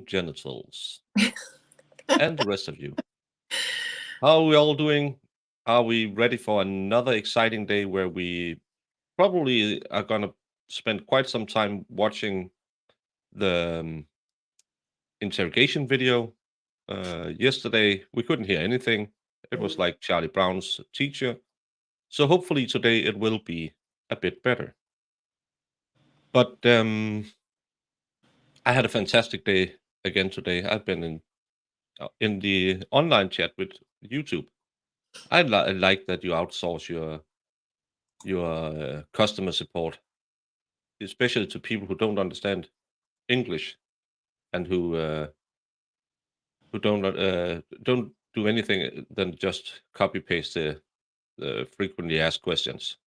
genitals and the rest of you. How are we all doing? Are we ready for another exciting day where we probably are going to spend quite some time watching the interrogation video? Yesterday, we couldn't hear anything. It was like Charlie Brown's teacher. So hopefully today it will be a bit better. But I had a fantastic day again today. I've been in the online chat with YouTube. I like that you outsource your customer support, especially to people who don't understand English and who don't do anything than just copy paste the frequently asked questions.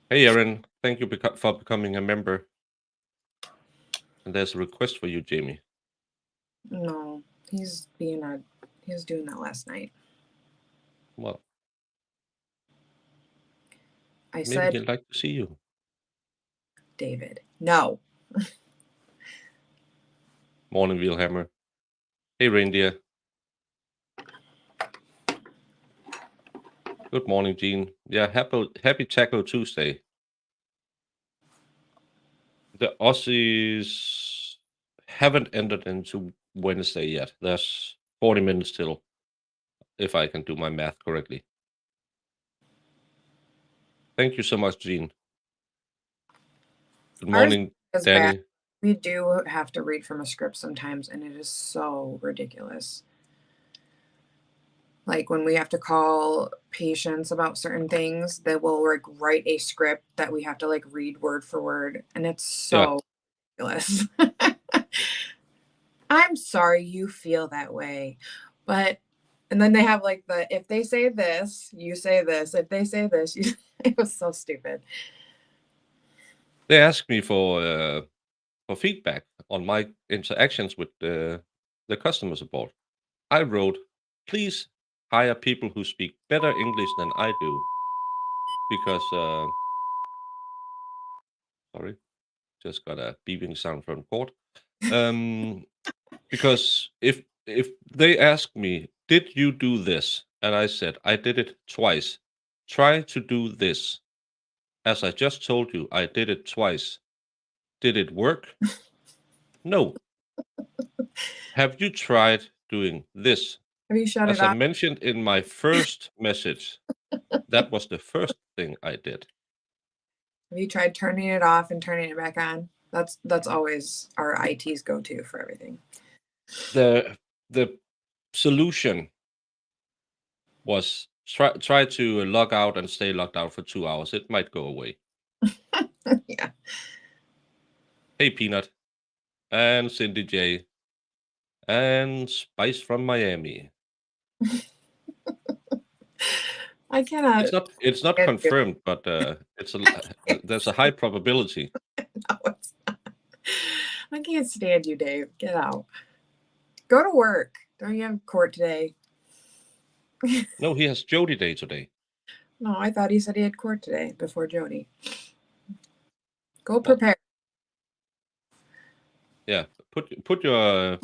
Hey, Aaron, thank you for becoming a member. And there's a request for you, Jamie. No, he was doing that last night. Well, I maybe said, he'd like to see you. David, no. Morning, Wheelhammer. Hey, Reindeer. Good morning, Gene. Yeah, happy Taco Tuesday. The Aussies haven't entered into Wednesday yet. There's 40 minutes till, if I can do my math correctly. Thank you so much, Gene. Good morning, Danny. Bad. We do have to read from a script sometimes, and it is so ridiculous. Like when we have to call patients about certain things, they will write a script that we have to read word for word, and it's so ridiculous. I'm sorry you feel that way, and then they have if they say this, you say this. If they say this, it was so stupid. They asked me for feedback on my interactions with the customer support. I wrote, please hire people who speak better English than I do, because sorry, just got a beeping sound from court. Because if they ask me, did you do this? And I said, I did it twice. Try to do this. As I just told you, I did it twice. Did it work? No. Have you tried doing this? Have you shut As it I off? mentioned in my first message, that was the first thing I did. Have you tried turning it off and turning it back on? That's always our IT's go-to for everything. The solution was try to log out and stay logged out for 2 hours. It might go away. Yeah. Hey, Peanut. And Cindy J. And Spice from Miami. I cannot. It's not confirmed, but there's a high probability. No, it's not. I can't stand you, Dave. Get out. Go to work. Don't you have court today? No, he has Jody Day today. No, I thought he said he had court today before Jody. Go prepare. Yeah, put your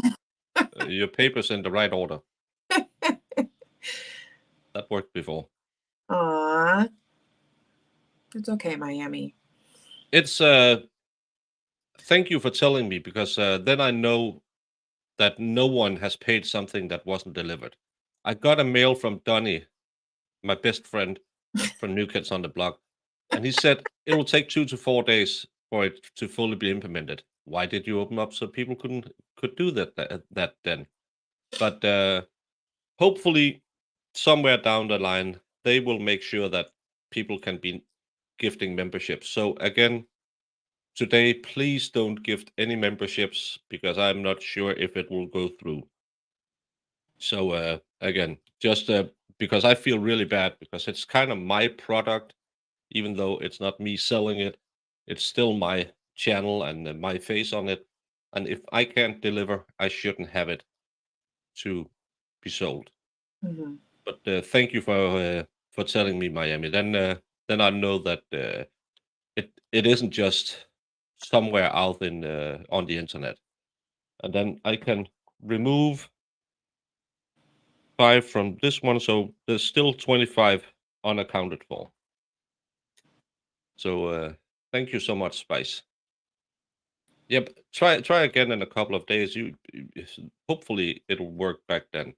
papers in the right order. That worked before. Aw. It's okay, Miami. It's thank you for telling me, because then I know that no one has paid something that wasn't delivered. I got a mail from Donnie, my best friend from New Kids on the Block, and he said it will take 2 to 4 days for it to fully be implemented. Why did you open up so people could do that then? But hopefully, somewhere down the line, they will make sure that people can be gifting memberships. So again, today, please don't gift any memberships, because I'm not sure if it will go through. So again, just because I feel really bad, because it's kind of my product, even though it's not me selling it, it's still my channel and my face on it. And if I can't deliver, I shouldn't have it to be sold. Mm-hmm. But thank you for telling me, Miami. Then I know that it isn't just somewhere out in on the internet. and then I can remove 5 from this one, so there's still 25 unaccounted for. So thank you so much, Spice. Yep, try again in a couple of days. Hopefully it'll work back then.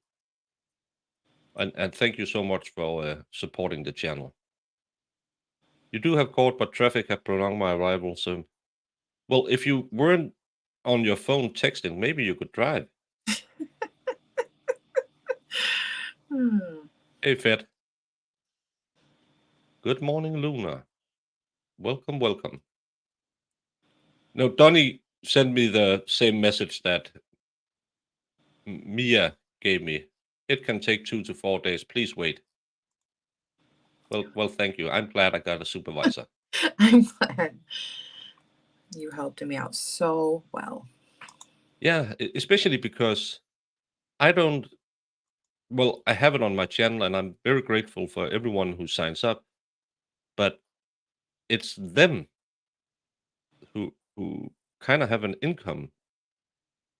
And thank you so much for supporting the channel. You do have caught, but traffic had prolonged my arrival. So, well, if you weren't on your phone texting, maybe you could drive. Hey, Fed. Good morning, Luna. Welcome, welcome. No, Donnie sent me the same message that Mia gave me. It can take 2 to 4 days. Please wait. Well, thank you. I'm glad I got a supervisor. I'm glad you helped me out so well. Yeah, especially because I don't. Well, I have it on my channel, and I'm very grateful for everyone who signs up. But it's them who kind of have an income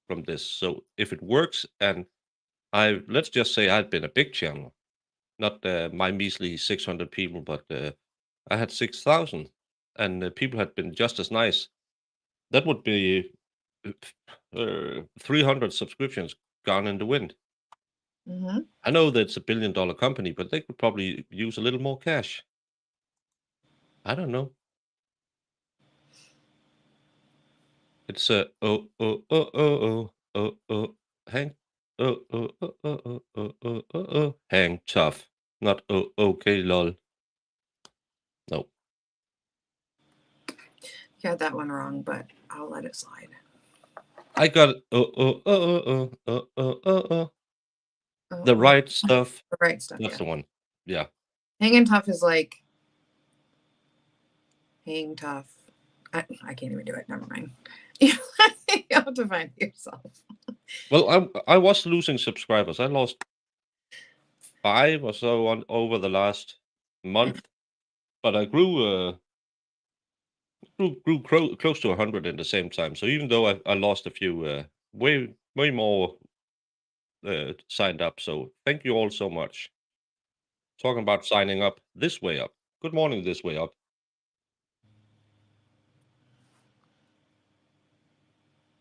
from this. So if it works, and let's just say I'd been a big channel, not my measly 600 people, but I had 6,000, and people had been just as nice. That would be 300 subscriptions gone in the wind. Mm-hmm. I know that it's a billion-dollar company, but they could probably use a little more cash. I don't know. It's a hang hang tough, not okay lol. No. You got that one wrong, but I'll let it slide. I got the right stuff. The right stuff. That's Yeah. the one. Yeah. Hanging tough is like hang tough. I can't even do it. Never mind. You have to find it yourself. Well, I was losing subscribers. I lost 5 or so over the last month, but I grew close to 100 in the same time. So even though I lost a few, way more signed up. So thank you all so much. Talking about signing up, this way up. Good morning, this way up.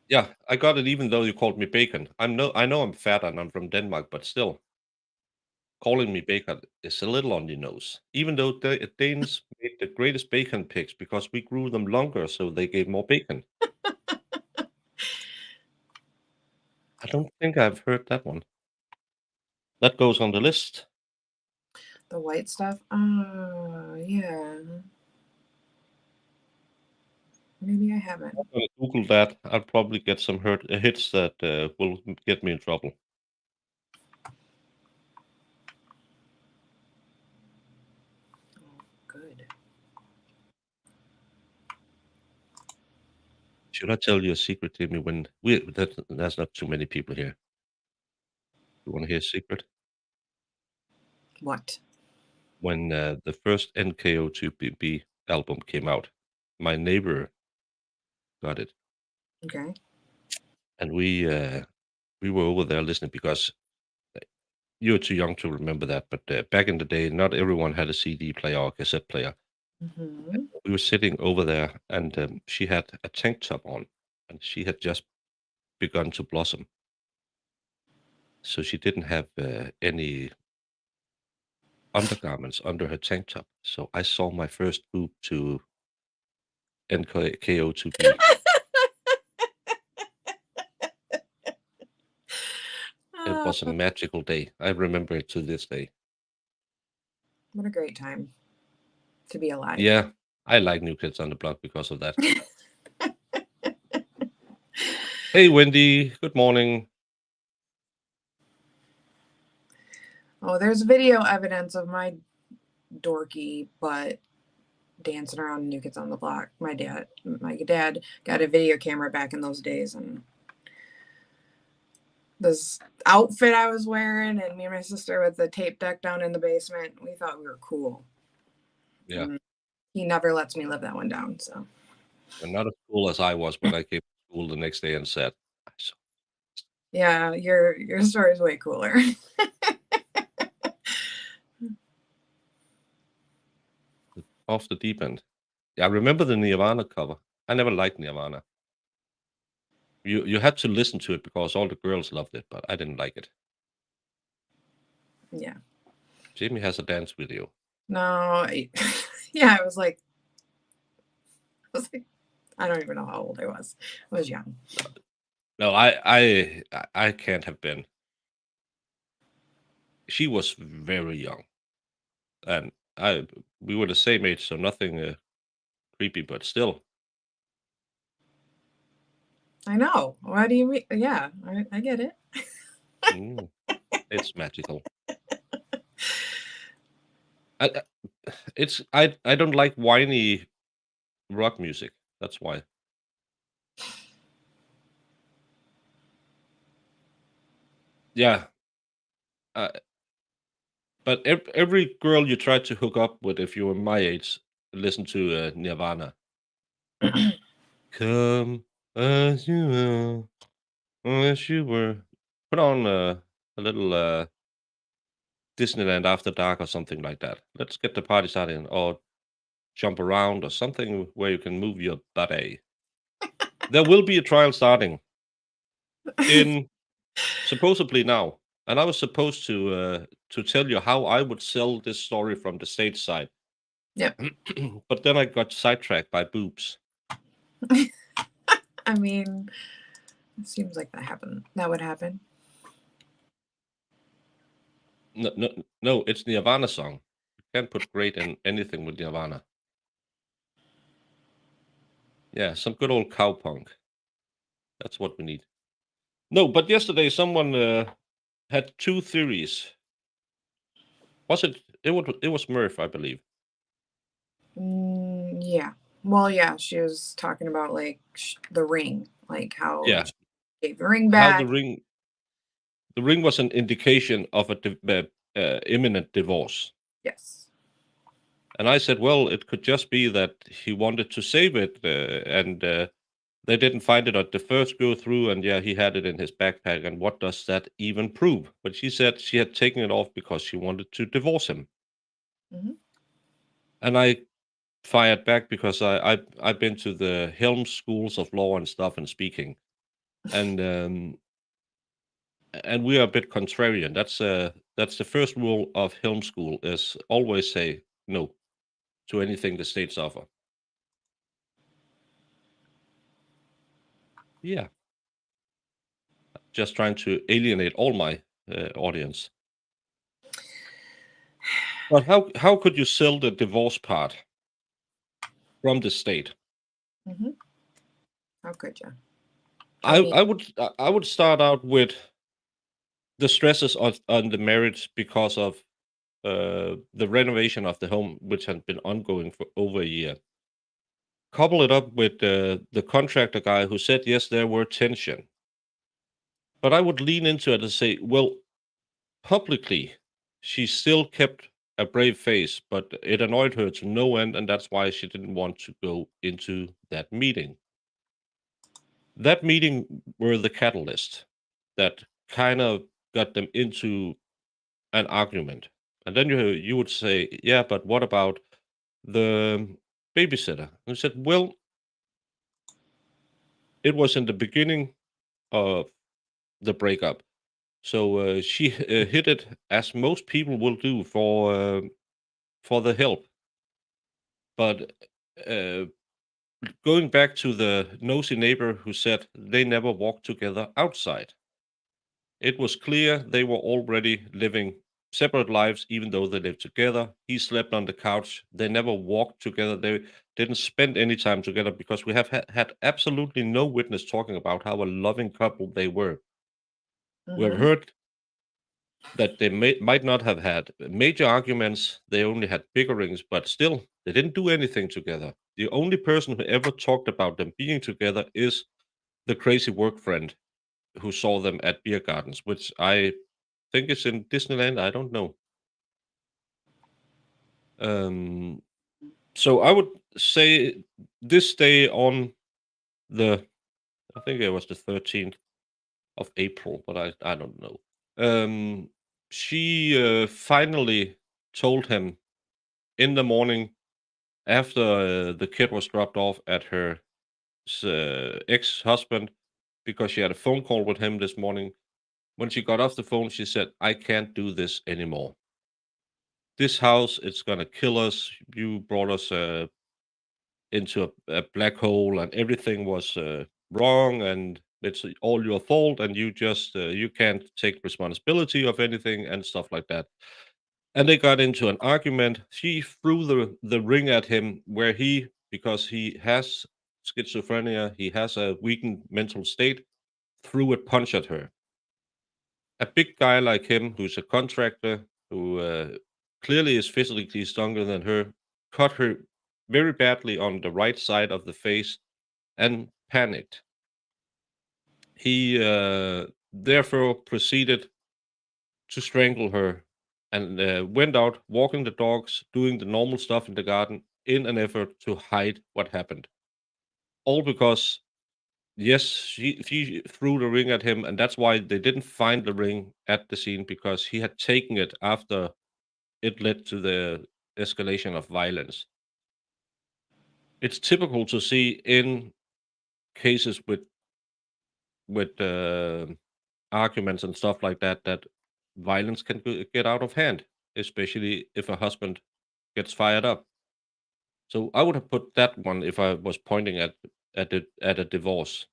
Yeah, I got it. Even though you called me bacon, I know I'm fat and I'm from Denmark, but still, calling me bacon is a little on the nose. Even though the Danes made the greatest bacon pigs because we grew them longer, so they gave more bacon. I don't think I've heard that one. That goes on the list. The white stuff? Yeah. Maybe I haven't. I'm gonna Google that. I'll probably get some hits that will get me in trouble. Oh, good. Should I tell you a secret, Timmy? When there's not too many people here. You want to hear a secret? What? When the first NKO2BB album came out, my neighbor got it, Okay. and we were over there listening because you're too young to remember that. But back in the day, not everyone had a CD player or cassette player. Mm-hmm. We were sitting over there, and she had a tank top on, and she had just begun to blossom. So she didn't have any undergarments under her tank top. So I saw my first boob to NKO2B. It was a magical day. I remember it to this day. What a great time to be alive. Yeah, I like New Kids on the Block because of that. Hey, Wendy. Good morning. Oh, there's video evidence of my dorky butt dancing around New Kids on the Block. My dad got a video camera back in those days, and this outfit I was wearing, and me and my sister with the tape deck down in the basement, we thought we were cool. Yeah. And he never lets me live that one down. So You're not as cool as I was when I came to school the next day and said, Yeah, your story is way cooler. Off the deep end. Yeah, I remember the Nirvana cover. I never liked Nirvana. You had to listen to it because all the girls loved it, but I didn't like it. Yeah. Jimmy has a dance video. No, yeah, I don't even know how old I was. I was young. No, I can't have been. She was very young, and we were the same age, so nothing creepy, but still. I know. What do you mean? Yeah, I get it. Mm, it's magical. I, I don't like whiny rock music. That's why. Yeah, uh, but every girl you try to hook up with, if you were my age, listen to Nirvana. Come as you are, as you were. Put on a little Disneyland After Dark or something like that. Let's get the party started, or jump around or something where you can move your body. There will be a trial starting in supposedly now, and I was supposed to tell you how I would sell this story from the stage side, Yep. but then I got sidetracked by boobs. I mean, it seems like that would happen. No, no, no, it's Nirvana song. You can't put great in anything with Nirvana. Yeah, some good old cowpunk. That's what we need. No, but yesterday someone had two theories. Was it? It was Murph, I believe. Yeah. Well, yeah, she was talking about like the ring, like how Yeah, she gave the ring how back. the ring was an indication of a imminent divorce. Yes. And I said, well, it could just be that he wanted to save it, and they didn't find it at the first go through, and yeah, he had it in his backpack. And what does that even prove? But she said she had taken it off because she wanted to divorce him. Hmm. And I fired back because I've been to the Helm schools of law and stuff and speaking, and we are a bit contrarian. That's the first rule of Helm school is always say no to anything the states offer. Yeah, just trying to alienate all my audience. But how could you sell the divorce part from the state? Hmm. How could you? I I mean, I would I would start out with the stresses on the marriage because of the renovation of the home, which had been ongoing for over a year. Couple it up with the contractor guy who said yes, there were tension, but I would lean into it and say, well, publicly, she still kept a brave face, but it annoyed her to no end, and that's why she didn't want to go into that meeting. That meeting were the catalyst that kind of got them into an argument. And then you would say, yeah, but what about the babysitter? And I said, well, it was in the beginning of the breakup. So she hit it as most people will do for the help. But uh, going back to the nosy neighbor who said they never walked together outside, it was clear they were already living separate lives, even though they lived together. He slept on the couch. They never walked together. They didn't spend any time together because we have had absolutely no witness talking about how a loving couple they were. We have hmm heard that they might not have had major arguments. They only had bickerings, but still, they didn't do anything together. The only person who ever talked about them being together is the crazy work friend who saw them at beer gardens, which I think is in Disneyland. I don't know. Um, so I would say this day on the, I think it was the 13th. of April, but I don't know. She finally told him in the morning after the kid was dropped off at her ex-husband, because she had a phone call with him this morning. When she got off the phone, she said, "I can't do this anymore. This house, it's gonna kill us. You brought us into a black hole, and everything was wrong, and it's all your fault, and you just you can't take responsibility of anything," and stuff like that. And they got into an argument. She threw the ring at him, where he, because he has schizophrenia, he has a weakened mental state, threw a punch at her. A big guy like him, who's a contractor, who clearly is physically stronger than her, cut her very badly on the right side of the face and panicked. He therefore proceeded to strangle her and went out walking the dogs, doing the normal stuff in the garden in an effort to hide what happened. All because, yes, she threw the ring at him, and that's why they didn't find the ring at the scene, because he had taken it after it led to the escalation of violence. It's typical to see in cases with arguments and stuff like that, that violence can get out of hand, especially if a husband gets fired up. So I would have put that one if I was pointing at a divorce,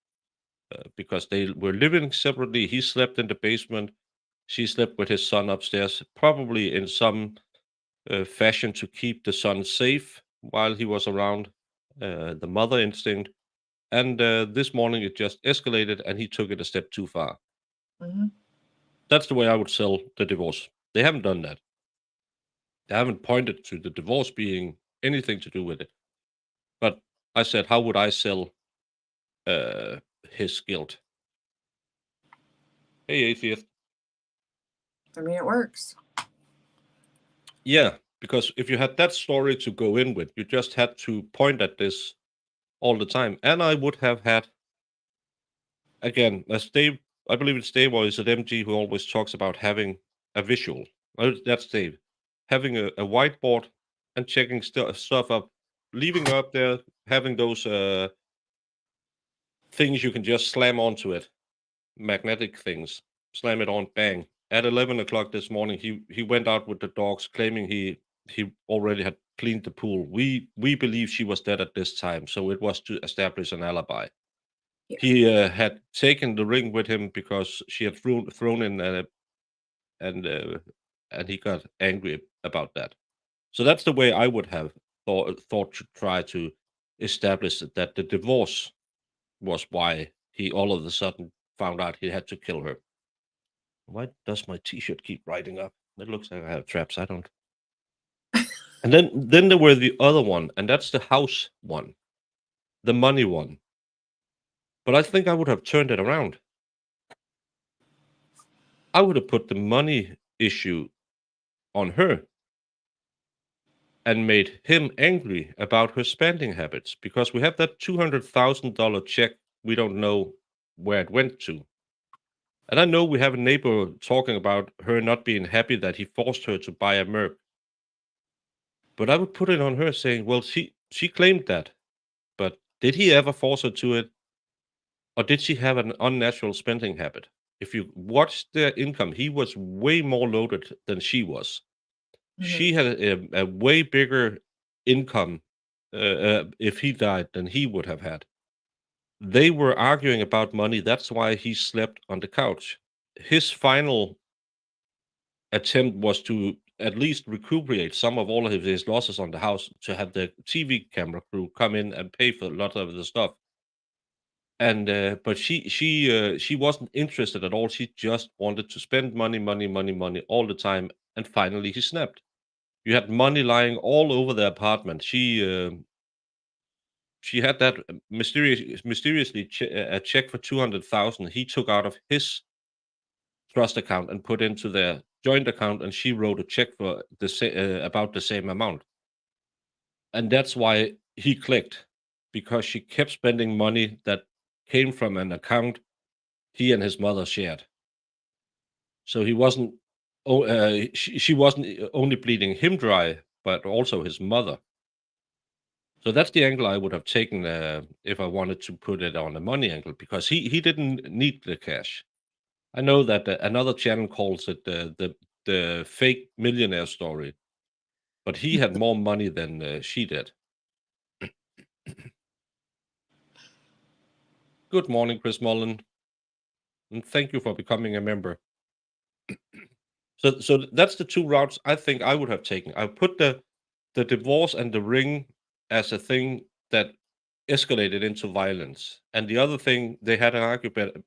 because they were living separately. He slept in the basement. She slept with his son upstairs, probably in some fashion to keep the son safe while he was around. The mother instinct. And this morning it just escalated, and he took it a step too far. Hmm. That's the way I would sell the divorce. They haven't done that. They haven't pointed to the divorce being anything to do with it. But I said, how would I sell uh, his guilt? Hey, atheist. I mean, it works. Yeah, because if you had that story to go in with, you just had to point at this all the time. And I would have had, again, as Dave, I believe it's Dave, or is it MG, who always talks about having a visual. That's Dave. Having a whiteboard and checking stuff up, leaving up there, having those things you can just slam onto it, magnetic things, slam it on, bang. At 11 o'clock this morning, he went out with the dogs, claiming he already had cleaned the pool. We believe she was dead at this time, so it was to establish an alibi. Yeah. He had taken the ring with him because she had thrown in, and he got angry about that. So that's the way I would have thought to try to establish that the divorce was why he all of a sudden found out he had to kill her. Why does my T-shirt keep riding up? It looks like I have traps. I don't. And then there were the other one, and that's the house one, the money one. But I think I would have turned it around. I would have put the money issue on her and made him angry about her spending habits, because we have that $200,000 check we don't know where it went to. And I know we have a neighbor talking about her not being happy that he forced her to buy a Merc. But I would put it on her, saying, well, she claimed that, but did he ever force her to it? Or did she have an unnatural spending habit? If you watch their income, he was way more loaded than she was. Hmm. She had a way bigger income if he died than he would have had. They were arguing about money. That's why he slept on the couch. His final attempt was to at least recuperate some of all of his losses on the house, to have the TV camera crew come in and pay for a lot of the stuff. And but she wasn't interested at all. She just wanted to spend money, money, money, money all the time. And finally, he snapped. You had money lying all over the apartment. She had that mysteriously a check for 200,000 he took out of his trust account and put into their joint account, and she wrote a check for about the same amount. And that's why he clicked, because she kept spending money that came from an account he and his mother shared. So he wasn't. She wasn't only bleeding him dry, but also his mother. So that's the angle I would have taken if I wanted to put it on a money angle, because he didn't need the cash. I know that another channel calls it the fake millionaire story, but he had more money than she did. Good morning, Chris Mullen, and thank you for becoming a member. So that's the two routes I think I would have taken. I put the divorce and the ring as a thing that escalated into violence, and the other thing, they had an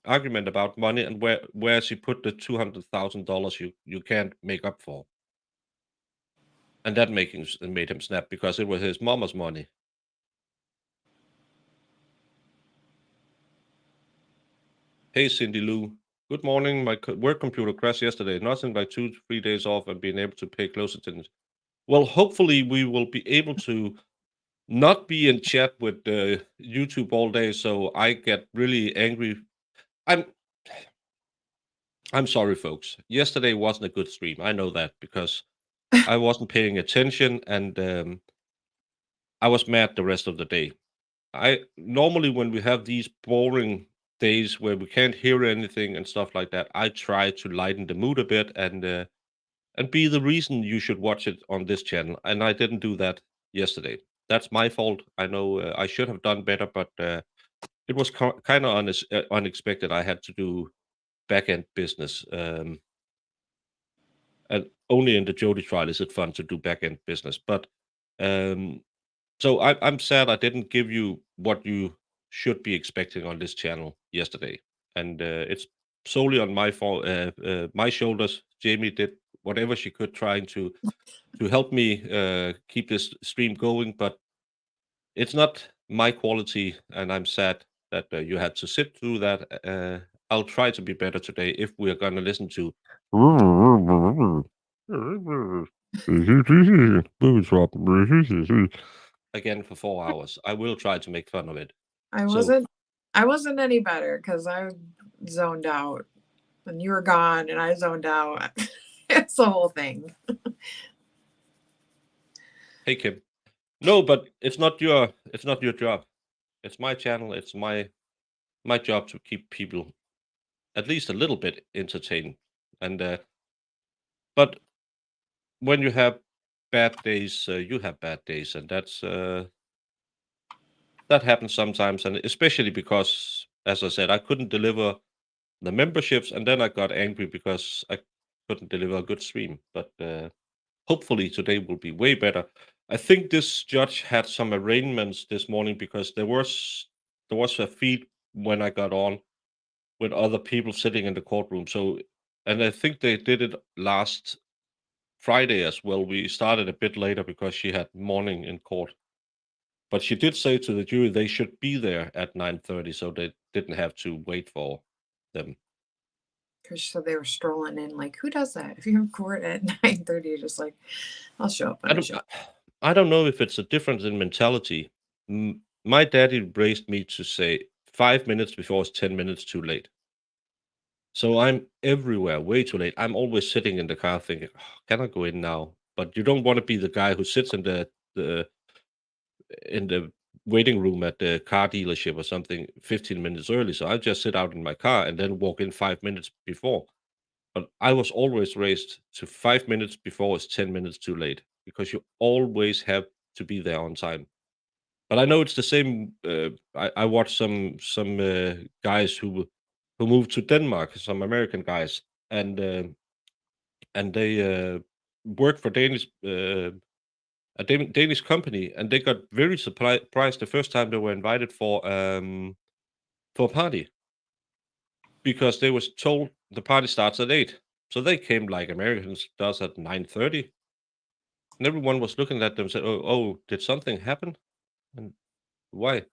argument about money and where she put the $200,000 you can't make up for, and that made him snap because it was his mama's money. Hey, Cindy Lou. Good morning. My work computer crashed yesterday. Nothing like 2-3 days off and being able to pay close attention. Well, hopefully we will be able to not be in chat with YouTube all day, so I get really angry. I'm sorry, folks. Yesterday wasn't a good stream. I know that because I wasn't paying attention, and I was mad the rest of the day. I normally, when we have these boring days where we can't hear anything and stuff like that, I try to lighten the mood a bit and be the reason you should watch it on this channel. And I didn't do that yesterday. That's my fault. I know I should have done better, but it was kind of unexpected. I had to do back end business. And only in the Jody trial is it fun to do back end business. But so I'm sad I didn't give you what you should be expecting on this channel yesterday, and it's solely on my fault, my shoulders. Jamie did whatever she could trying to help me keep this stream going, but it's not my quality, and I'm sad that you had to sit through that. I'll try to be better today if we are going to listen to again for 4 hours. I will try to make fun of it. I wasn't any better because I zoned out and you were gone and I zoned out. It's the whole thing. Hey, Kim. No, but it's not your job. It's my channel. It's my job to keep people at least a little bit entertained. And but when you have bad days, you have bad days, and that happens sometimes, and especially because, as I said, I couldn't deliver the memberships, and then I got angry because I couldn't deliver a good stream. But hopefully today will be way better. I think this judge had some arraignments this morning because there was a feed when I got on with other people sitting in the courtroom. So, and I think they did it last Friday as well. We started a bit later because she had morning in court. But she did say to the jury they should be there at 9:30, so they didn't have to wait for them. Because so they were strolling in, like, who does that? If you're in court at 9:30, you're just like, I'll show up when I show up. I don't know if it's a difference in mentality. My daddy raised me to say 5 minutes before is 10 minutes too late. So I'm everywhere way too late. I'm always sitting in the car thinking, "Oh, can I go in now?" But you don't want to be the guy who sits in the waiting room at the car dealership or something 15 minutes early. So I just sit out in my car and then walk in 5 minutes before. But I was always raised to 5 minutes before is 10 minutes too late because you always have to be there on time. But I know it's the same. I watched some guys who moved to Denmark, some American guys, and they worked for Danish company, and they got very surprised the first time they were invited for a party because they was told the party starts at 8. So they came like Americans does at 9:30, and everyone was looking at them and said, "Oh, did something happen? And why?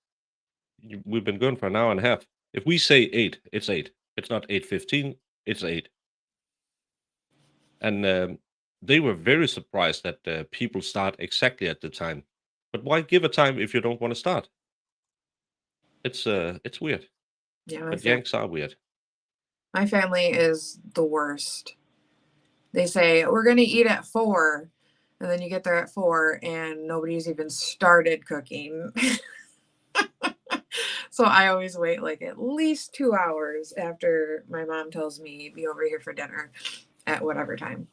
We've been going for an hour and a half. If we say 8, it's 8. It's not 8:15. It's 8." And they were very surprised that people start exactly at the time. But why give a time if you don't want to start? It's weird. Yeah, But Yanks are weird. My family is the worst. They say, we're going to eat at 4. And then you get there at 4 and nobody's even started cooking. So I always wait like at least 2 hours after my mom tells me be over here for dinner at whatever time.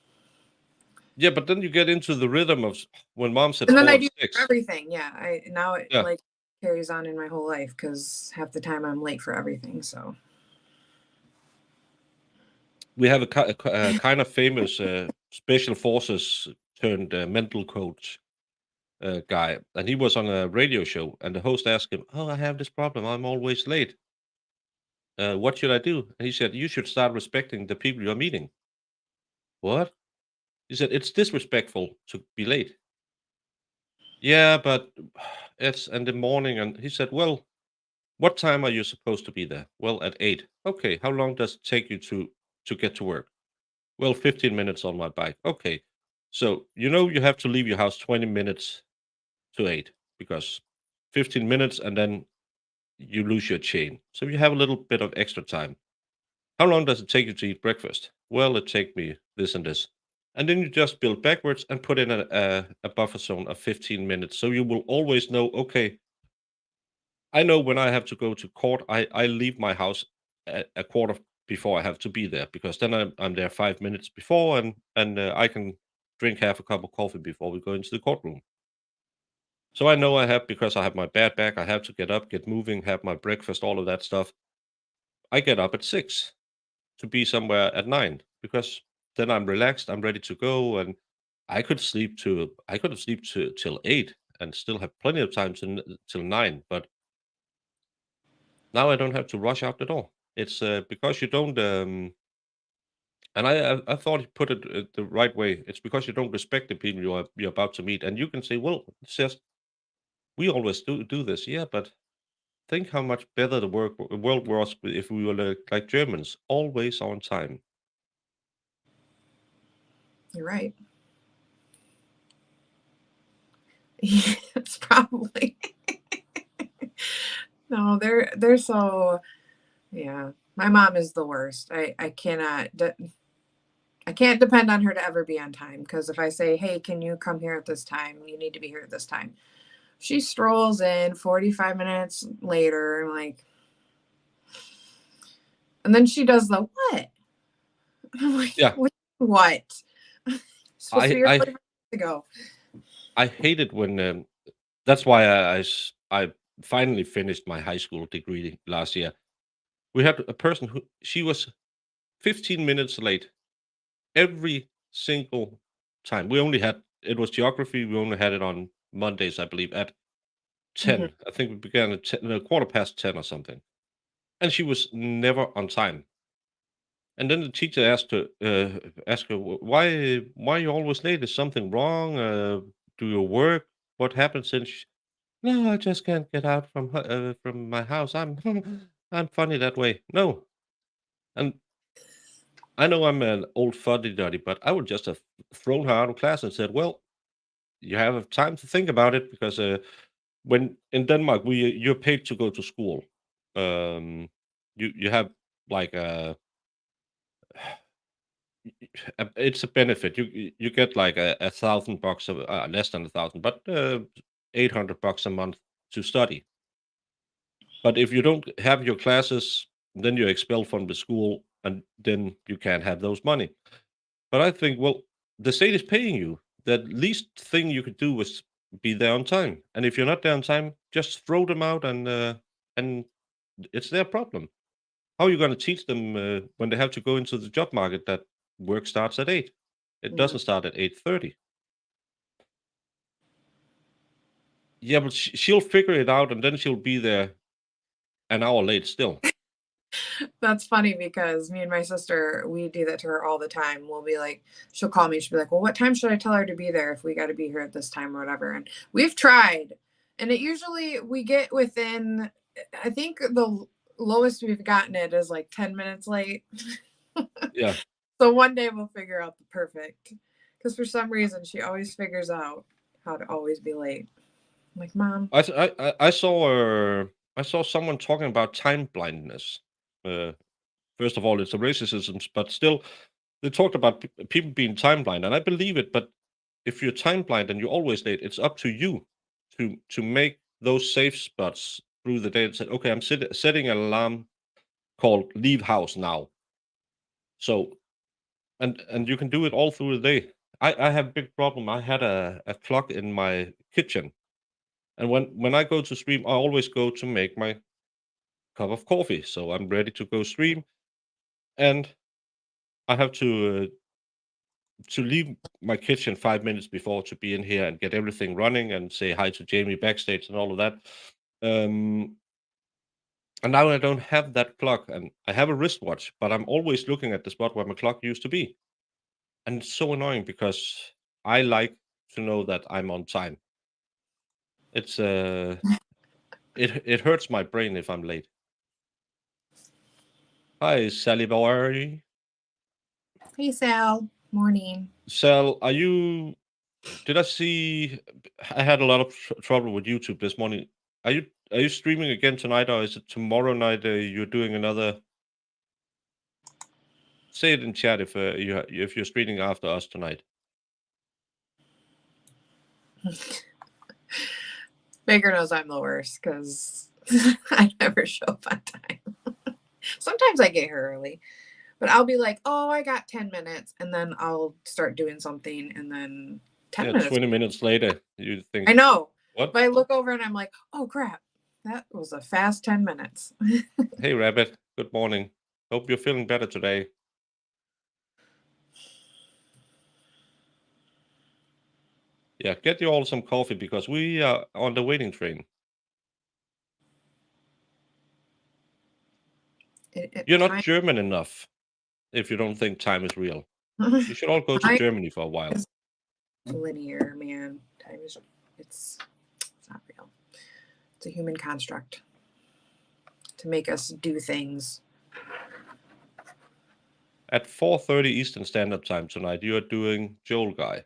Yeah, but then you get into the rhythm of when mom said And then 4 I and do 6. everything. Yeah. Now it Yeah. like carries on in my whole life because half the time I'm late for everything. So We have a kind of famous special forces turned mental coach guy, and he was on a radio show, and the host asked him, "Oh, I have this problem. I'm always late. What should I do?" And he said, "You should start respecting the people you're meeting." What? He said, "It's disrespectful to be late." Yeah, but it's in the morning, and he said, "Well, what time are you supposed to be there?" Well, at 8. Okay, how long does it take you to get to work? Well, 15 minutes on my bike. Okay. So, you have to leave your house 20 minutes to 8 because 15 minutes and then you lose your chain. So you have a little bit of extra time. How long does it take you to eat breakfast? Well, it take me this and this. And then you just build backwards and put in a buffer zone of 15 minutes. So you will always know, okay, I know when I have to go to court, I leave my house a quarter before I have to be there because then I'm there 5 minutes before and I can drink half a cup of coffee before we go into the courtroom. So I know I have because I have my bad back. I have to get up, get moving, have my breakfast, all of that stuff. I get up at 6 to be somewhere at 9 because then I'm relaxed. I'm ready to go, and I could have sleep to till 8 and still have plenty of time till 9, but now I don't have to rush out the door. It's, because you don't, and I thought he put it, the right way. It's because you don't respect the people you're about to meet, and you can say, "Well, it's just we always do this." Yeah, but think how much better the world was if we were like Germans, always on time. you're right. It's probably no, they're so yeah. My mom is the worst. I can't depend on her to ever be on time because if I say, "Hey, can you come here at this time? You need to be here at this time." She strolls in 45 minutes later and like and then she does the what? I'm like, Yeah, what? Supposed to be I here I 45 minutes ago. I hate it when, that's why I finally finished my high school degree last year. We had a person who she was 15 minutes late every single time. We only had it was geography. We only had it on Mondays, I believe, at Mhm. 10. I think we began at 10, no, quarter past 10 or something. And she was never on time. And then the teacher asked her, Why are you always late? Is something wrong? Do you work? What happened since?" No, I just can't get out from my house. I'm I'm funny that way. No, and I know I'm an old fuddy-duddy, but I would just have thrown her out of class and said, "Well, you have time to think about it because when in Denmark you're paid to go to school. Um, you have like it's a benefit. You get like $1,000 of less than 1,000, but $800 a month to study. But if you don't have your classes, then you're expelled from the school, and then you can't have those money. But I think, well, the state is paying you. The least thing you could do was be there on time. And if you're not there on time, just throw them out, and it's their problem. How are you going to teach them when they have to go into the job market that work starts at 8? It Mm. doesn't start at 8:30. Yeah, but she'll figure it out, and then she'll be there an hour late still. That's funny because me and my sister, we do that to her all the time. We'll be like, she'll call me, she'll be like, well, what time should I tell her to be there if we got to be here at this time or whatever? And we've tried. And it usually we get within, I think the lowest we've gotten it is like 10 minutes late. Yeah. So one day we'll figure out the perfect. Because for some reason she always figures out how to always be late. I'm like, Mom, I saw someone talking about time blindness. Uh, first of all, it's a racism, but still, they talked about people being time blind, and I believe it. But if you're time blind and you're always late, it's up to you to make those safe spots through the day and say, okay, I'm setting an alarm called leave house now. So and you can do it all through the day. I have a big problem. I had a clock in my kitchen, and when I go to stream, I always go to make my cup of coffee. So I'm ready to go stream, and I have to leave my kitchen 5 minutes before to be in here and get everything running and say hi to Jamie backstage and all of that. Um, and now I don't have that clock, and I have a wristwatch, but I'm always looking at the spot where my clock used to be. And it's so annoying because I like to know that I'm on time. It's it hurts my brain if I'm late. Hi, Sally Bowery. Hey, Sal. Morning. Sal, are you? Did I see? I had a lot of trouble with YouTube this morning. Are you streaming again tonight, or is it tomorrow night? You're doing another. Say it in chat if you're streaming after us tonight. Baker knows I'm the worst because I never show up on time. Sometimes I get here early, but I'll be like, oh, I got 10 minutes, and then I'll start doing something, and then 10 minutes. 20 minutes later, you think. I know. What? But I look over and I'm like, oh, crap. That was a fast 10 minutes. Hey, Rabbit. Good morning. Hope you're feeling better today. Yeah, get you all some coffee because we are on the waiting train. You're not German enough if you don't think time is real. You should all go to Germany for a while. It's linear, man. Time is it's not real. It's a human construct to make us do things. At 4:30 Eastern Standard Time tonight, you are doing Joel Guy.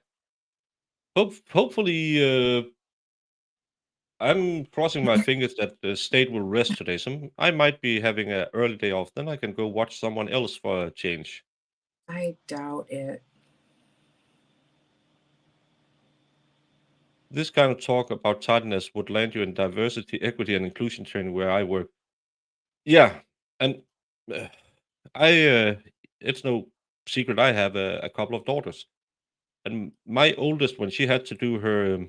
Hopefully, I'm crossing my fingers that the state will rest today. So I might be having an early day off. Then I can go watch someone else for a change. I doubt it. This kind of talk about tardiness would land you in diversity, equity, and inclusion training where I work. Yeah, and it's no secret I have a couple of daughters, and my oldest, when she had to do her,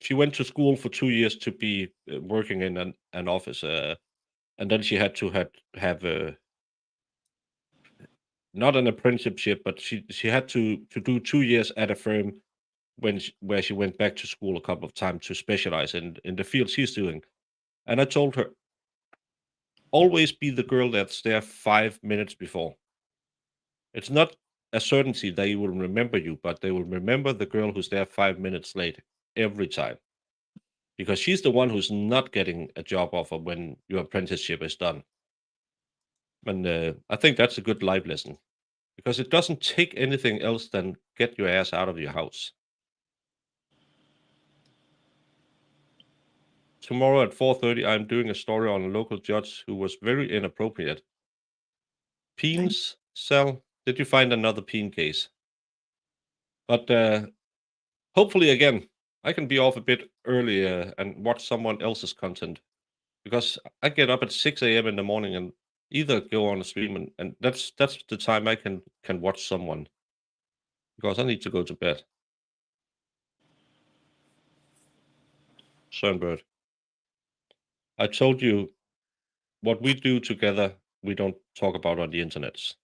she went to school for 2 years to be working in an office, and then she had to have not an apprenticeship, but she had to do 2 years at a firm where she went back to school a couple of times to specialize in the field she's doing. And I told her, always be the girl that's there 5 minutes before. It's not a certainty they will remember you, but they will remember the girl who's there 5 minutes late every time. Because she's the one who's not getting a job offer when your apprenticeship is done. And I think that's a good life lesson. Because it doesn't take anything else than get your ass out of your house. Tomorrow at 4:30, I'm doing a story on a local judge who was very inappropriate. Peens, Sal, did you find another peen case? But hopefully, again, I can be off a bit earlier and watch someone else's content. Because I get up at 6 a.m. in the morning and either go on a stream, and that's the time I can watch someone. Because I need to go to bed. Sunbird. I told you what we do together, we don't talk about on the internets.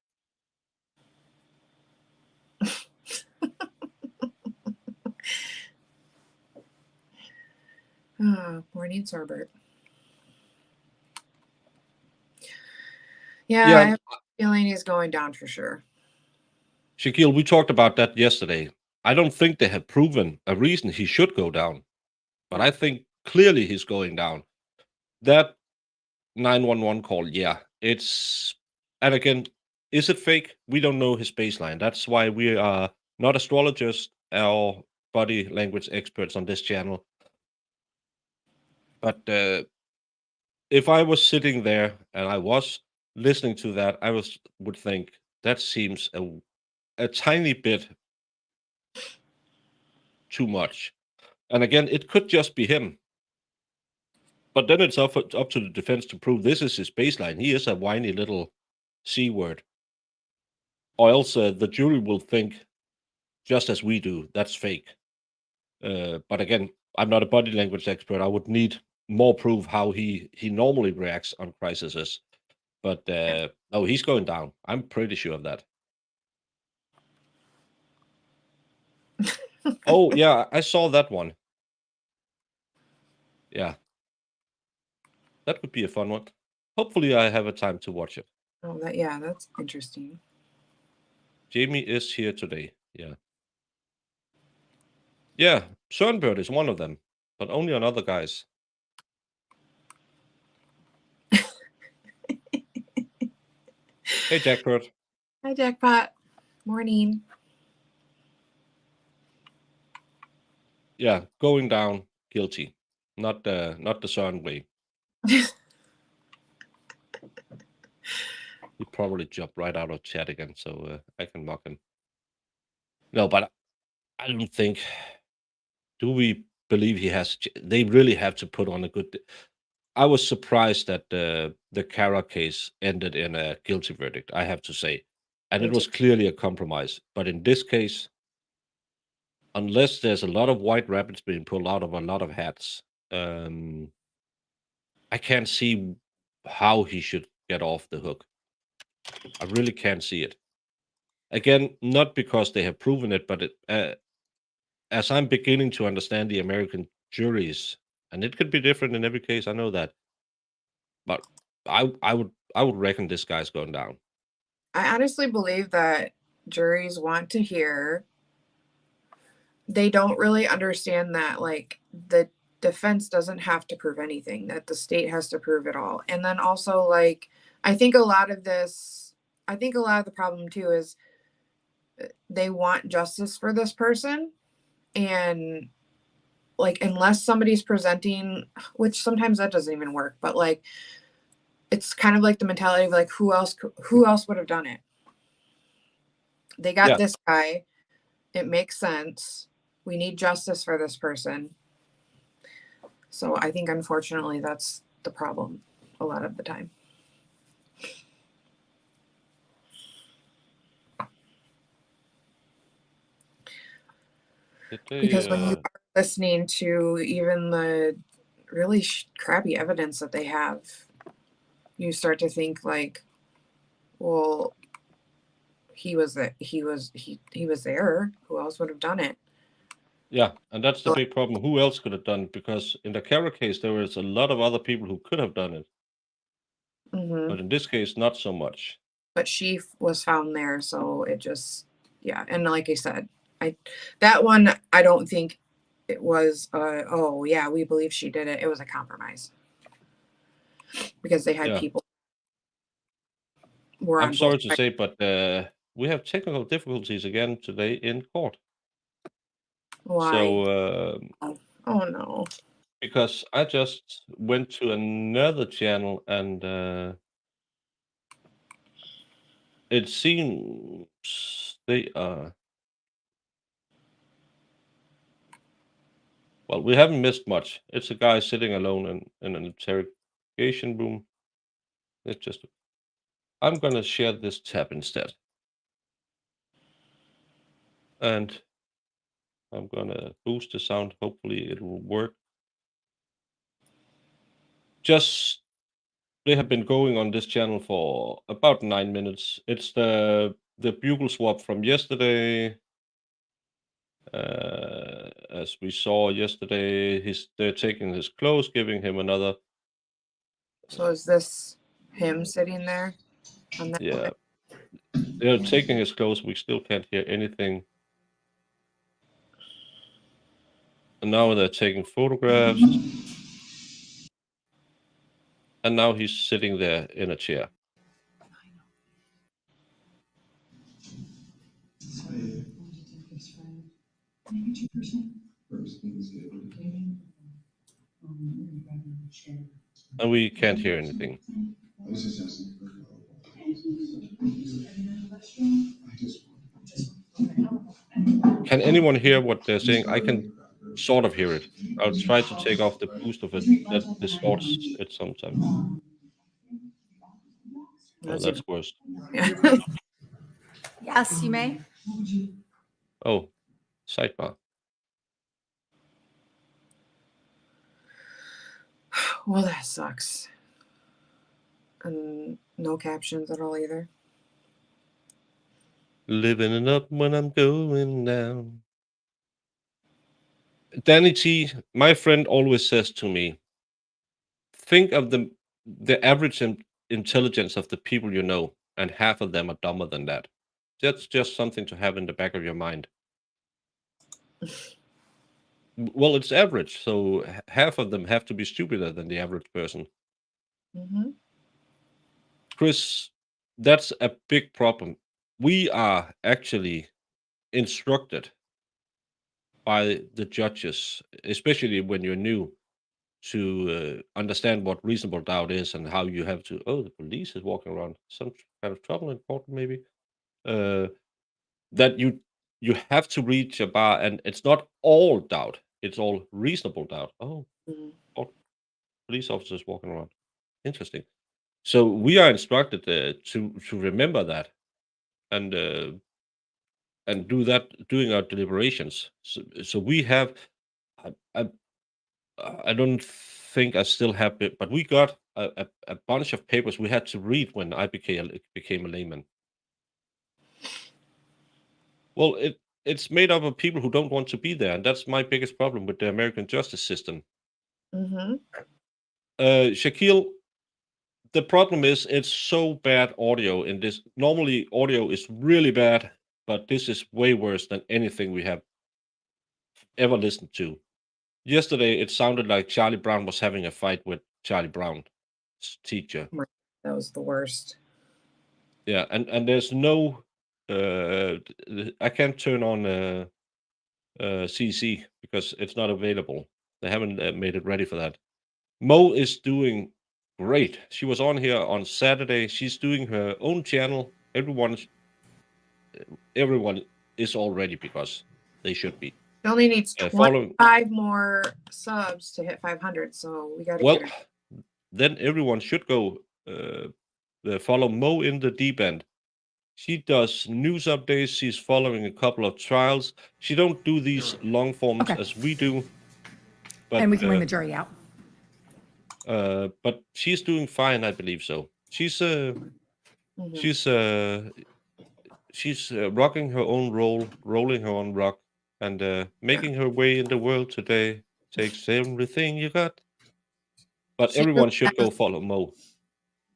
Morning, Sorbert. Yeah. I have a feeling he's going down for sure. Shaquille, we talked about that yesterday. I don't think they have proven a reason he should go down, but I think clearly he's going down. That 911 call, yeah, it's, and again, is it fake? We don't know his baseline. That's why we are not astrologers or body language experts on this channel. But if I was sitting there, and I was, listening to that, I would think that seems a tiny bit too much. And again, it could just be him. But then it's up to the defense to prove this is his baseline. He is a whiny little C word. Or else the jury will think, just as we do, that's fake. But again, I'm not a body language expert. I would need more proof how he normally reacts on crises. But no, he's going down. I'm pretty sure of that. Oh, yeah, I saw that one. Yeah. That would be a fun one. Hopefully I have a time to watch it. Oh, yeah, that's interesting. Jamie is here today. Yeah. Yeah, Sunbird is one of them, but only on other guys. Hey, Jackpot. Hi, Jackpot. Morning. Yeah, going down, guilty. Not the Sun way. He probably jumped right out of chat again, so I can mock him. No, but I don't think. Do we believe he has? They really have to put on a good. I was surprised that the Kara case ended in a guilty verdict. I have to say, and it was clearly a compromise. But in this case, unless there's a lot of white rabbits being pulled out of a lot of hats, I can't see how he should get off the hook. I really can't see it. Again, not because they have proven it, but as I'm beginning to understand the American juries, and it could be different in every case. I know that, but I would reckon this guy's going down. I honestly believe that juries want to hear. They don't really understand that, like, the defense doesn't have to prove anything, that the state has to prove it all. And then also, like, I think a lot of the problem too is they want justice for this person. And like, unless somebody's presenting, which sometimes that doesn't even work, but like, it's kind of like the mentality of like, who else would have done it? They got this guy. It makes sense. We need justice for this person. So I think, unfortunately, that's the problem a lot of the time. Because when you are listening to even the really crappy evidence that they have, you start to think like, well, he was there. Who else would have done it? Yeah, and that's the big problem. Who else could have done it? Because in the Kara case, there was a lot of other people who could have done it. Mm-hmm. But in this case, not so much. But she was found there, so it just, yeah. And like I said, that one, I don't think it was, oh yeah, we believe she did it. It was a compromise because they had people. I'm sorry to say, but we have technical difficulties again today in court. Why? So, oh no. Because I just went to another channel and it seems they are. Well, we haven't missed much. It's a guy sitting alone in an interrogation room. It's just. I'm gonna share this tab instead. And I'm gonna boost the sound. Hopefully it will work. Just they have been going on this channel for about 9 minutes. It's the bugle swap from yesterday. As we saw yesterday, they're taking his clothes, giving him another. So is this him sitting there? Yeah, they're taking his clothes. We still can't hear anything. And now they're taking photographs. And now he's sitting there in a chair. And we can't hear anything. Can anyone hear what they're saying? I can sort of hear it. I'll try to take off the boost of it. That distorts it sometimes. Oh, that's worse. Yes, you may. Oh, sidebar. Well, that sucks. And no captions at all either. Living it up when I'm going down. Danny T, my friend, always says to me, think of the average intelligence of the people you know, and half of them are dumber than that. That's just something to have in the back of your mind. Well, it's average, so half of them have to be stupider than the average person. Mm-hmm. Chris, that's a big problem. We are actually instructed by the judges, especially when you're new, to understand what reasonable doubt is and how you have to. Oh, the police is walking around. Some kind of trouble in court, maybe. That you have to reach a bar, and it's not all doubt; it's all reasonable doubt. Oh, Mm-hmm. police officers walking around. Interesting. So we are instructed to remember that and doing our deliberations. So we have. I don't think I still have it, but we got a bunch of papers we had to read when I became a layman. Well, it's made up of people who don't want to be there, and that's my biggest problem with the American justice system. Mm-hmm. Shaquille, the problem is it's so bad audio in this. Normally, audio is really bad, but this is way worse than anything we have ever listened to. Yesterday, it sounded like Charlie Brown was having a fight with Charlie Brown's teacher. That was the worst. Yeah, and there's no, I can't turn on CC because it's not available. They haven't made it ready for that. Mo is doing great. She was on here on Saturday. She's doing her own channel. Everyone is all ready because they should be. She only needs Following 25 more subs to hit 500, so we got to well, get her. then everyone should go follow Mo in the deep end. She does news updates. She's following a couple of trials. She don't do these long forms Okay. as we do. But, And we can bring the jury out. But she's doing fine, I believe so. She's rocking her own role, rolling her own rock, and making her way in the world today. Takes everything you got. But everyone should go follow Mo.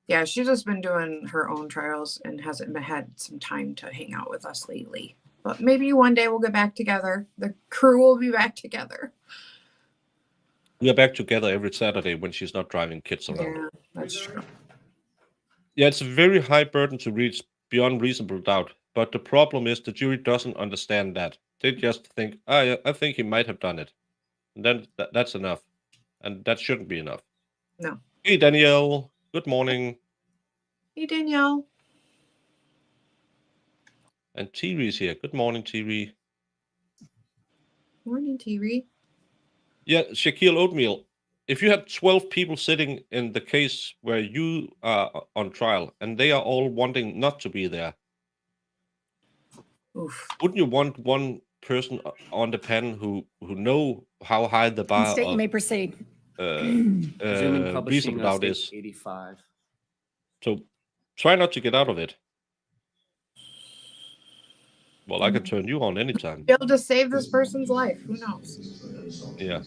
Yeah, she's just been doing her own trials and hasn't had some time to hang out with us lately. But maybe one day we'll get back together. The crew will be back together. We are back together every Saturday when she's not driving kids around. Yeah, that's true. Yeah, it's a very high burden to reach beyond reasonable doubt. But the problem is the jury doesn't understand that. They just think, I think he might have done it. And then that's enough. And that shouldn't be enough. No. Hey, Danielle. Good morning. Hey, Danielle. And Thierry's here. Good morning, Thierry. Morning, Thierry. Yeah, Shaquille Oatmeal. If you had 12 people sitting in the case where you are on trial and they are all wanting not to be there, Oof. wouldn't you want one person on the pen who know how high the bar State, you may proceed. reasonable doubt is? 85. So try not to get out of it. Well, I can turn you on anytime. Be able to save this person's life. Who knows? Yeah.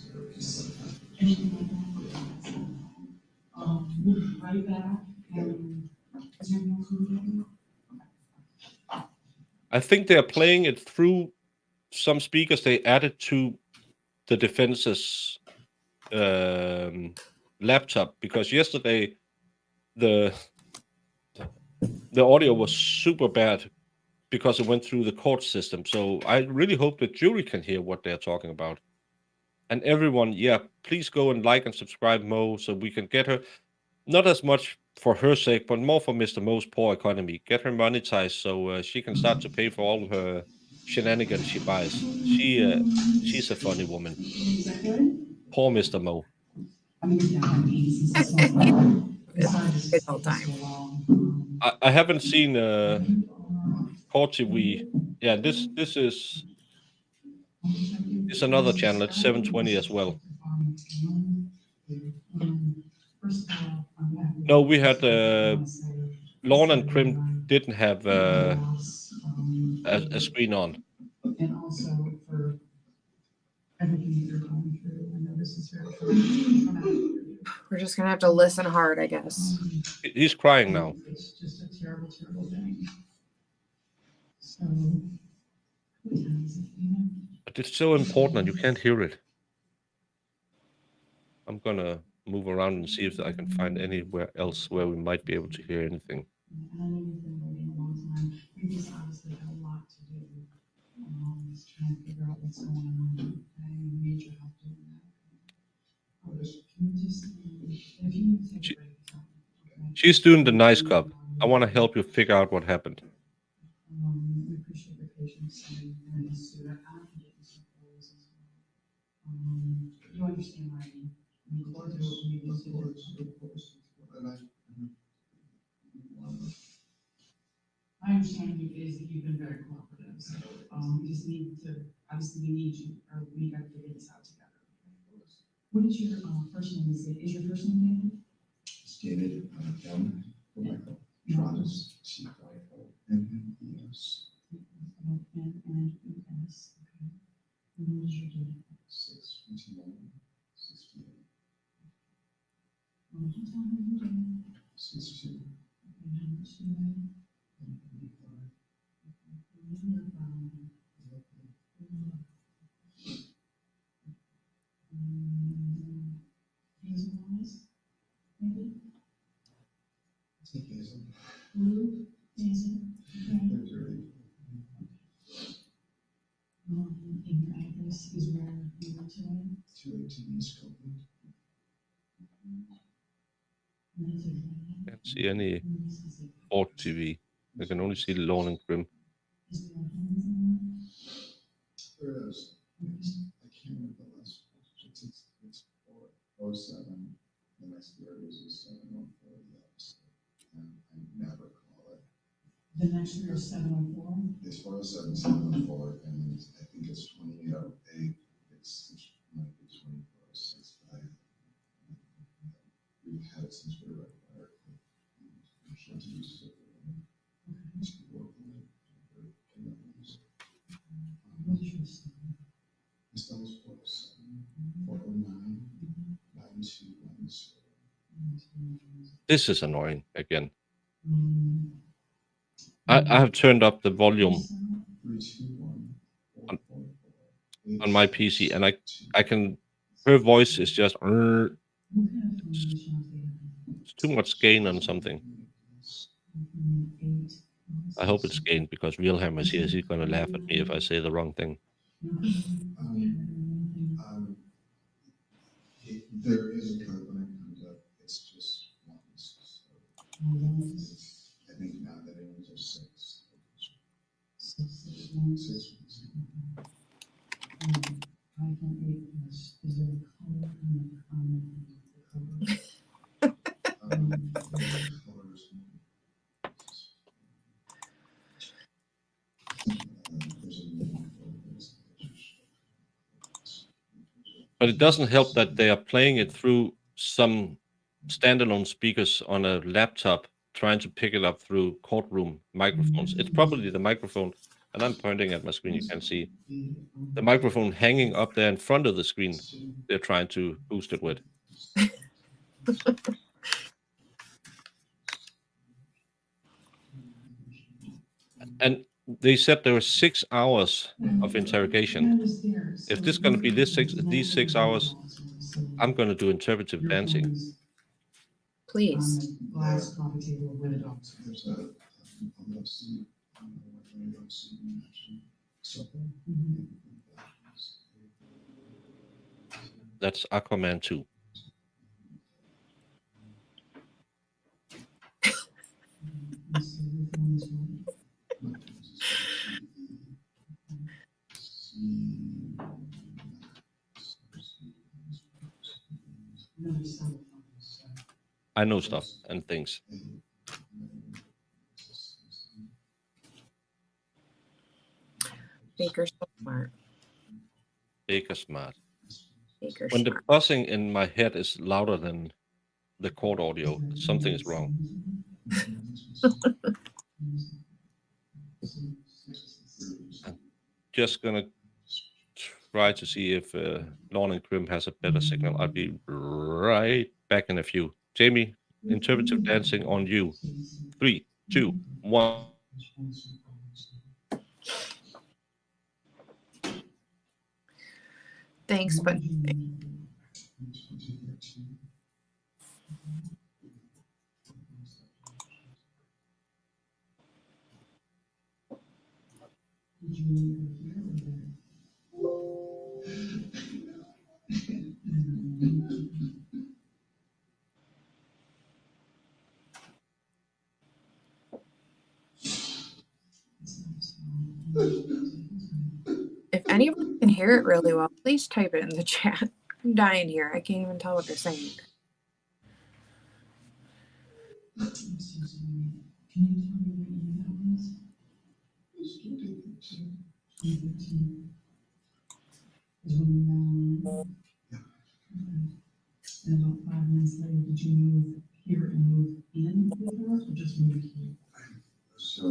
I think they are playing it through some speakers they added to the defense's laptop, because yesterday the audio was super bad because it went through the court system. So I really hope the jury can hear what they're talking about. And everyone, yeah, please go and like and subscribe Mo so we can get her. Not as much for her sake, but more for Mr. Mo's poor economy. Get her monetized so she can start to pay for all her shenanigans she buys. She's a funny woman. Poor Mr. Mo. It's a good old time. I haven't seen Court TV. Yeah, this is another channel. It's 720 as well. No, we had Lawn and Crim didn't have a screen on. And also for everything that you're going through. I know this is very traumatic. We're just gonna have to listen hard, I guess. He's crying now. It's just a terrible, terrible thing. So, But it's so important and you can't hear it. I'm gonna move around and see if I can find anywhere else where we might be able to hear anything. and I know you've been waiting a long time. You just obviously have a lot to do. Just trying to figure out what's going on. I need your help doing that. Can you just, if you need to take a break, it's fine, okay? She's doing the nice cop. I want to help you figure out what happened. We appreciate your patience and the suit. I don't think it's as well. You understand what I mean? We need to do what we need to do. I understand you is that you've been very cooperative, so, we just need to, obviously we need you, or we gotta figure this out together. What is your, first name, is your first name David? Stated M for Michael, Tronnes, C-I-O-N-N-E-S. N-N-E-S, okay. And what is your date? 6/29/68. Tell me your date. 62. And how much do you weigh? And Hazel eyes, maybe? Take Hazel. Blue, hazel, okay. They're dirty. And your address is where you are today? 218 East Copeland. Can't see any Court TV. I can only see Lawn and Crim. There is. I can't remember the last one. It's 407. The next word is 714. Yes. And I never call it. The next year is 704. It's 407, 714, and I think it's 2808. It might be 2465. We've had it since we were at work. Shanti uses it. She worked on it. What is your son? His number is 407 409 9210. This is annoying again. I have turned up the volume 321 on my PC and I can, her voice is just, it's too much gain on something. I hope it's gain because Wilhelm is here. He's going to laugh at me if I say the wrong thing. There is a code when it comes up. It's just ones. So I think now that it was just 6. 6 ones. Is there a color in the Colors. But it doesn't help that they are playing it through some standalone speakers on a laptop, trying to pick it up through courtroom microphones. It's probably the microphone, and I'm pointing at my screen, you can see the microphone hanging up there in front of the screen they're trying to boost it with. And they said there were 6 hours of interrogation. If this is going to be these 6 hours, I'm going to do interpretive dancing. Please. Glass coffee table with a dog. There's a love seat. That's Aquaman 2. Another cell phone, so. I know stuff and things. Baker's so smart. Baker smart. Baker's When the smart. buzzing in my head is louder than the court audio, something is wrong. I'm just gonna try to see if Lawn and Grim has a better signal. I'll be right back in a few. Jamie, interpretive dancing on you. 3, 2, 1. Thanks, but Did you meet her here or there? if anyone can hear it really well, please type it in the chat. I'm dying here. I can't even tell what they're saying. Excuse me. Can you tell me what email is? 2015. Is when you got on? And about 5 minutes later, did you move here and move in with her, or just move here? So,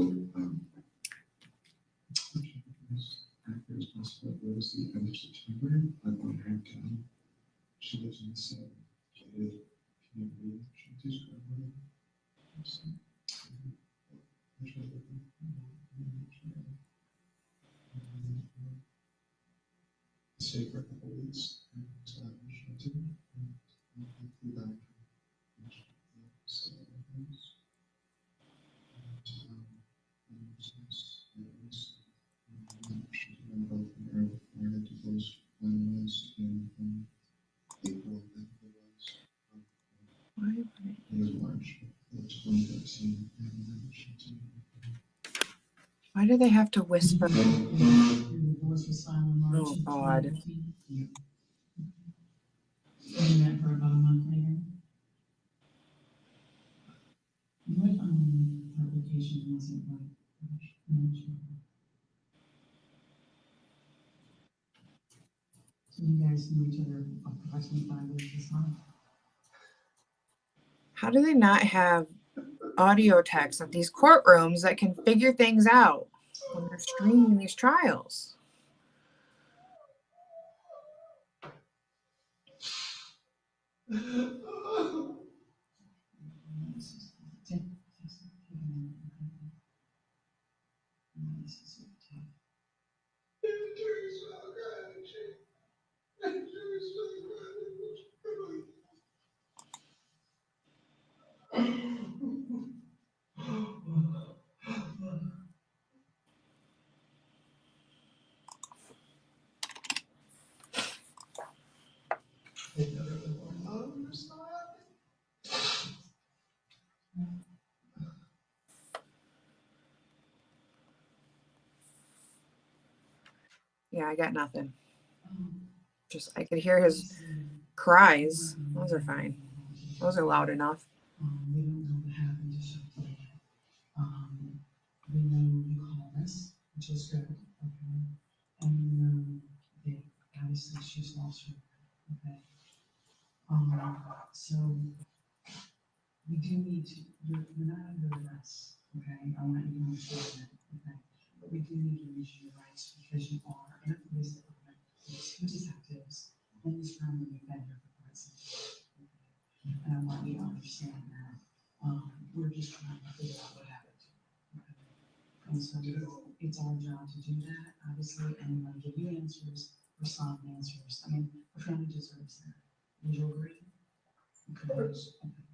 after his hospital, it was the end of September. I went her down. She lives in the same gated community. Shanti's grandmother. Stayed for a couple weeks, and Shanti, and I flew back. So, both in Florida divorce finalized in April, I think it was. Why would it- It was March of 2013. And Shanti. Why do they have to whisper? Your divorce was filed in March Oh, of God. 2015? Yeah. And you met her about a month later? What, application was it like? I'm not sure. So you guys knew each other approximately 5 years this time? How do they not have audio techs at these courtrooms that can figure things out when they're streaming these trials? Yeah, I got nothing. Just I could hear his cries. Those are fine. Those are loud enough. We don't know what happened to Shanti. We know you called us, which is good, okay? And we know that obviously she's lost her, okay? So we do need to, you're not under arrest, okay? I want you to understand that, okay? But we do need to use your rights because you are in a police department, there's 2 detectives in this room and you've been here for quite some time. Okay? And I want you to understand that. We're just trying to figure out what happened. Okay? And so it's our job to do that, obviously, and we want to give you answers, or some answers. I mean, our family deserves that. Would you agree? Okay. Okay.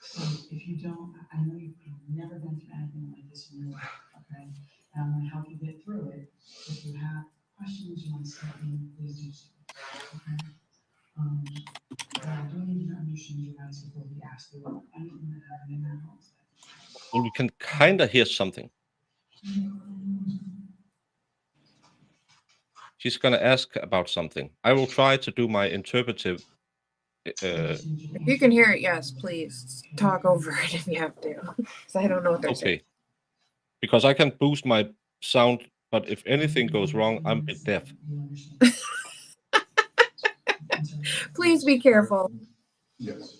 So if you don't, I know you've never been through anything like this in your life, okay? And I'm gonna help you get through it. If you have questions you want to stop me, please do so, okay? But I do need you to understand your rights before we ask you about anything that happened in that house. Well, we can kind of hear something. She's going to ask about something. I will try to do my interpretive If you can hear it, yes, please talk over it if you have to, because I don't know what they're saying. Okay. Because I can boost my sound, but if anything goes wrong, I'm a bit deaf. Please be careful. Yes.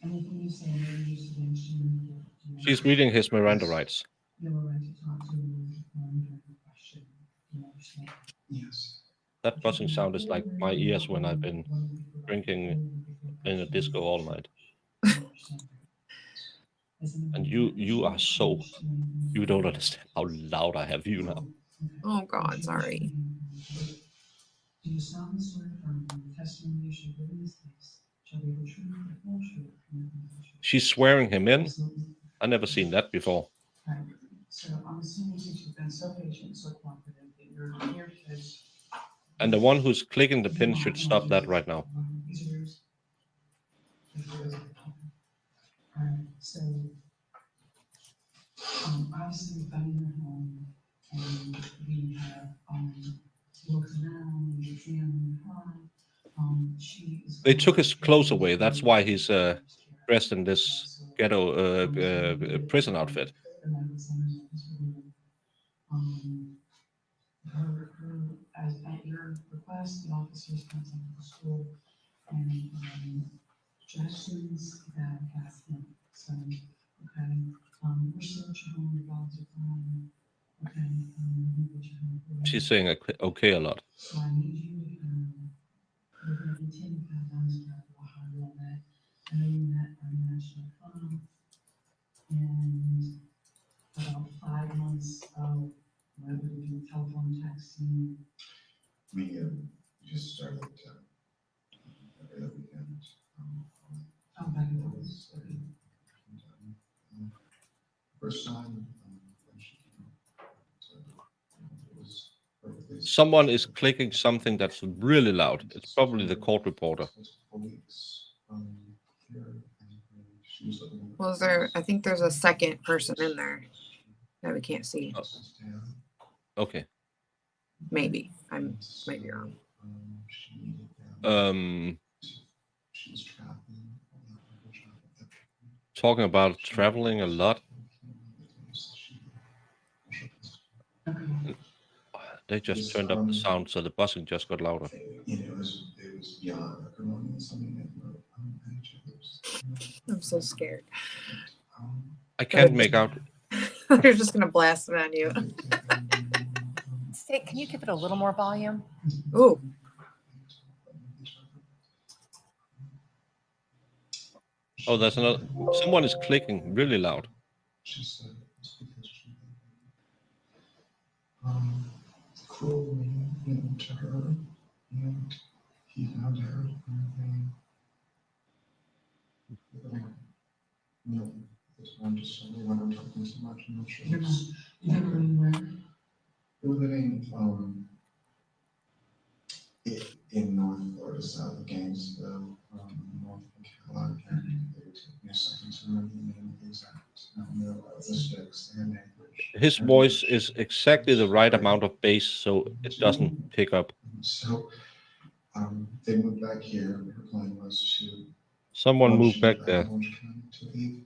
Anything you say may be used against you in court. Do you She's reading his Miranda rights. You have a right to talk to me during the question. Do you understand? Yes. That buzzing sound is like my ears when I've been drinking in a disco all night. And you are so, you don't understand how loud I have you now. Oh God, sorry. Do you solemnly swear to affirm that the testimony you shall give in this case shall be the truth, the whole truth, and nothing but the truth? She's swearing him in. Absolutely. I never seen that before. Right. So I'm assuming since you've been so patient, so confident that you're here because. And the one who's clicking the pin should stop that right now. These are yours. Alright, so. Obviously we've been in your home and we have, looked around, we examined her. She is. They took his clothes away. That's why he's dressed in this ghetto prison outfit. At your request, the officers contacted the school and, suggestions that have him, so, okay, we're still at your home, your dogs are fine, okay, we're at your home. She's saying okay a lot. So I need you to, we're gonna continue kind of down this path of a high level that, I know you met our national fund, and about 5 months of, whether we do telephone texting, We just started every other weekend. oh, back and It forth. was, first time when she came up, so it was perfectly. Someone is clicking something that's really loud. It's probably the court reporter. Was there? I think there's a second person in there that we can't see. Okay. Maybe I might be wrong. Talking about traveling a lot. They just turned up the sound, so the buzzing just got louder. It was beyond acrimony, something that wrote on each other's. I'm so scared. I can't make out. They're just gonna blast it on you. Say, can you give it a little more volume? Ooh, Oh, there's another. Someone is clicking really loud. She said it's because she cruelly, to her, and he found her and I'm just sorry when I'm talking so much. I'm not sure. You're living where? We're living in North Florida, south of Gainesville, north of Carolina. They would take me a second to remember the name of the exact logistics and language. His voice is exactly the right amount of bass, so it doesn't pick up. So they moved back here. Her plan was to. Someone moved back there To leave.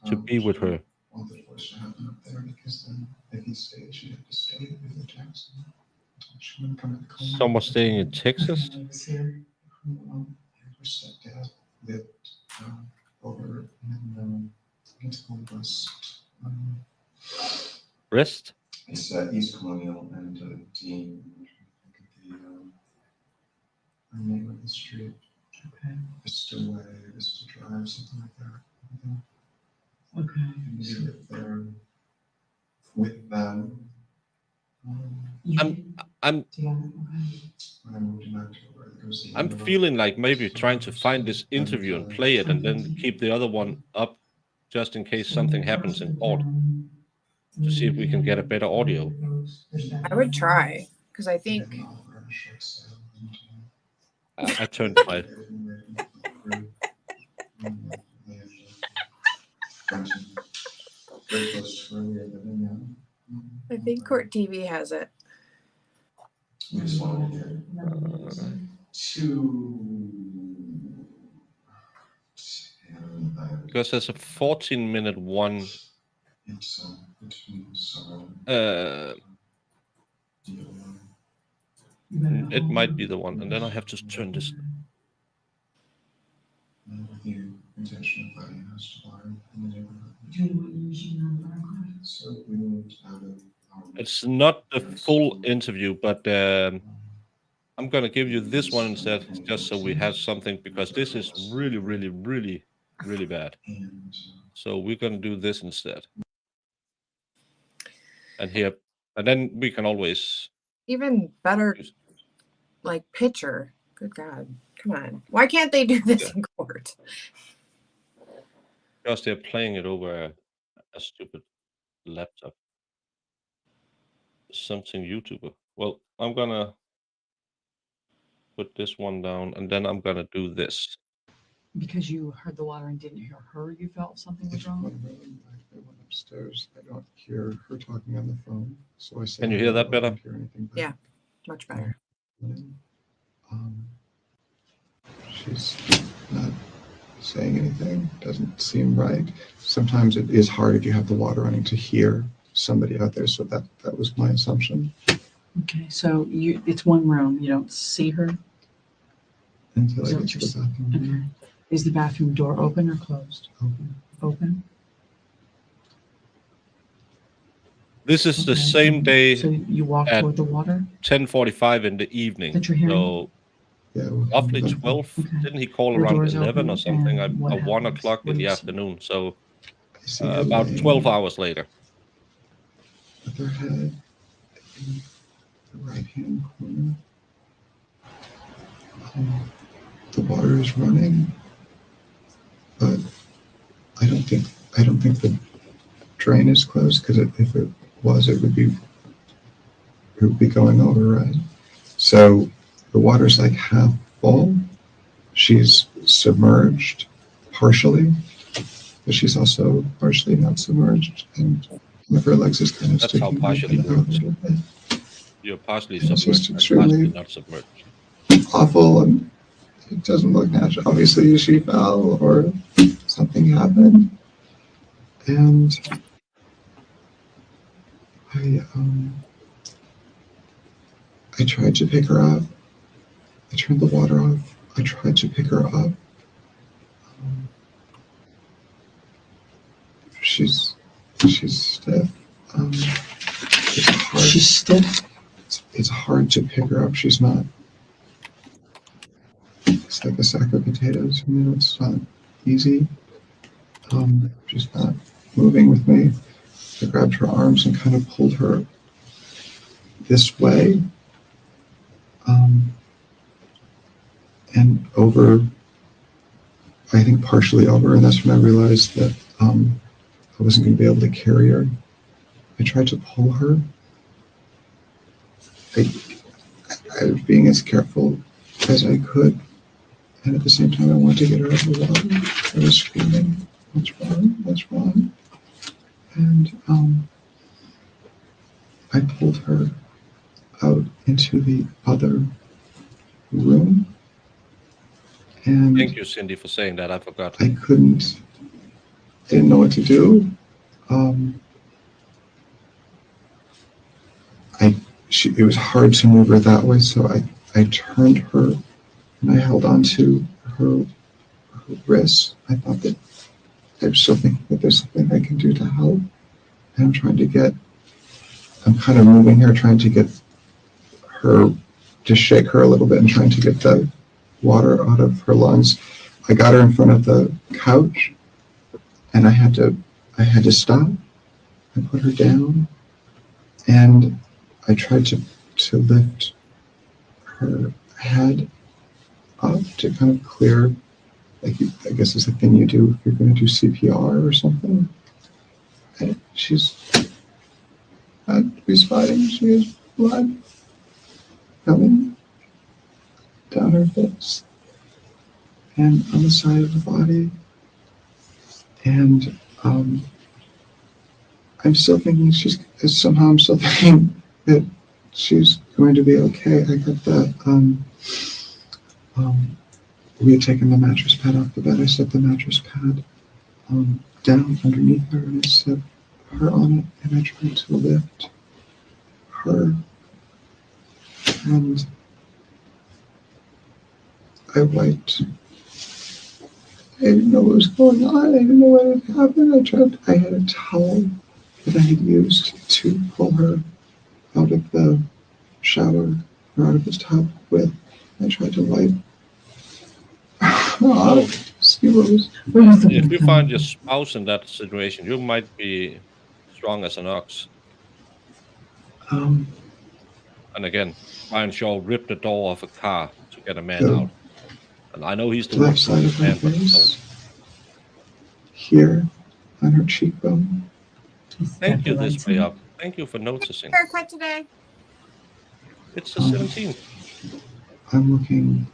to be with her. Want the divorce to happen up there because then if he stayed, she'd have to stay with the Jackson. She wouldn't come to the Someone staying in Texas. Her stepdad lived over in West. Rest. It's East Colonial and Dean. The name of the street. Okay. Vista Way, Vista Drive, something like that. Okay. And we lived there with them. I'm When I moved in October, I think it was the I'm end of feeling like maybe trying to find this interview and play it and then keep the other one up just in case something happens in court to see if we can get a better audio. I would try because I think I turned my I think Court TV has it. We just wanted to get two because there's a 14-minute one. It's between summer Uh, and it might be the one, and then I have to turn this. with the intention of letting us to water in the neighborhood. Julie, what years you know about our class? So we moved out of our. It's not the full interview, but I'm gonna give you this one instead, just so we have something, because this is really, really, really, really bad. And So we're gonna do this instead. And here, and then we can always Even better, use. like picture. Good God, come on! Why can't they do this in court? Because they're playing it over a stupid laptop. Something YouTuber. Well, I'm gonna put this one down, and then I'm gonna do this. Because you heard the water and didn't hear her, you felt something was it's wrong? one room. I went upstairs. I don't hear her talking on the phone. So I said, Can you hear that "Hello," I better? don't hear anything back. Yeah. Much better. She's not saying anything, doesn't seem right. Sometimes it is hard if you have the water running to hear somebody out there, so that was my assumption. Okay, so it's one room, you don't see her? Until Is I that get what to you're the bathroom. Okay. Is the bathroom door open or closed? Open. Open? This is the Okay, same day, So you walk at toward the water 10:45 in the evening. that you're hearing? So Yeah, well, roughly the bathroom. 12. Okay. Didn't he call The around door's 11 or open, something? and what 1 happens? o'clock What in do the you see? afternoon. So I see her about laying 12 hours later. with her head in the right-hand corner. The water is running, but I don't think the drain is closed, because if it was, it would be going over, right? So the water's like half full. She's submerged partially, but she's also partially not submerged, and one of her legs is kind of That's how sticking partially out a works. little bit. You're partially And it's just submerged and partially extremely not submerged. awful, and it doesn't look natural. Obviously, she fell or something happened, and I tried to pick her up. I turned the water off. I tried to pick her up. She's stiff. It's hard. She's stiff? It's hard to pick her up. She's not. It's like a sack of potatoes. It's not easy. She's not moving with me. I grabbed her arms and kind of pulled her this way, and over. I think partially over, and that's when I realized that I wasn't going to be able to carry her. I tried to pull her. I was being as careful as I could, and at the same time, I wanted to get her out of the water. I was screaming, "What's wrong? What's wrong?" And I pulled her out into the other room, and Thank you, Cindy, for saying that. I forgot. I didn't know what to do. It was hard to move her that way, so I turned her and I held on to her wrists. I thought that I was still thinking that there's something I can do to help. And I'm kind of moving her, trying to get her, to shake her a little bit and trying to get the water out of her lungs. I got her in front of the couch, and I had to stop and put her down, and I tried to lift her head up to kind of clear, I guess it's a thing you do if you're going to do CPR or something. And she's not responding. She has blood coming down her hips and on the side of the body. And I'm still thinking I'm still thinking that she's going to be okay. I got that. We had taken the mattress pad off the bed. I set the mattress pad down underneath her, and I set her on it, and I tried to lift her, and I wiped. I didn't know what was going on. I didn't know what had happened. I had a towel that I had used to pull her out of the shower or out of the tub with. I tried to wipe. So See what was. Where was the if blood you coming find your from? spouse in that situation, you might be strong as an ox. Um, And again, Brian Shaw ripped the door off a car to get a man the out. And I know he's the left worst side of her man, but still. face, here on her cheekbone. Just Thank got the you this lights way on. up. Thank you for noticing. Haircut today. It's the 17th. I'm looking.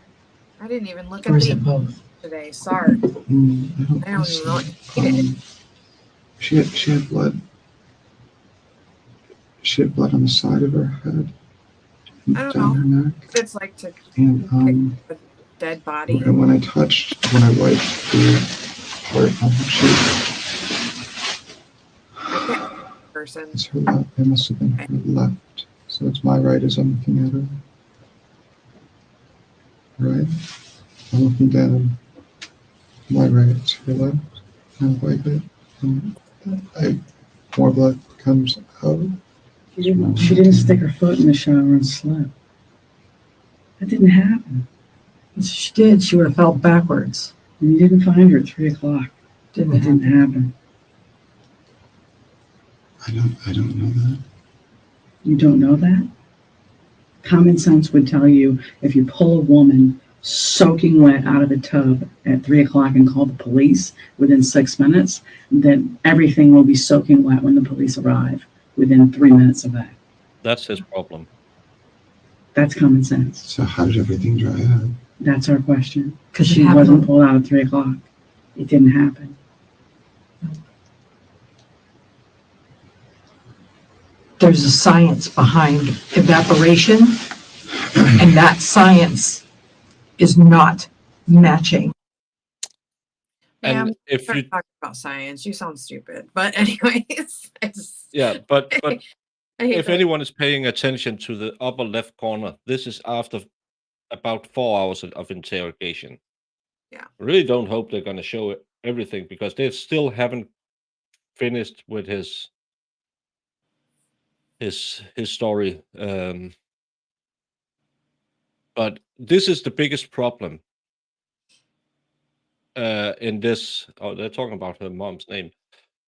I didn't even look Or at is the it both? today. Sorry. I don't I don't see even know what it. date it is. She had blood. She had blood on the side of her head, I don't down know. her neck, What it's like to and pick a dead body. and when I wiped the part on her cheek, I can't person. it's her left. It must have been her left. So it's my right as I'm looking at her. Right. I'm looking down. My right. It's her left. And wipe it. And more blood comes out. She didn't stick her foot in the shower and slip. That didn't happen. If she did, she would have fell backwards. And you didn't find her at 3 o'clock. Didn't It didn't happen. I don't know that. You don't know that? Common sense would tell you if you pull a woman soaking wet out of a tub at 3 o'clock and call the police within 6 minutes, then everything will be soaking wet when the police arrive within 3 minutes of that. That's his problem. That's common sense. So how did everything dry up? That's our question. Because It she happened- wasn't pulled out at 3 o'clock. It didn't happen. There's a science behind evaporation, and that science is not matching. Ma'am, And if start you, talking about science. You sound stupid. But anyways, I just yeah, but I hate if that. anyone is paying attention to the upper left corner, this is after about 4 hours of interrogation. Yeah. I really don't hope they're going to show everything because they still haven't finished with his story. But this is the biggest problem in this. Oh, they're talking about her mom's name,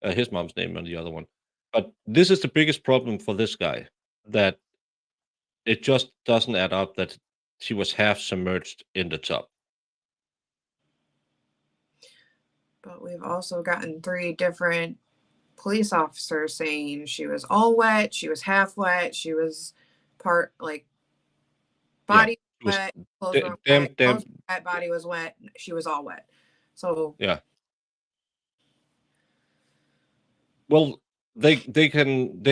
his mom's name, and the other one. But this is the biggest problem for this guy, that it just doesn't add up that she was half submerged in the tub. But we've also gotten 3 different police officers saying she was all wet, she was half wet, she was part like body She was wet, clothes da- were damn- wet, damn- clothes were wet, body was wet, she was all wet. So Yeah. Well, they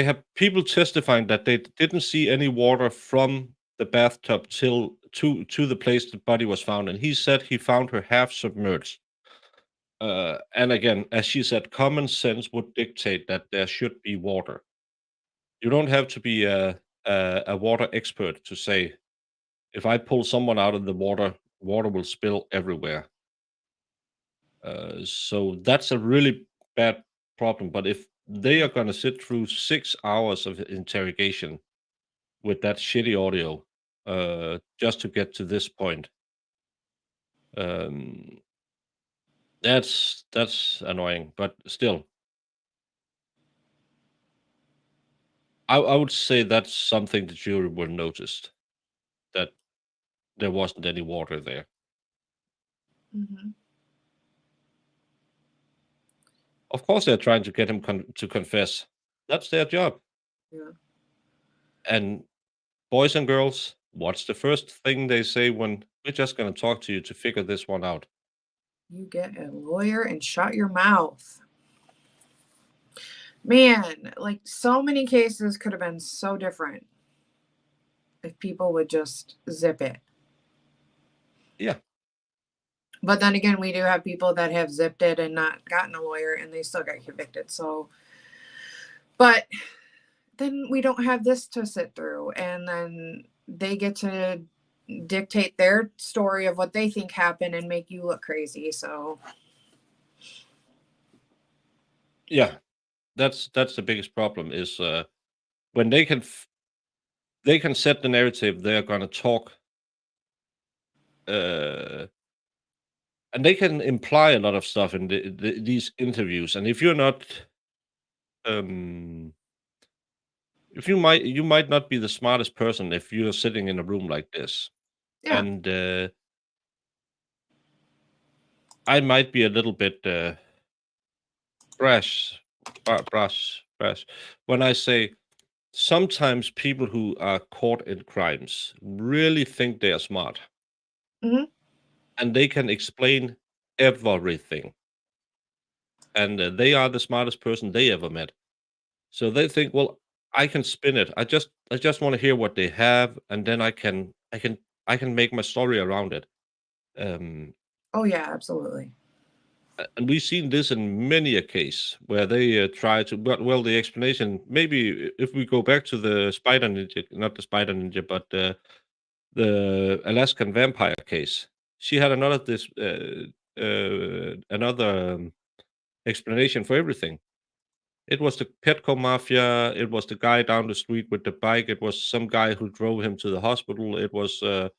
have people testifying that they didn't see any water from the bathtub till to the place the body was found, and he said he found her half submerged. And again, as she said, common sense would dictate that there should be water. You don't have to be a water expert to say, if I pull someone out of the water, water will spill everywhere. So that's a really bad problem. But if they are going to sit through 6 hours of interrogation with that shitty audio just to get to this point, um, that's annoying. But still, I would say that's something the jury would have noticed, that there wasn't any water there. mhm. Of course, they're trying to get him to confess. That's their job. Yeah. And boys and girls, what's the first thing they say when we're just going to talk to you to figure this one out? You get a lawyer and shut your mouth. Man, like so many cases could have been so different if people would just zip it. Yeah. But then again, we do have people that have zipped it and not gotten a lawyer and they still got convicted. So, but then we don't have this to sit through. And then they get to dictate their story of what they think happened and make you look crazy. So, Yeah, that's the biggest problem is when they can set the narrative they're gonna talk, uh, and they can imply a lot of stuff in these interviews. And if you're not, um, if you might not be the smartest person if you're sitting in a room like this, yeah. and I might be a little bit brash, brash when I say sometimes people who are caught in crimes really think they are smart Hmm. and they can explain everything, and they are the smartest person they ever met. So they think, well, I can spin it. I just want to hear what they have, and then I can make my story around it. Um, Oh, yeah, absolutely. and we've seen this in many a case where they try to. But well, the explanation maybe if we go back to the spider ninja, not the spider ninja, but the Alaskan vampire case. She had another explanation for everything. It was the Petco mafia. It was the guy down the street with the bike. It was some guy who drove him to the hospital. It was the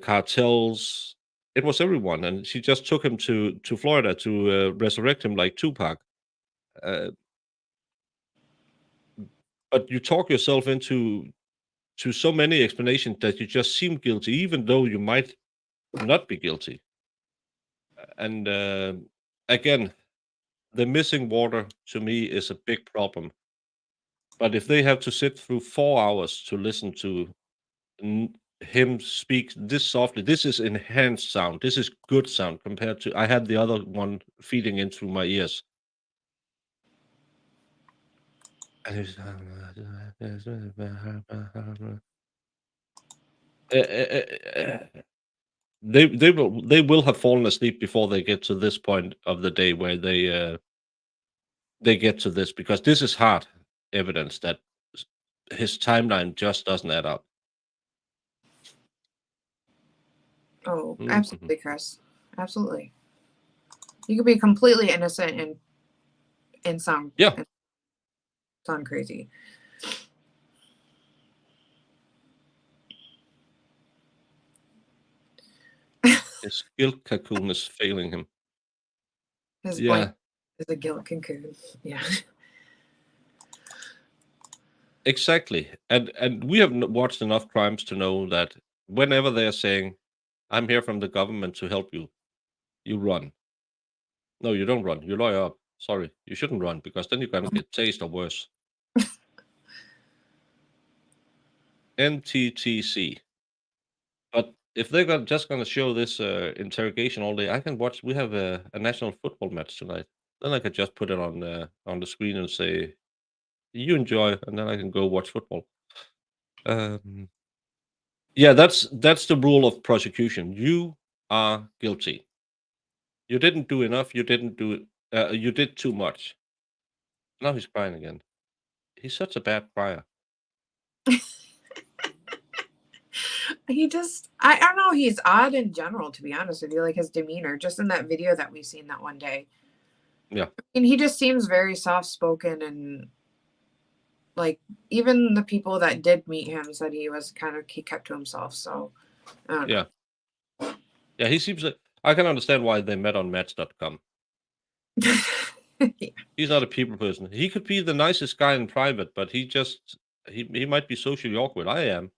cartels. It was everyone, and she just took him to Florida to resurrect him like Tupac. Uh, but you talk yourself into so many explanations that you just seem guilty, even though you might not be guilty. And again, the missing water to me is a big problem. But if they have to sit through 4 hours to listen to him speak this softly, this is enhanced sound. This is good sound compared to I had the other one feeding into my ears. And it's, they will have fallen asleep before they get to this point of the day where they get to this, because this is hard evidence that his timeline just doesn't add up. Oh, Mhm. absolutely, Chris. Absolutely. You could be completely innocent and Yeah. sound crazy. His guilt cocoon is failing him. His Yeah, blank is a guilt cocoon. Yeah. exactly. And we have watched enough crimes to know that whenever they are saying, "I'm here from the government to help you," you run. No, you don't run. You lawyer up. Sorry, you shouldn't run because then you're gonna get tased or worse. NTTC. But if they're just gonna show this interrogation all day, I can watch. We have a national football match tonight. Then I could just put it on the screen and say, "You enjoy," and then I can go watch football. Um, yeah, that's the rule of prosecution. You are guilty. You didn't do enough. You didn't do. You did too much. Now he's crying again. He's such a bad crier. I don't know, he's odd in general, to be honest with you, like his demeanor, just in that video that we seen that one day. Yeah. And he just seems very soft spoken, and like even the people that did meet him said he kept to himself. So I don't Yeah. Yeah, he seems like I can understand why they met on Match.com. know. He's not a people person. He could be the nicest guy in private, but he might be socially awkward. I am.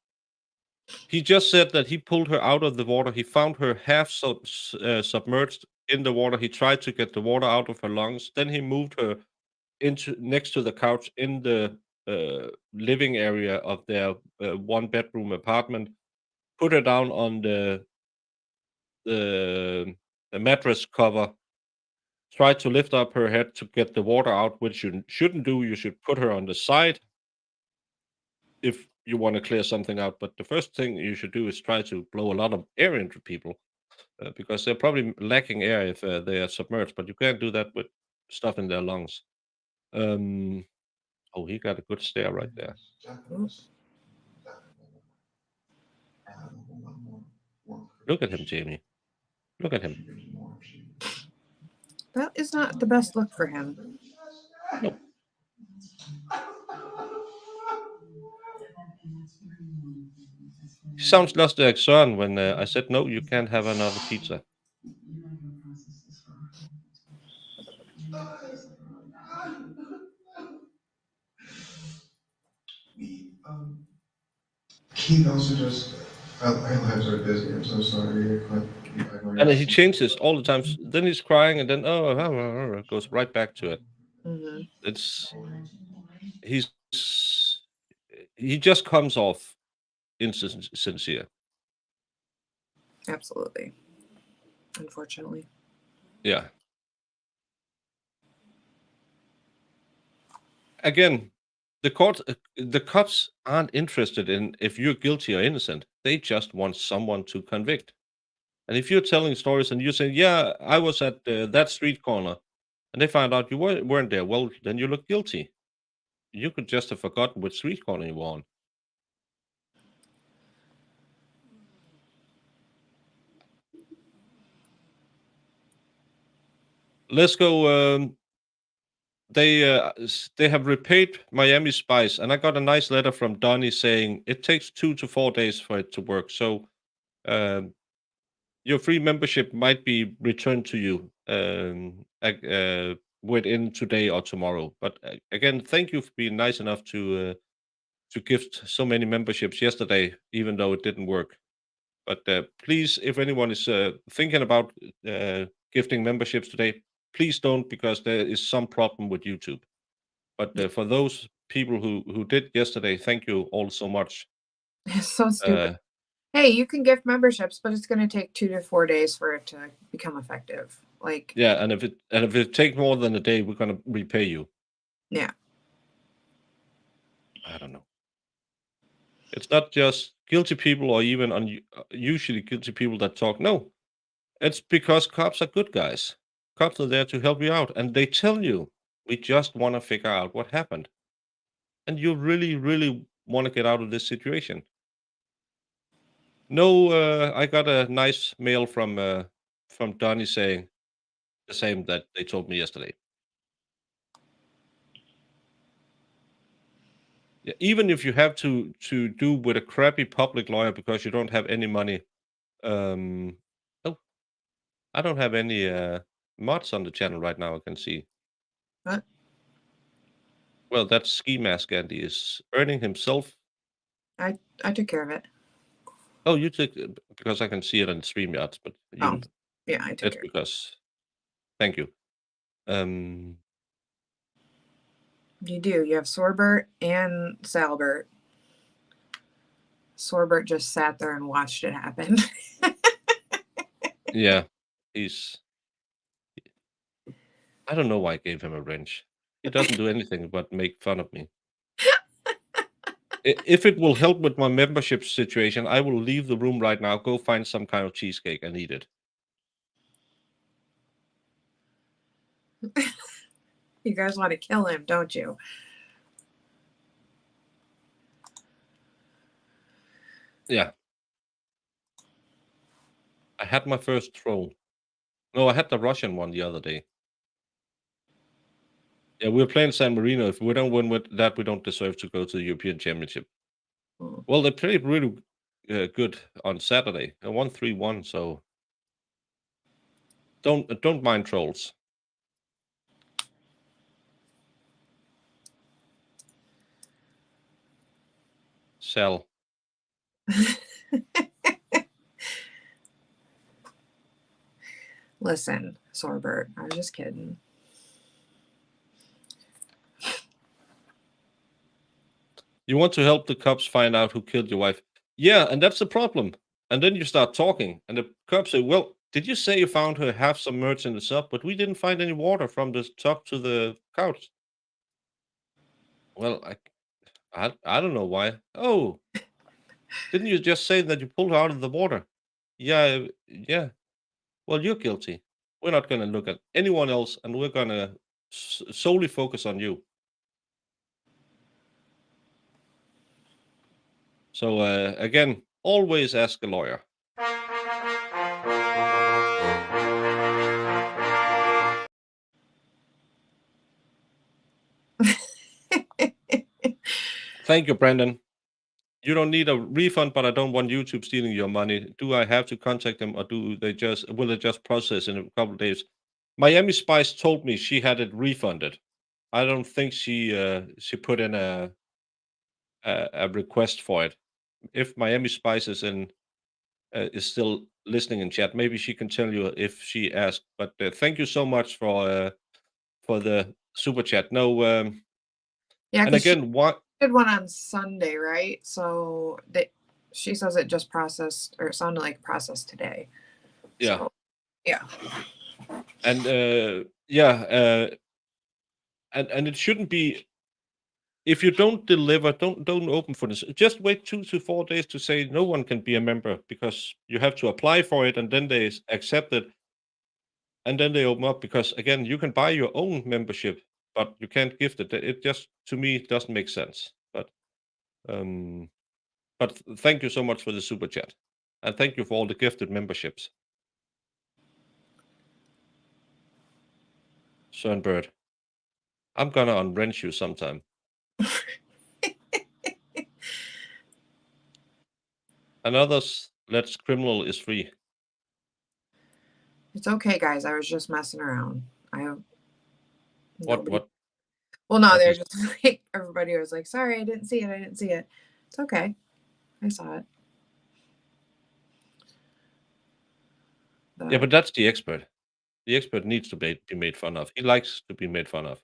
He just said that he pulled her out of the water. He found her half submerged in the water. He tried to get the water out of her lungs. Then he moved her into next to the couch in the living area of their one bedroom apartment. Put her down on the the mattress cover. Tried to lift up her head to get the water out, which you shouldn't do. You should put her on the side if you want to clear something out. But the first thing you should do is try to blow a lot of air into people. because they're probably lacking air if they are submerged, but you can't do that with stuff in their lungs. Oh, he got a good stare right there. Look at him, Jamie. Look at him. That is not the best look for him. Nope. He sounds just like Søren when I said, no, you can't have another pizza. Keith also just, our lives are busy, I'm so sorry. And he changes all the time. Then he's crying, and then goes right back to it. Hmm. He just comes off insincere. Absolutely. Unfortunately. Yeah. Again, the cops aren't interested in if you're guilty or innocent. They just want someone to convict. And if you're telling stories and you're saying, yeah, I was at that street corner, and they find out you weren't there, well, then you look guilty. You could just have forgotten which street corner you were on. Let's go. They have repaid Miami Spice, and I got a nice letter from Donnie saying it takes 2 to 4 days for it to work. So your free membership might be returned to you within today or tomorrow. But again, thank you for being nice enough to gift so many memberships yesterday, even though it didn't work. But please, if anyone is thinking about gifting memberships today, please don't, because there is some problem with YouTube. But for those people who did yesterday, thank you all so much. It's so stupid. Hey, you can gift memberships, but it's going to take 2 to 4 days for it to become effective. Like, Yeah, and if it takes more than a day, we're gonna repay you. Yeah. I don't know. It's not just guilty people or even usually guilty people that talk. No, it's because cops are good guys. Cops are there to help you out, and they tell you, we just want to figure out what happened, and you really, really want to get out of this situation. No, I got a nice mail from Donnie saying the same that they told me yesterday. Yeah, even if you have to do with a crappy public lawyer because you don't have any money. Oh, I don't have any mods on the channel right now. I can see. What? Well, that ski mask Andy is earning himself. I took care of it. Oh, you took because I can see it on StreamYards, but you, Yeah, I took it's care of it. because. Thank you. You do. You have Sorbert and Salbert. Sorbert just sat there and watched it happen. Yeah, I don't know why I gave him a wrench. He doesn't do anything but make fun of me. If it will help with my membership situation, I will leave the room right now, go find some kind of cheesecake and eat it. You guys want to kill him, don't you? Yeah. I had my first troll. No, I had the Russian one the other day. Yeah, we're playing San Marino. If we don't win with that, we don't deserve to go to the European Championship. Mm. Well, they played really good on Saturday. I won 3-1, so don't mind trolls. Sell. Listen, Sorbert, I was just kidding. You want to help the cops find out who killed your wife. Yeah, and that's the problem. And then you start talking, and the cops say, well, did you say you found her half submerged in the sub, but we didn't find any water from the top to the couch? Well, I don't know why. Oh, didn't you just say that you pulled her out of the water? Yeah, yeah. well, you're guilty. We're not going to look at anyone else, and we're going to solely focus on you. So again, always ask a lawyer. Thank you, Brandon. You don't need a refund, but I don't want YouTube stealing your money. Do I have to contact them, or will they just process in a couple of days? Miami Spice told me she had it refunded. I don't think she put in a request for it. If Miami Spice is still listening in chat, maybe she can tell you if she asked. But thank you so much for the super chat. No, Yeah, and because she again, what? did one on Sunday, right? So she says it just processed, or it sounded like processed today. Yeah. So, yeah. And and it shouldn't be. If you don't deliver, don't open for this. Just wait 2 to 4 days to say no one can be a member, because you have to apply for it, and then they accept it, and then they open up. Because again, you can buy your own membership, but you can't gift it. It just, to me, doesn't make sense. But thank you so much for the super chat, and thank you for all the gifted memberships. Sunbird, I'm gonna unwrench you sometime. Another's Let's Criminal is free. It's okay, guys. I was just messing around. What? Well, no, what they're is- just like, everybody was like, sorry, I didn't see it. It's okay. I saw it. Yeah, but that's the expert. The expert needs to be made fun of. He likes to be made fun of.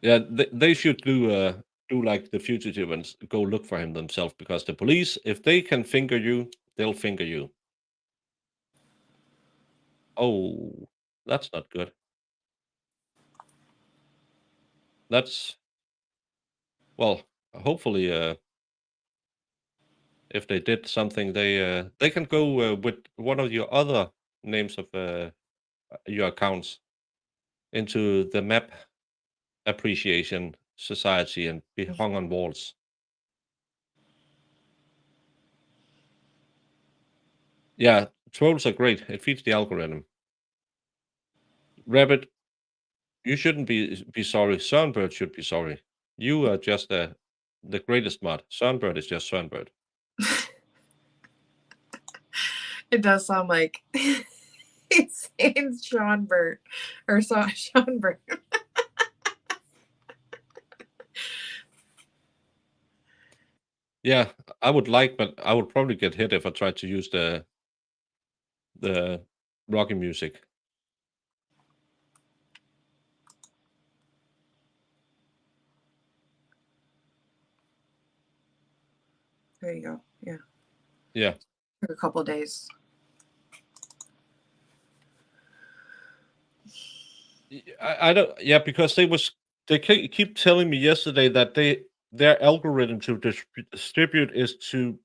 Yeah, they should do like the fugitive and go look for him themselves, because the police, if they can finger you, they'll finger you. Oh, that's not good. That's, well, hopefully, if they did something, they can go with one of your other names of your accounts into the map appreciation society and be hung on walls. Yeah, trolls are great. It feeds the algorithm. Rabbit, you shouldn't be sorry. Sunbird should be sorry. You are just the greatest mod. Sunbird is just Sunbird. It does sound like it's saying Sean Burt or Sean Burt. Yeah, I would like, but I would probably get hit if I tried to use the Rocky music. There you go. Yeah. Yeah. Took a couple days. I don't. Yeah, because they keep telling me yesterday that their algorithm to distribute is to,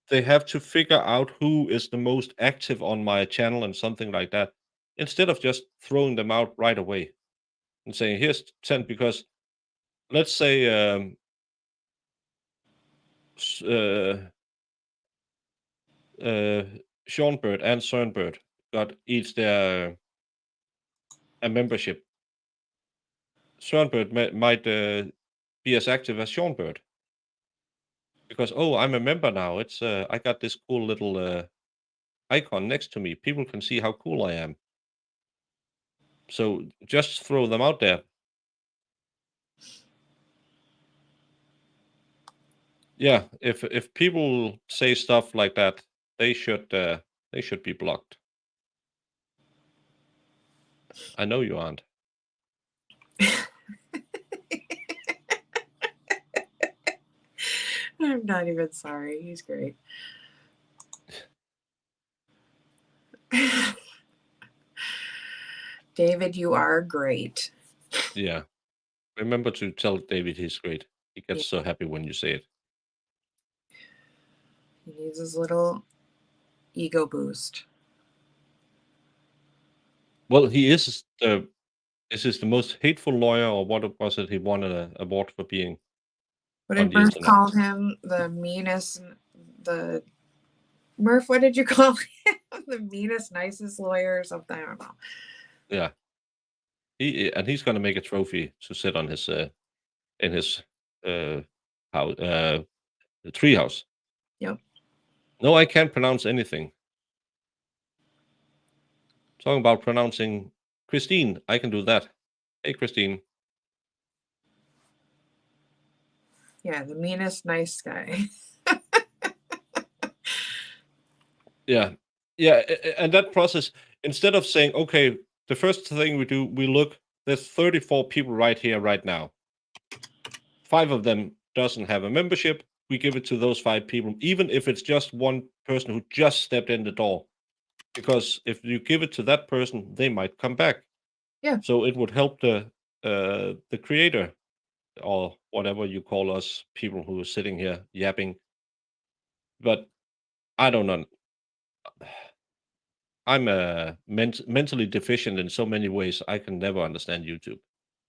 they have to figure out who is the most active on my channel and something like that, instead of just throwing them out right away and saying here's 10. Because let's say Seanbird and Cernbird got each their a membership. Cernbird might be as active as Seanbird, because I'm a member now. It's I got this cool little icon next to me. People can see how cool I am. So just throw them out there. Yeah, if people say stuff like that, they should be blocked. I know you aren't. I'm not even sorry. He's great. David, you are great. Yeah. Remember to tell David he's great. He gets so happy when you say it. He needs his little ego boost. Well, he is the is this the most hateful lawyer, or what was it he won an award for being What on did the Murph internet? call him? The meanest, the Murph, what did you call him? The meanest, nicest lawyer or something? I don't know. Yeah. He's gonna make a trophy to sit on his in his house treehouse. Yep. No, I can't pronounce anything. Talking about pronouncing Christine, I can do that. Hey, Christine. Yeah, the meanest, nice guy. Yeah. Yeah. And that process, instead of saying, okay, the first thing we do, we look, there's 34 people right here, right now. 5 of them doesn't have a membership. We give it to those 5 people, even if it's just one person who just stepped in the door. Because if you give it to that person, they might come back. Yeah. So it would help the creator, or whatever you call us, people who are sitting here yapping. But I don't know. I'm mentally deficient in so many ways. I can never understand YouTube.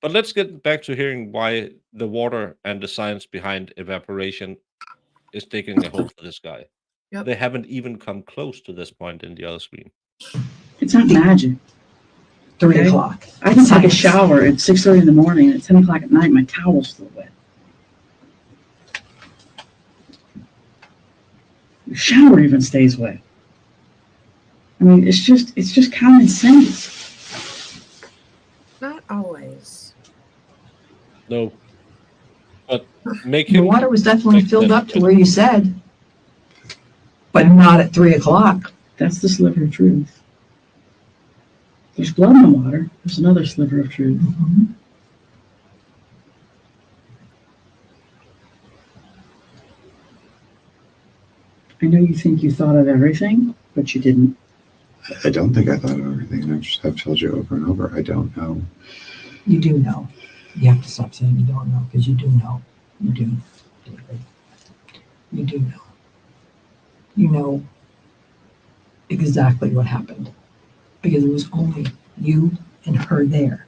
But let's get back to hearing why the water and the science behind evaporation is taking a hold for this guy. Yep. They haven't even come close to this point in the other screen. It's not magic. 3 Okay. o'clock. I can take a Science. shower at 6:30 in the morning, and at 10 o'clock at night, my towel's still wet. Your shower even stays wet. I mean, it's just common sense. Not always. No. But make The him water was definitely make filled that up to where you said, but not at 3 o'clock. That's the sliver of truth. There's blood in the water. There's another sliver of truth. Mhm. I know you think you thought of everything, but you didn't. I don't think I thought of everything. I've told you over and over. I don't know. You do know. You have to stop saying you don't know, because you do know. You do, David. You do know. You know exactly what happened, because it was only you and her there.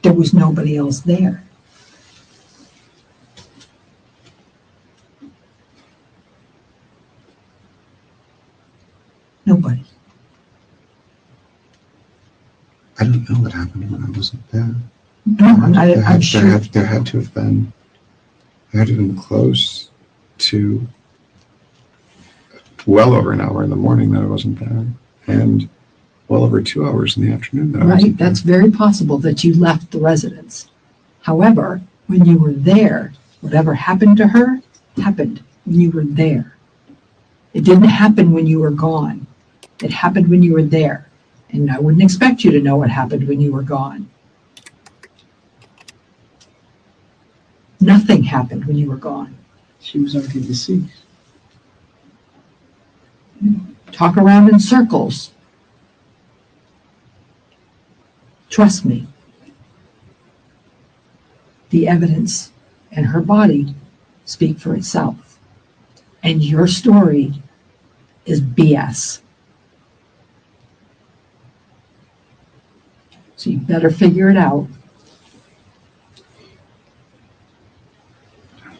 There was nobody else there. Nobody. I don't know what happened when I wasn't there. No, I'm sure. There had to have been close to well over an hour in the morning that I wasn't there, and well over 2 hours in the afternoon that I Right, wasn't there. that's very possible that you left the residence. However, when you were there, whatever happened to her happened when you were there. It didn't happen when you were gone. It happened when you were there. And I wouldn't expect you to know what happened when you were gone. Nothing happened when you were gone. She was already deceased. Talk around in circles. Trust me. The evidence and her body speak for itself. And your story is BS. So you better figure it out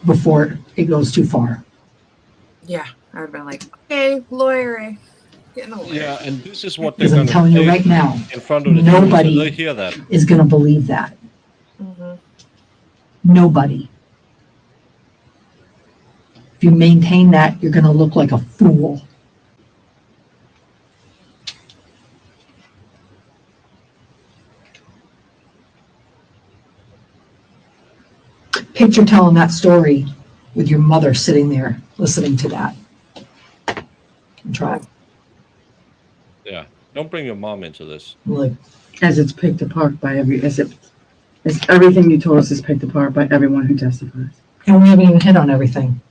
before it goes too far. Yeah, I'd have been like, okay, lawyer, get in the lawyer. Yeah, and this is what they're Because I'm gonna telling you say right now, in front of the jury, so nobody they hear that. is going to believe that. Mm-hmm. Nobody. If you maintain that, you're going to look like a fool. Picture telling that story with your mother sitting there listening to that. Try. Yeah. Don't bring your mom into this. Like, As it's picked apart by as everything you told us is picked apart by everyone who testifies. and we haven't even hit on everything.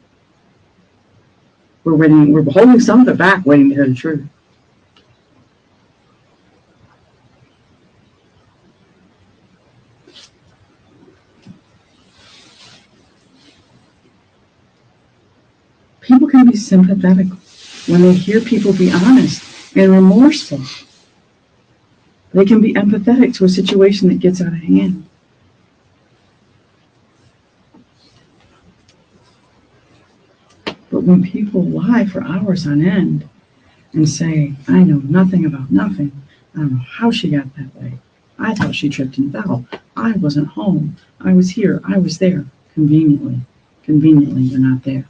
We're holding some of it back, waiting to hear the truth. People can be sympathetic when they hear people be honest and remorseful. They can be empathetic to a situation that gets out of hand. But when people lie for hours on end and say, I know nothing about nothing, I don't know how she got that way, I thought she tripped and fell, I wasn't home, I was here, I was there, conveniently you're not there.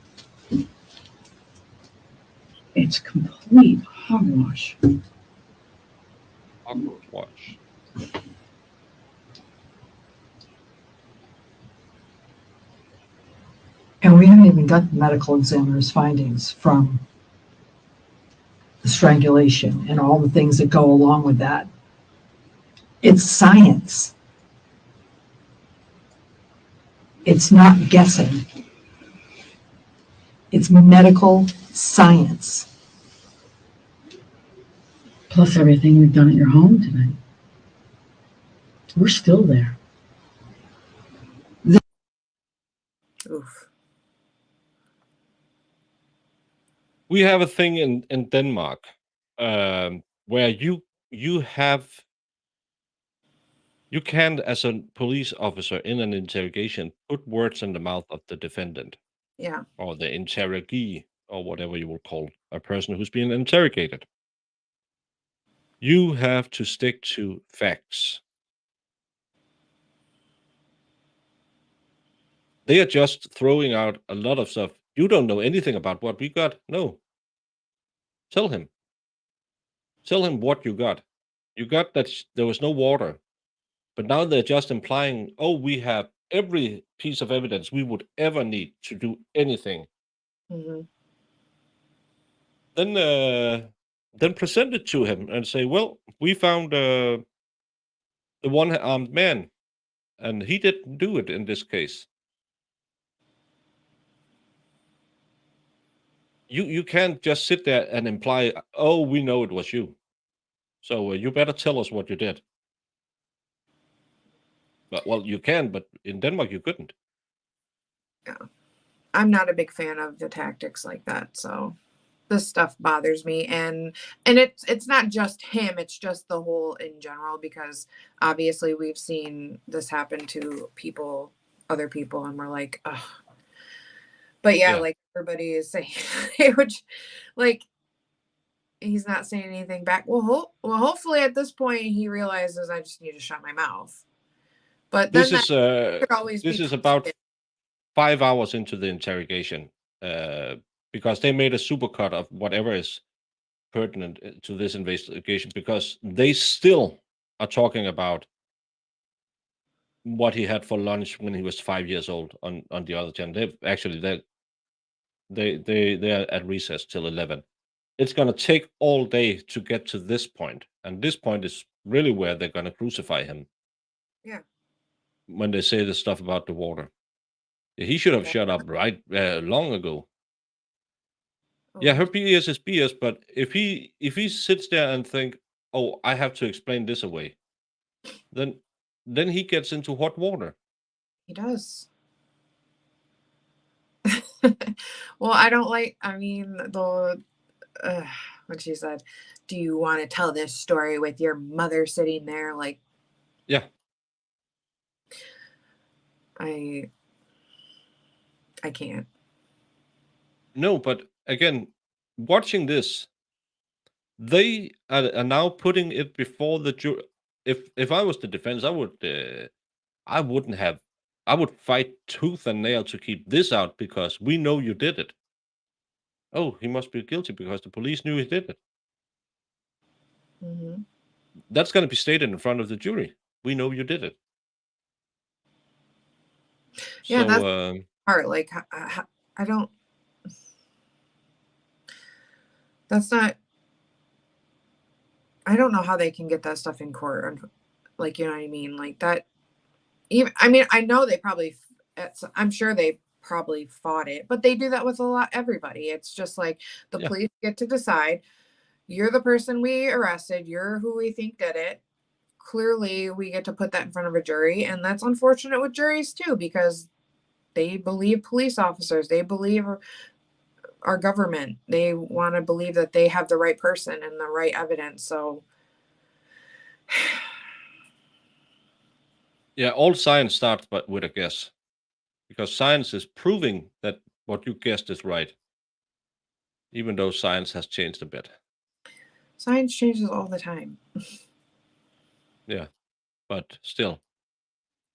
It's complete hogwash. Watch. And we haven't even got the medical examiner's findings from the strangulation and all the things that go along with that. It's science. It's not guessing. It's medical science. Plus everything we've done at your home tonight. We're still there. Oof. We have a thing in Denmark where you can, as a police officer in an interrogation, put words in the mouth of the defendant Yeah. or the interrogee or whatever you will call a person who's being interrogated. You have to stick to facts. They are just throwing out a lot of stuff. You don't know anything about what we got. No. Tell him. Tell him what you got. You got that there was no water. But now they're just implying, oh, we have every piece of evidence we would ever need to do anything. Hmm. Then present it to him and say, well, we found the one-armed man, and he didn't do it in this case. You can't just sit there and imply, oh, we know it was you. So you better tell us what you did. But, well, you can, but in Denmark you couldn't. I'm not a big fan of the tactics like that, so this stuff bothers me. And it's not just him, it's just the whole in general, because obviously we've seen this happen to other people, and we're like, ugh. But yeah, Yeah. like everybody is saying, which, like, he's not saying anything back. Well, hopefully at this point he realizes I just need to shut my mouth. But then This could always is be about twisted. 5 hours into the interrogation, because they made a supercut of whatever is pertinent to this investigation, because they still are talking about what he had for lunch when he was 5 years old on the other channel. They're at recess till 11. It's going to take all day to get to this point, and this point is really where they're going to crucify him. Yeah. When they say the stuff about the water, he should have shut up right long ago. Yeah, her BS is BS, but if he sits there and think, oh, I have to explain this away, then he gets into hot water. He does. Well, I don't like, I mean, when she said, do you want to tell this story with your mother sitting there? Like, Yeah. I can't. No, but again, watching this, they are now putting it before the jury. If I was the defense, I would fight tooth and nail to keep this out, because we know you did it. Oh, he must be guilty because the police knew he did it. Mm-hmm. That's going to be stated in front of the jury. We know you did it. Yeah, So, that's hard. Like, I don't. That's not. I don't know how they can get that stuff in court. Like, you know what I mean? Like that. Even, I mean, I know they probably. I'm sure they probably fought it, but they do that with everybody. It's just like the Yeah. police get to decide. You're the person we arrested. You're who we think did it. Clearly, we get to put that in front of a jury, and that's unfortunate with juries too, because they believe police officers. They believe our government. They want to believe that they have the right person and the right evidence. So Yeah, all science starts with a guess, because science is proving that what you guessed is right, even though science has changed a bit. science changes all the time. Yeah, but still,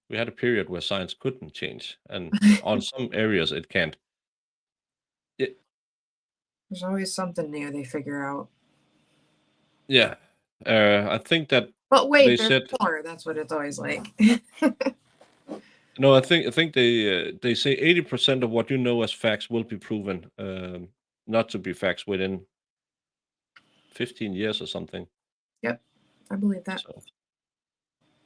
we had a period where science couldn't change, and on some areas it can't. There's always something new they figure out. Yeah, I think that But wait, they there's said more. That's what it's always like. no. I think they say 80% of what you know as facts will be proven not to be facts within 15 years or something. Yep, I believe that. So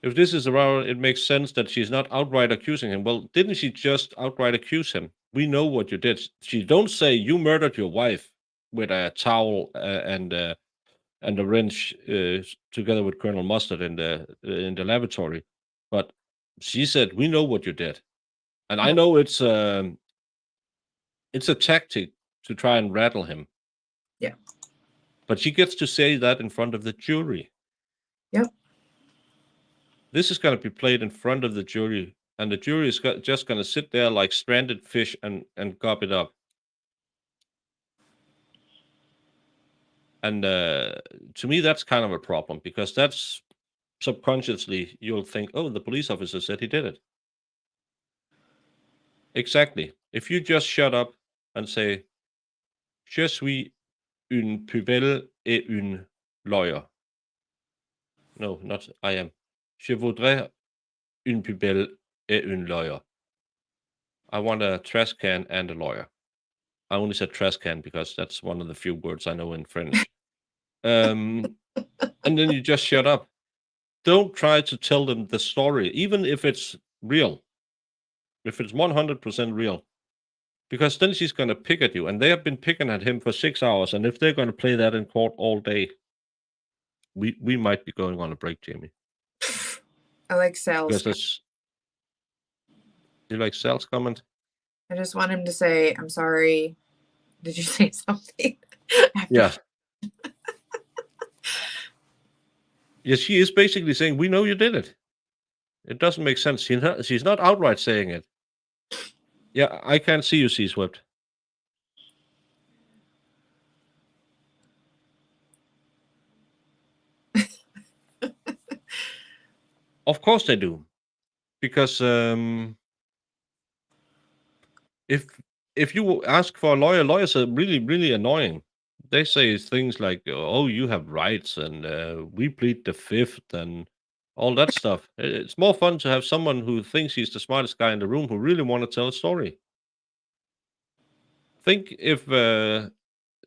if this is around, it makes sense that she's not outright accusing him. Well, didn't she just outright accuse him? We know what you did. She don't say you murdered your wife with a towel and a wrench together with Colonel Mustard in the lavatory, but she said we know what you did, and I know it's a tactic to try and rattle him. Yeah. But she gets to say that in front of the jury. Yep. This is going to be played in front of the jury, and the jury is just going to sit there like stranded fish and gob it up. And to me, that's kind of a problem, because that's subconsciously you'll think, oh, the police officer said he did it. Exactly. If you just shut up and say, Je suis une pubelle et une lawyer. No, not I am. Je voudrais une pubelle et une lawyer. I want a trash can and a lawyer. I only said trash can because that's one of the few words I know in French. And then you just shut up. Don't try to tell them the story, even if it's real. If it's 100% real. Because then she's going to pick at you, and they have been picking at him for 6 hours. And if they're going to play that in court all day, we might be going on a break, Jamie. I like Sal's. Because that's, you like Sal's comment? I just want him to say, "I'm sorry." Did you say something? Yeah. Yeah, she is basically saying, "We know you did it." It doesn't make sense. She's not outright saying it. Yeah, I can't see you, C-Swift. Of course they do, because if you ask for a lawyer, lawyers are really, really annoying. They say things like, "Oh, you have rights," and "We plead the fifth," and all that stuff. It's more fun to have someone who thinks he's the smartest guy in the room who really want to tell a story. Think if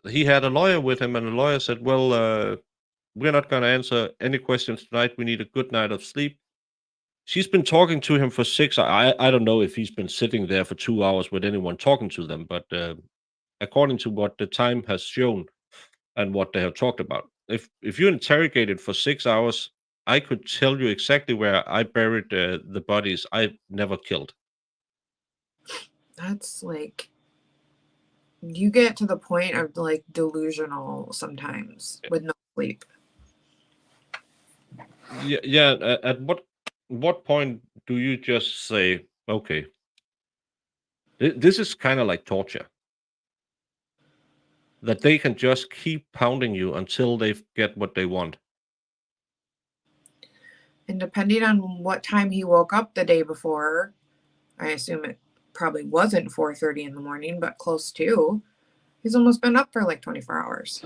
he had a lawyer with him, and the lawyer said, "Well, we're not going to answer any questions tonight. We need a good night of sleep." She's been talking to him for 6 I don't know if he's been sitting there for 2 hours with anyone talking to them, but, according to what the time has shown and what they have talked about, if you interrogated for 6 hours, I could tell you exactly where I buried, the bodies I never killed. That's like, you get to the point of like delusional sometimes with no sleep. Yeah, at what point do you just say, "Okay, this is kinda like torture." That they can just keep pounding you until they get what they want. And depending on what time he woke up the day before, I assume it probably wasn't 4:30 in the morning, but close to. He's almost been up for like 24 hours.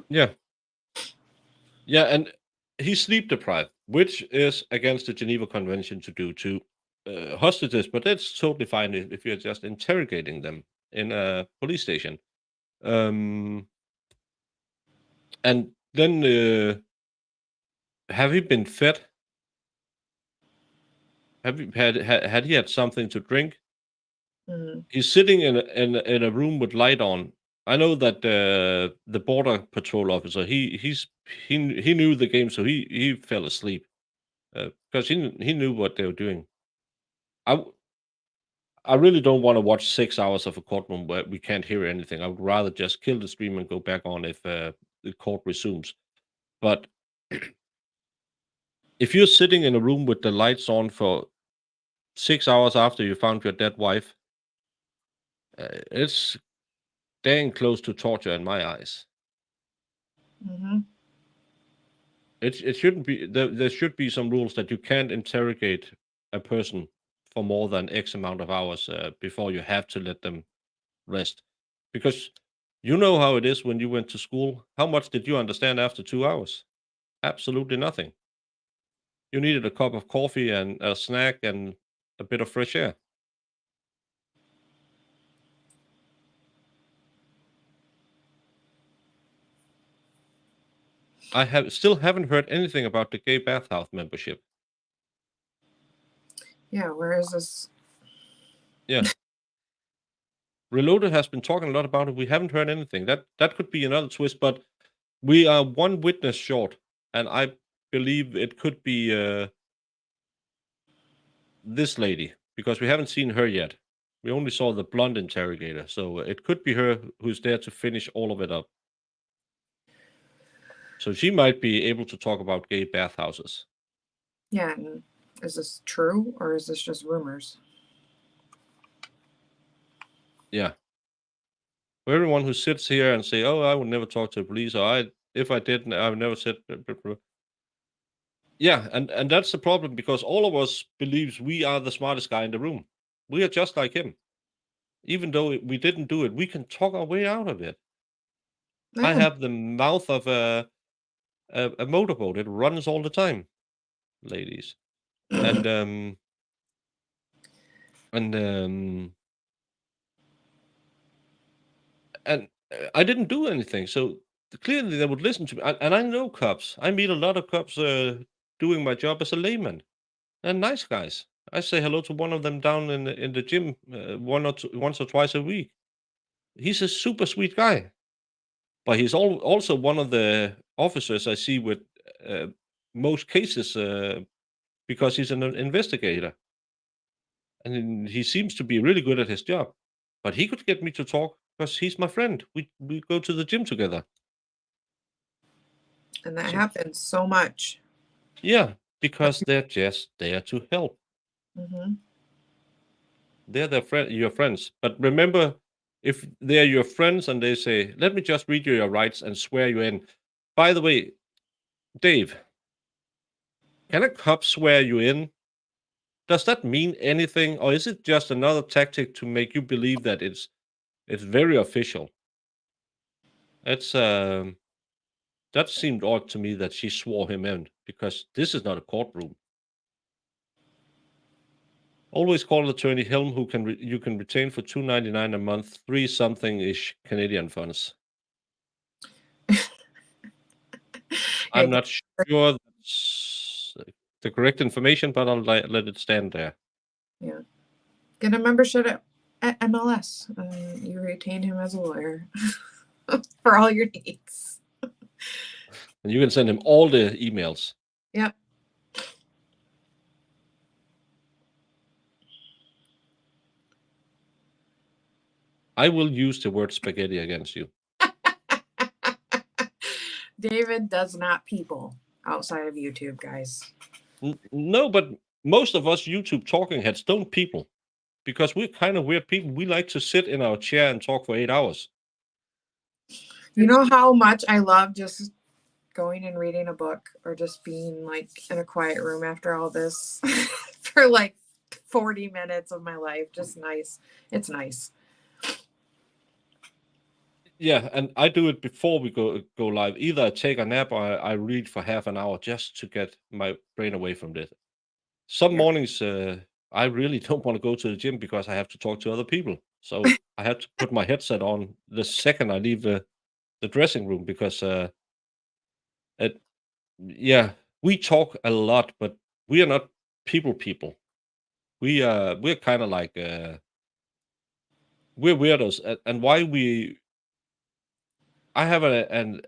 Yeah. Yeah, and he's sleep deprived, which is against the Geneva Convention to do to hostages, but that's totally fine if you're just interrogating them in a police station. And then have he been fed? Have you had he had something to drink? Mm. He's sitting in a room with light on. I know that the border patrol officer he knew the game, so he fell asleep because he knew what they were doing. I I really don't want to watch 6 hours of a courtroom where we can't hear anything. I would rather just kill the stream and go back on if the court resumes. But if you're sitting in a room with the lights on for 6 hours after you found your dead wife, it's dang close to torture in my eyes. Mm-hmm. It shouldn't be. There should be some rules that you can't interrogate a person for more than X amount of hours before you have to let them rest. Because you know how it is when you went to school. How much did you understand after 2 hours? Absolutely nothing. You needed a cup of coffee and a snack and a bit of fresh air. I still haven't heard anything about the gay bathhouse membership. Yeah, where is this? Yeah. Reloaded has been talking a lot about it. We haven't heard anything. That could be another twist, but we are one witness short, and I believe it could be this lady because we haven't seen her yet. We only saw the blonde interrogator, so it could be her who's there to finish all of it up. So she might be able to talk about gay bathhouses. Yeah, and is this true or is this just rumors? Yeah. For everyone who sits here and say, "Oh, I would never talk to the police," or if I did, I would never said. Yeah, and that's the problem because all of us believes we are the smartest guy in the room. We are just like him. Even though we didn't do it, we can talk our way out of it. I Oh, have the mouth of a motorboat. It runs all the time, ladies. And and um and I didn't do anything. So clearly they would listen to me. And I know cops. I meet a lot of cops doing my job as a layman. And nice guys. I say hello to one of them down in the gym once or twice a week. He's a super sweet guy, but he's also one of the officers I see with uh, most cases because he's an investigator, and he seems to be really good at his job. But he could get me to talk because he's my friend. We go to the gym together. and that So happens so much. yeah, because they're just there to help. Mm-hmm. They're your friends. But remember, if they're your friends and they say, "Let me just read you your rights and swear you in." By the way, Dave, can a cop swear you in? Does that mean anything, or is it just another tactic to make you believe that it's very official? It's that seemed odd to me that she swore him in because this is not a courtroom. Always call attorney Helm, who you can retain for $2.99 a month, 3 something ish Canadian funds. Yeah, I'm not sure that's the correct information, but I'll let it stand there. yeah. Get a membership at MLS, and you retain him as a lawyer for all your needs. And you can send him all the emails. Yep. I will use the word spaghetti against you. David does not people outside of YouTube, guys. No, but most of us YouTube talking heads don't people because we're kind of weird people. We like to sit in our chair and talk for 8 hours. You know how much I love just going and reading a book or just being like in a quiet room after all this for like 40 minutes of my life. Just nice. It's nice. Yeah, and I do it before we go live. Either I take a nap or I read for half an hour just to get my brain away from this. Some Yeah. mornings I really don't want to go to the gym because I have to talk to other people. So I have to put my headset on the second I leave the dressing room because it yeah, we talk a lot, but we are not people. We're kind of like we're weirdos, and why I have I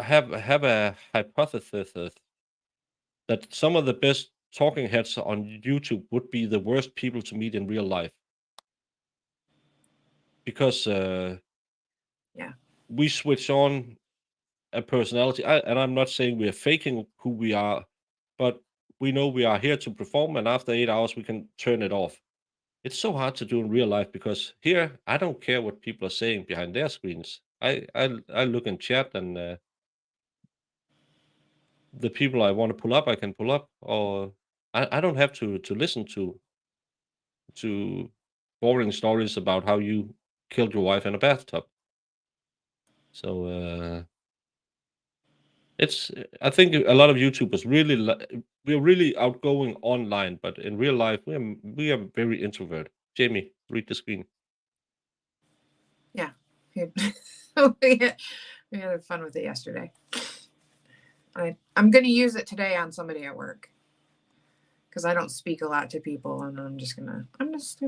have a hypothesis that some of the best talking heads on YouTube would be the worst people to meet in real life because Yeah. we switch on a personality, and I'm not saying we are faking who we are, but we know we are here to perform, and after 8 hours we can turn it off. It's so hard to do in real life because here I don't care what people are saying behind their screens. I look in chat and the people I want to pull up I can pull up, or I don't have to listen to boring stories about how you killed your wife in a bathtub. So it's I think a lot of YouTubers really we're really outgoing online, but in real life we are very introvert. Jamie, read the screen. Yeah. We had fun with it yesterday. I'm going to use it today on somebody at work because I don't speak a lot to people, and I'm just gonna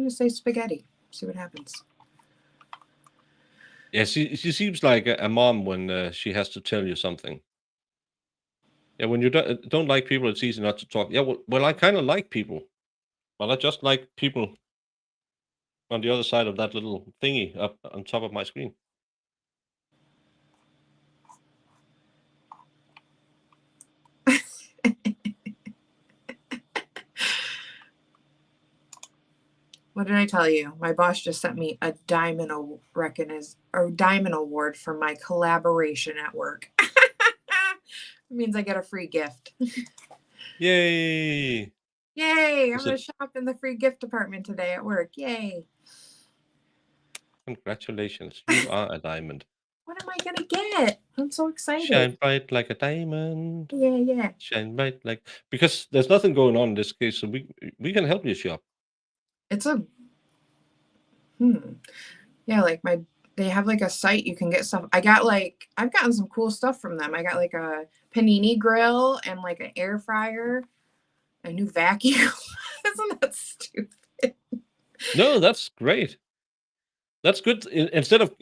say spaghetti. See what happens. Yeah, she seems like a mom when she has to tell you something. Yeah, when you don't like people, it's easy not to talk. Yeah, well I kind of like people. Well, I just like people on the other side of that little thingy up on top of my screen. What did I tell you? My boss just sent me a diamond award for my collaboration at work. It means I get a free gift. Yay! Yay! I'm Is gonna it? shop in the free gift department today at work. Yay! Congratulations, you are a diamond. What am I gonna get? I'm so excited. Shine bright like a diamond. Yeah. Shine bright like, because there's nothing going on in this case, so we can help you shop. It's a yeah, like they have like a site you can get stuff. I've gotten some cool stuff from them. I got like a panini grill and like an air fryer, a new vacuum. Isn't that stupid? No, that's great. That's good. Instead of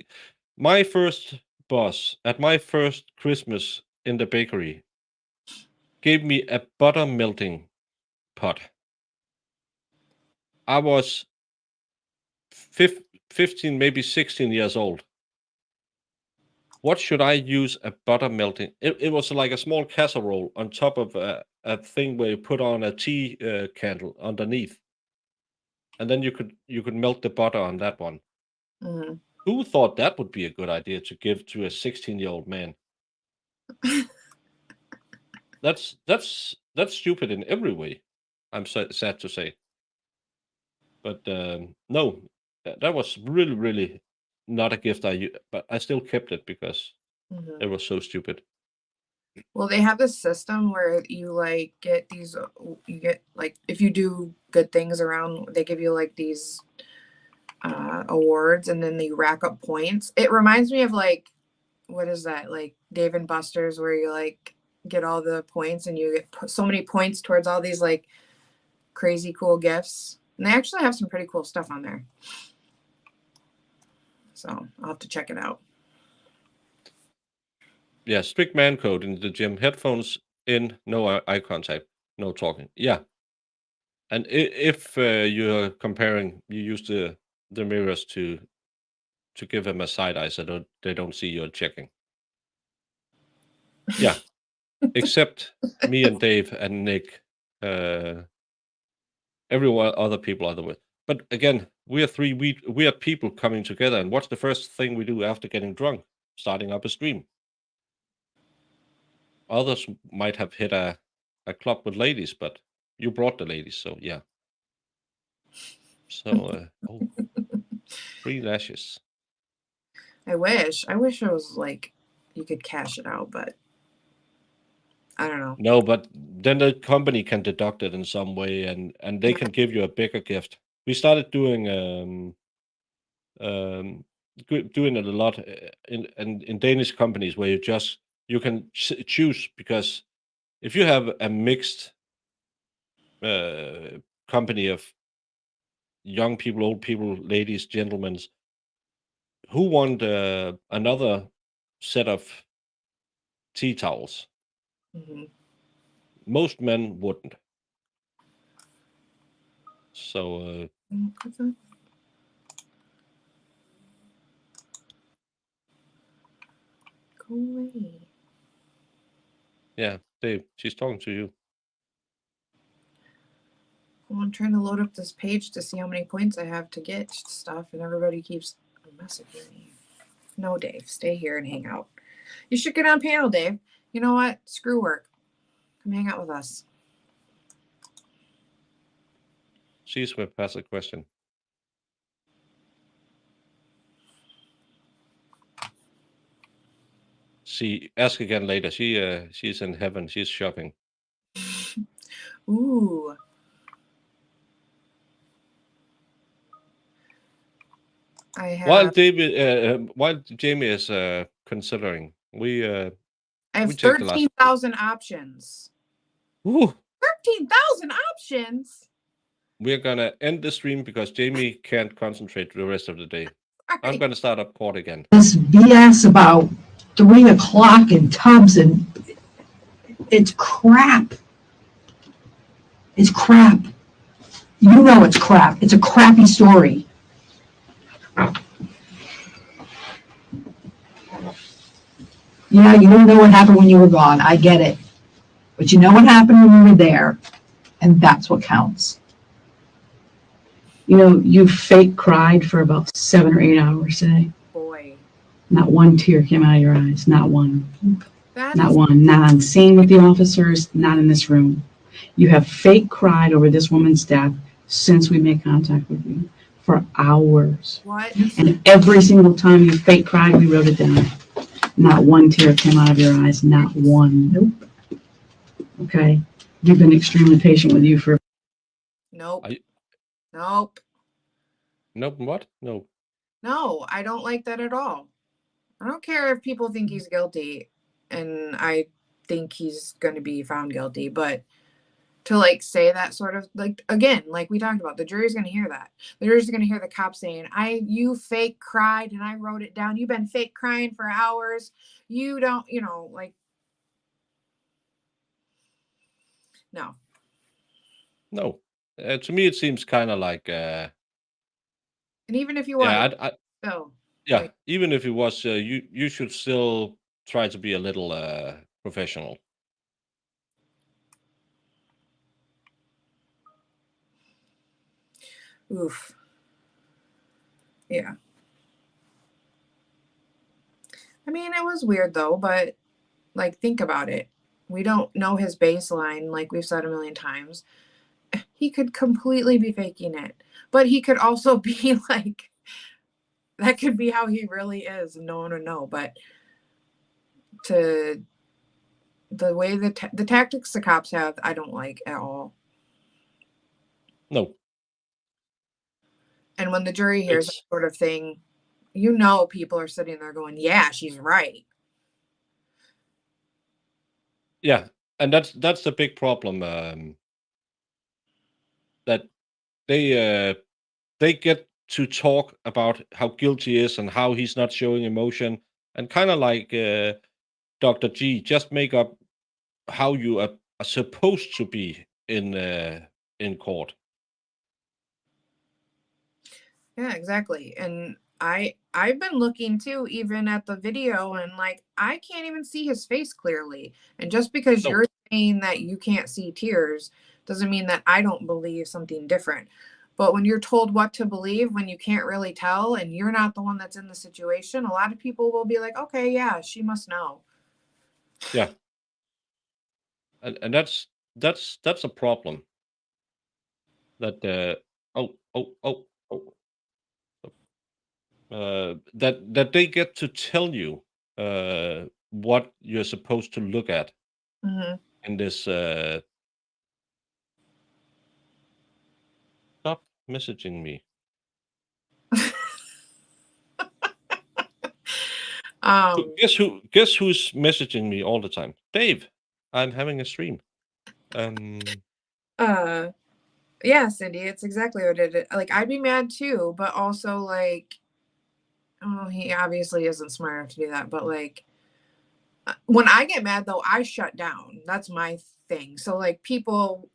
my first boss at my first Christmas in the bakery gave me a butter melting pot. I was 15, maybe 16 years old. What should I use a butter melting? It was like a small casserole on top of a thing where you put on a tea candle underneath, and then you could melt the butter on that one. Mm-hmm. Who thought that would be a good idea to give to a 16-year-old man? That's stupid in every way. I'm sad to say, but no, that was really not a gift but I still kept it because Mm-hmm. it was so stupid. Well, they have this system where you like get these. You get like if you do good things around, they give you like these awards, and then you rack up points. It reminds me of like what is that, like Dave and Buster's, where you like get all the points and you get so many points towards all these like crazy cool gifts. And they actually have some pretty cool stuff on there. So I'll have to check it out. Yeah, strict man code in the gym. Headphones in, no eye contact, no talking. Yeah, and if you're comparing, you use the mirrors to give them a side eye so they don't see you're checking. Yeah, except me and Dave and Nick, everyone other people other way. But again, we are people coming together, and what's the first thing we do after getting drunk? Starting up a stream. Others might have hit a club with ladies, but you brought the ladies, so yeah. So, 3 lashes. I wish it was like you could cash it out, but I don't know. No, but then the company can deduct it in some way, and they can give you a bigger gift. We started doing doing it a lot in Danish companies where you can choose, because if you have a mixed company of young people, old people, ladies, gentlemen, who want another set of tea towels? Mm-hmm. Most men wouldn't. So Go away. yeah, Dave, she's talking to you. Well, I'm trying to load up this page to see how many points I have to get stuff, and everybody keeps messaging me. No, Dave, stay here and hang out. You should get on panel, Dave. You know what? Screw work. Come hang out with us. She's with pass a question. She ask again later. She's in heaven. She's shopping. Ooh. I have. While Jamie is considering, I have take the last- 13,000 options. Woo, 13,000 options. we're gonna end the stream because Jamie can't concentrate the rest of the day. All I'm right. gonna start up court again. This BS about 3 o'clock in tubs, and it's crap. It's crap. You know it's crap. It's a crappy story. Yeah, you don't know what happened when you were gone. I get it. But you know what happened when you were there, and that's what counts. You know, you fake cried for about 7 or 8 hours today. Boy. Not one tear came out of your eyes. Not one. That Not is one. Not on scene with the officers. Not in this room. You have fake cried over this woman's death since we made contact with you for hours. what? And every single time you fake cried, we wrote it down. Not one tear came out of your eyes. Not one. Nope. Okay. We've been extremely patient with you for. Nope. Are you- Nope. Nope. What? No. No, I don't like that at all. I don't care if people think he's guilty, and I think he's going to be found guilty, but to like say that sort of like, again, like we talked about, the jury's going to hear that. The jury's going to hear the cop saying, you fake cried and I wrote it down. You've been fake crying for hours. You don't, like, no. No. To me, it seems kind of like. And even if you was, Yeah. still. Yeah. Like, Even if it was, you should still try to be a little professional. oof. Yeah. I mean, it was weird though, but like, think about it. We don't know his baseline, like we've said a million times. He could completely be faking it, but he could also be like, that could be how he really is, and no one would know. But to the way the tactics the cops have, I don't like at all. No. And when the jury hears It's- that sort of thing, people are sitting there going, yeah, she's right. Yeah, and that's the big problem. That they get to talk about how guilty he is and how he's not showing emotion, and kind of like Dr. G, just make up how you are supposed to be in court. Yeah, exactly. And I've been looking too, even at the video, and like I can't even see his face clearly. And just because No. you're saying that you can't see tears doesn't mean that I don't believe something different. But when you're told what to believe, when you can't really tell and you're not the one that's in the situation, a lot of people will be like, okay, yeah, she must know. Yeah, and that's a problem. That that they get to tell you what you're supposed to look at Mm-hmm. in this. Stop messaging me. Guess who's messaging me all the time? Dave. I'm having a stream. Yeah, Cindy, it's exactly what it is. Like, I'd be mad too, but also like, oh, he obviously isn't smart enough to do that. But like, when I get mad though, I shut down. That's my thing. So like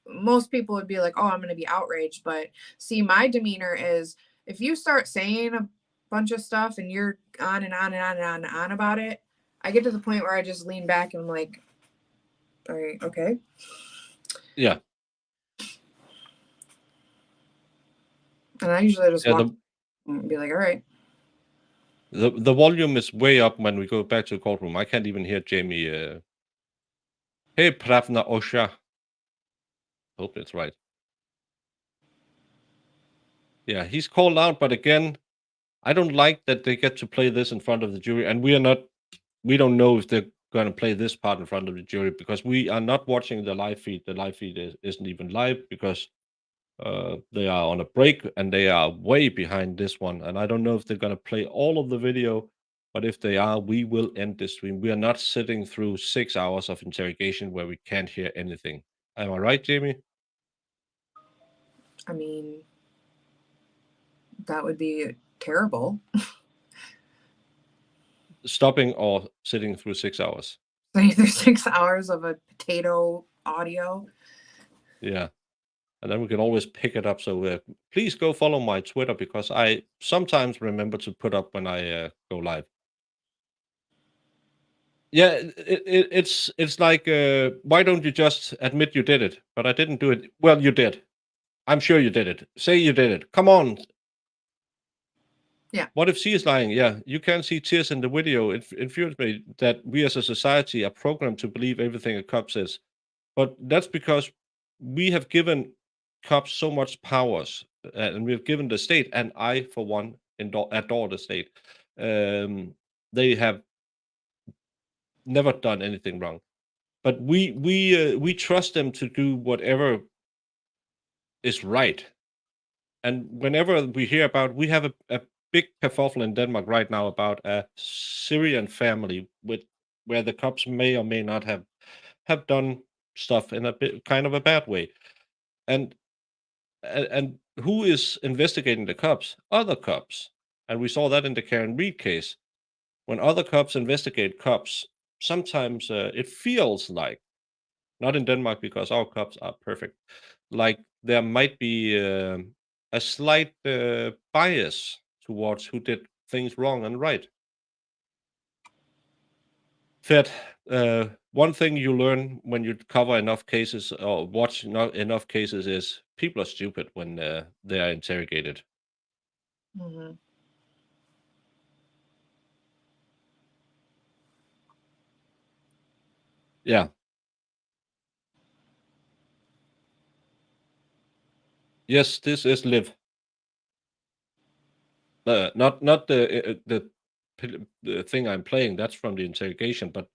most people would be like, oh, I'm going to be outraged. But see, my demeanor is if you start saying a bunch of stuff and you're on and on and on and on and on about it, I get to the point where I just lean back and I'm like, all right, okay. Yeah. And I usually just Yeah, walk and be like, all right. the volume is way up when we go back to the courtroom. I can't even hear Jamie. Hey, Pravna Osha. Hope it's right. Yeah, he's called out, but again, I don't like that they get to play this in front of the jury, and we don't know if they're going to play this part in front of the jury because we are not watching the live feed. The live feed isn't even live because they are on a break and they are way behind this one. And I don't know if they're going to play all of the video, but if they are, we will end this stream. We are not sitting through 6 hours of interrogation where we can't hear anything. Am I right, Jamie? I mean, that would be terrible. Stopping or sitting through 6 hours? So either 6 hours of a potato audio. Yeah. And then we can always pick it up. So please go follow my Twitter because I sometimes remember to put up when I go live. Yeah, it's like, why don't you just admit you did it? But I didn't do it. Well, you did. I'm sure you did it. Say you did it. Come on. Yeah. What if she is lying? Yeah, you can see tears in the video. It infuriates me that we as a society are programmed to believe everything a cop says. But that's because we have given cops so much powers, and we have given the state, and I, for one, adore the state. They have never done anything wrong, but we trust them to do whatever is right. And whenever we hear about, we have a big kerfuffle in Denmark right now about a Syrian family where the cops may or may not have done stuff in a bit kind of a bad way. And who is investigating the cops? Other cops. And we saw that in the Karen Reed case. When other cops investigate cops, sometimes it feels like, not in Denmark because our cops are perfect, like there might be a slight bias towards who did things wrong and right. Fed, one thing you learn when you cover enough cases or watch enough cases is people are stupid when they are interrogated. Mm-hmm. Yeah. Yes, this is Liv. Not the thing I'm playing. That's from the interrogation, but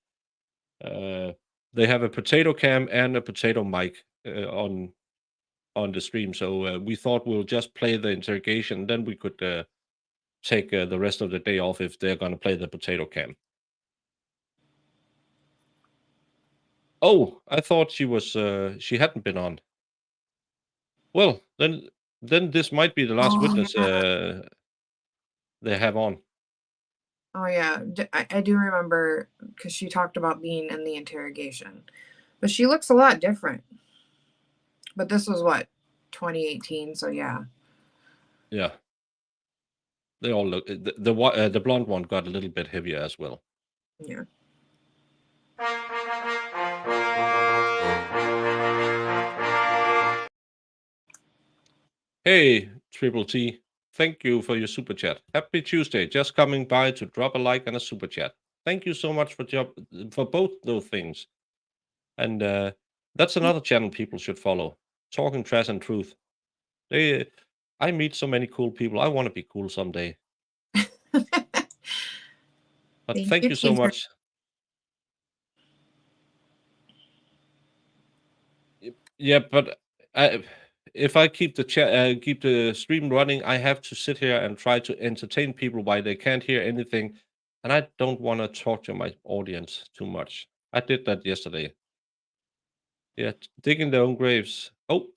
they have a potato cam and a potato mic on the stream. So we thought we'll just play the interrogation, then we could take the rest of the day off if they're going to play the potato cam. Oh, I thought she hadn't been on. Well, then this might be the last witness they have on. Oh yeah, I do remember because she talked about being in the interrogation, but she looks a lot different. But this was what, 2018, so yeah. Yeah. They all look. The blonde one got a little bit heavier as well. Yeah. Hey, Triple T. Thank you for your super chat. Happy Tuesday. Just coming by to drop a like and a super chat. Thank you so much for both those things. And that's another channel people should follow. Talking Trash and Truth. I meet so many cool people. I want to be cool someday. But thank you so Peter. much. Yeah, but if I keep the stream running, I have to sit here and try to entertain people while they can't hear anything, and I don't want to torture my audience too much. I did that yesterday. Yeah, digging their own graves. Oh,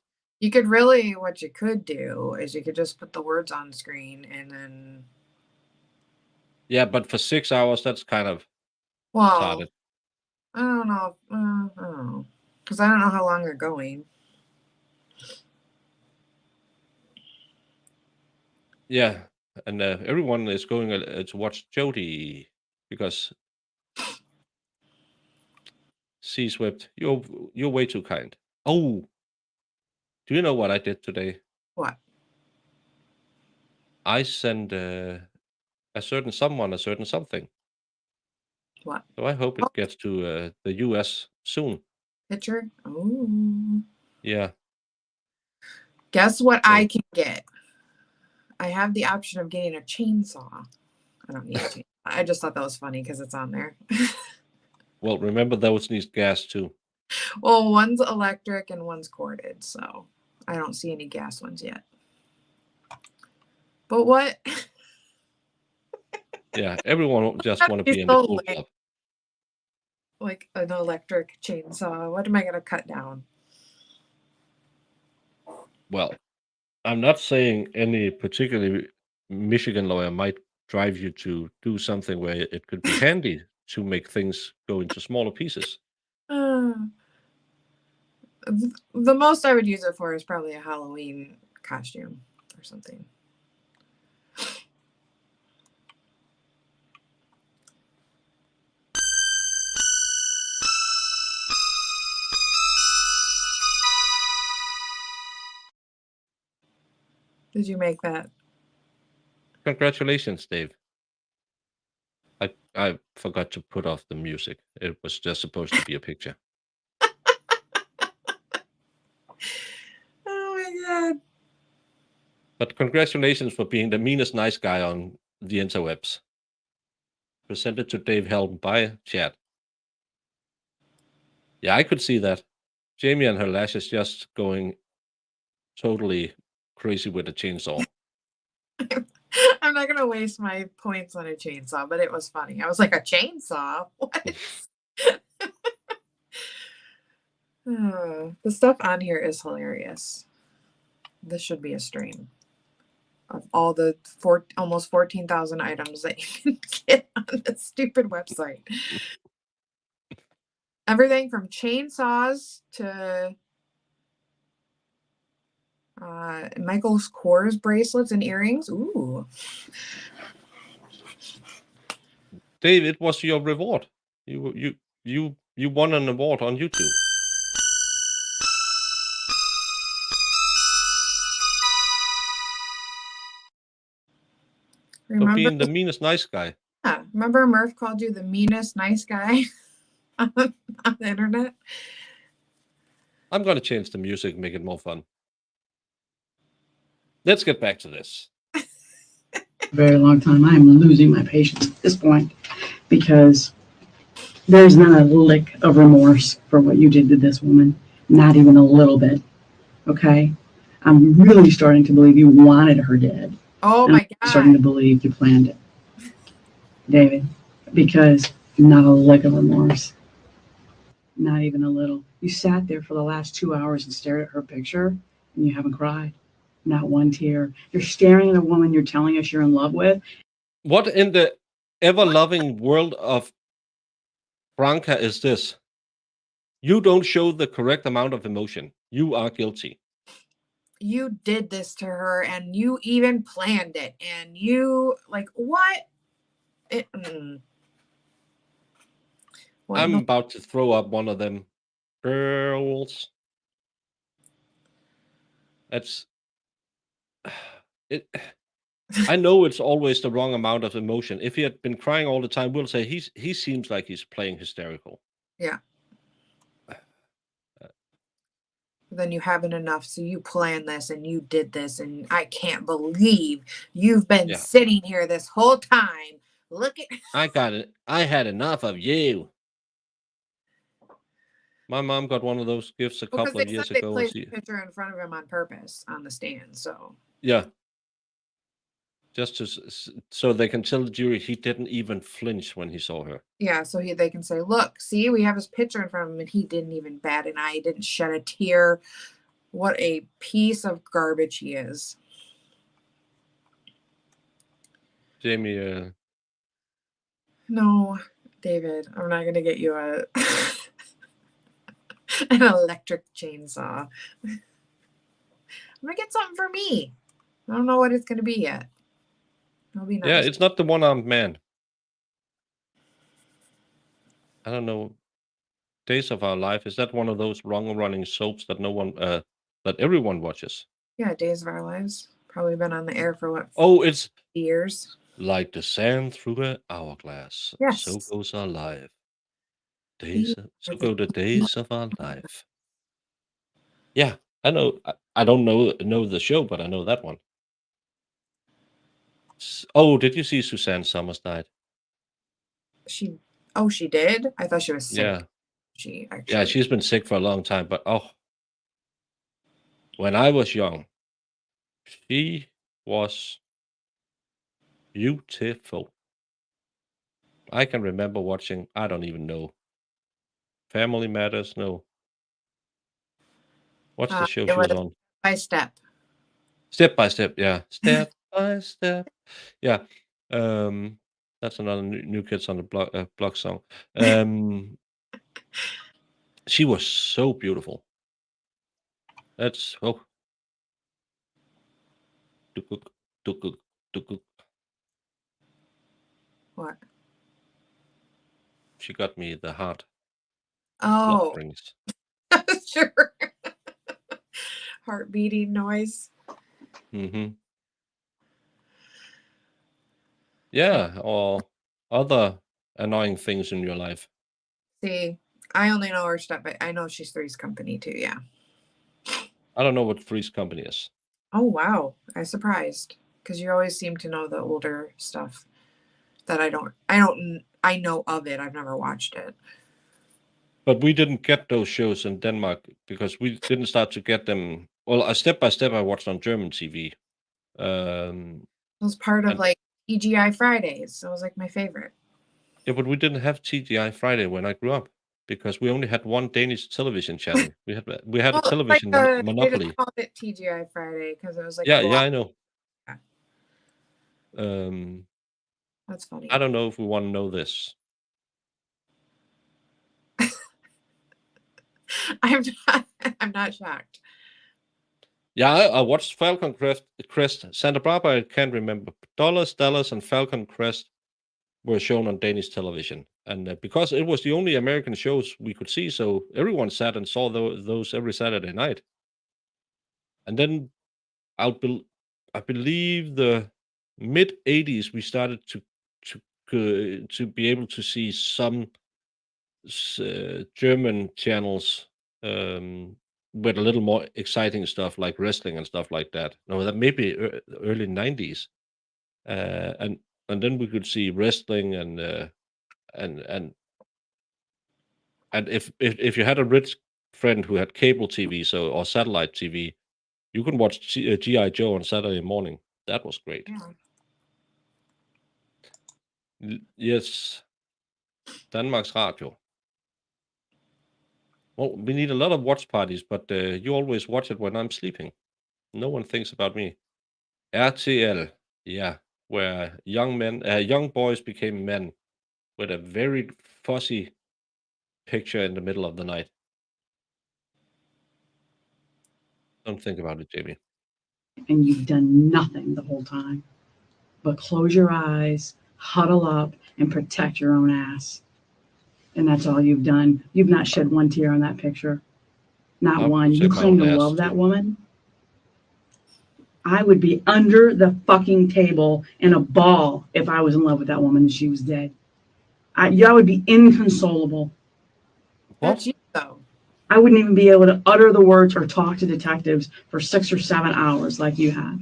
You could what you could do is you could just put the words on screen and then. yeah, but for 6 hours, that's kind of Well, retarded. I don't know. I don't know. Because I don't know how long they're going. Yeah, and everyone is going to watch Jodie because Sea Swift, you're way too kind. Oh, do you know what I did today? What? I sent a certain someone a certain something. What? So I hope it gets to the US soon. Picture? Oh. Yeah. Guess what So, I can get? I have the option of getting a chainsaw. I don't need a chainsaw. I just thought that was funny because it's on there. well, remember those need gas too. Well, one's electric and one's corded, so I don't see any gas ones yet. But what? Yeah, everyone just That'd want to be be in the so cool lame. club. Like an electric chainsaw. What am I gonna cut down? Well, I'm not saying any particularly Michigan lawyer might drive you to do something where it could be handy to make things go into smaller pieces. Uh, the most I would use it for is probably a Halloween costume or something. Did you make that? Congratulations, Dave. I forgot to put off the music. It was just supposed to be a picture. Oh my god. But congratulations for being the meanest nice guy on the interwebs. Presented to Dave Helm by Chad. Yeah, I could see that. Jamie and her lashes just going totally crazy with a chainsaw. I'm not gonna waste my points on a chainsaw, but it was funny. I was like, a chainsaw? What? The stuff on here is hilarious. This should be a stream of all the almost 14,000 items that you can get on this stupid website. Everything from chainsaws to Michael's Kors bracelets and earrings. Ooh. Dave, it was your reward. You won an award on YouTube for Remember? being the meanest nice guy. Yeah, remember Murph called you the meanest nice guy on the internet? I'm gonna change the music, make it more fun. Let's get back to this. Very long time. I am losing my patience at this point because there's not a lick of remorse for what you did to this woman. Not even a little bit. Okay? I'm really starting to believe you wanted her dead. Oh And my I'm starting to god. believe you planned it, David, because not a lick of remorse. Not even a little. You sat there for the last 2 hours and stared at her picture, and you haven't cried. Not one tear. You're staring at a woman you're telling us you're in love with. What in the ever-loving world of Branca is this? You don't show the correct amount of emotion. You are guilty. You did this to her and you even planned it. And you, like, what? What I'm about to throw up one of them girls. That's it. I know it's always the wrong amount of emotion. If he had been crying all the time, we'll say he seems like he's playing hysterical. Yeah. Then you haven't enough, so you planned this and you did this, and I can't believe you've been sitting here this whole time. Look at I got it. I had enough of you. My mom got one of those gifts a couple of years ago. They placed a picture in front of him on purpose on the stand, so yeah, just so they can tell the jury he didn't even flinch when he saw her. Yeah, so they can say, look, see, we have his picture in front of him, and he didn't even bat an eye, he didn't shed a tear. What a piece of garbage he is. Jamie, No, David, I'm not gonna get you a An electric chainsaw. I'm gonna get something for me. I don't know what it's gonna be yet. It'll be nice. Yeah, it's not the one-armed man. I don't know. Days of Our Life, is that one of those long-running soaps that that everyone watches? Yeah, Days of Our Lives. Probably been on the air for what, Oh, it's years? like the sand through an hourglass. Yes. So goes our life. Yeah, So go the days of our life. Yeah, I know. I don't know the show, but I know that one. Oh, did you see Suzanne Summers died? she did? I thought she was sick. Yeah. She Yeah, actually she's been sick for a long time, but when I was young, she was beautiful. I can remember watching, I don't even know, Family Matters, no. What's the show it she was was on? by step. Step by Step, yeah. Step by Step. Yeah. That's another New Kids on the Block song. She was so beautiful. That's tukuk, tukuk, tukuk. What? She got me the heart Oh, flutterings. sure. Heart beating noise. Mm-hmm. Yeah, or other annoying things in your life. See, I only know her stuff, but I know she's Three's Company too. Yeah. I don't know what Three's Company is. Oh wow, I'm surprised because you always seem to know the older stuff that I don't. I know of it. I've never watched it. But we didn't get those shows in Denmark because we didn't start to get them. Well, Step by Step I watched on German TV. It was part of And like TGI Fridays. It was like my favorite. yeah, but we didn't have TGI Friday when I grew up because we only had one Danish television channel. We had a Well, it's television they just monopoly. called it TGI Friday because it was like Yeah, a yeah, block. I know. Yeah. That's funny. I don't know if we want to know this. I'm not shocked. Yeah, I watched Falcon Crest. Santa Barbara, I can't remember. Dallas, and Falcon Crest were shown on Danish television. And because it was the only American shows we could see, so everyone sat and saw those every Saturday night. And then I believe the mid 80s we started to be able to see some German channels with a little more exciting stuff like wrestling and stuff like that. No, that maybe early 90s. And then we could see wrestling and if you had a rich friend who had cable TV or satellite TV, you can watch GI Joe on Saturday morning. That was great. Yeah. Yes, Danmarks Radio. Well, we need a lot of watch parties, but you always watch it when I'm sleeping. No one thinks about me. RTL, yeah, where young boys became men with a very fuzzy picture in the middle of the night. Don't think about it, Jamie. And you've done nothing the whole time but close your eyes, huddle up, and protect your own ass. And that's all you've done. You've not shed one tear on that picture. Not I'll one. You protect my claim own to ass, love that too. woman. I would be under the fucking table in a ball if I was in love with that woman and she was dead. I would be inconsolable. That's What? you though. I wouldn't even be able to utter the words or talk to detectives for 6 or 7 hours like you have.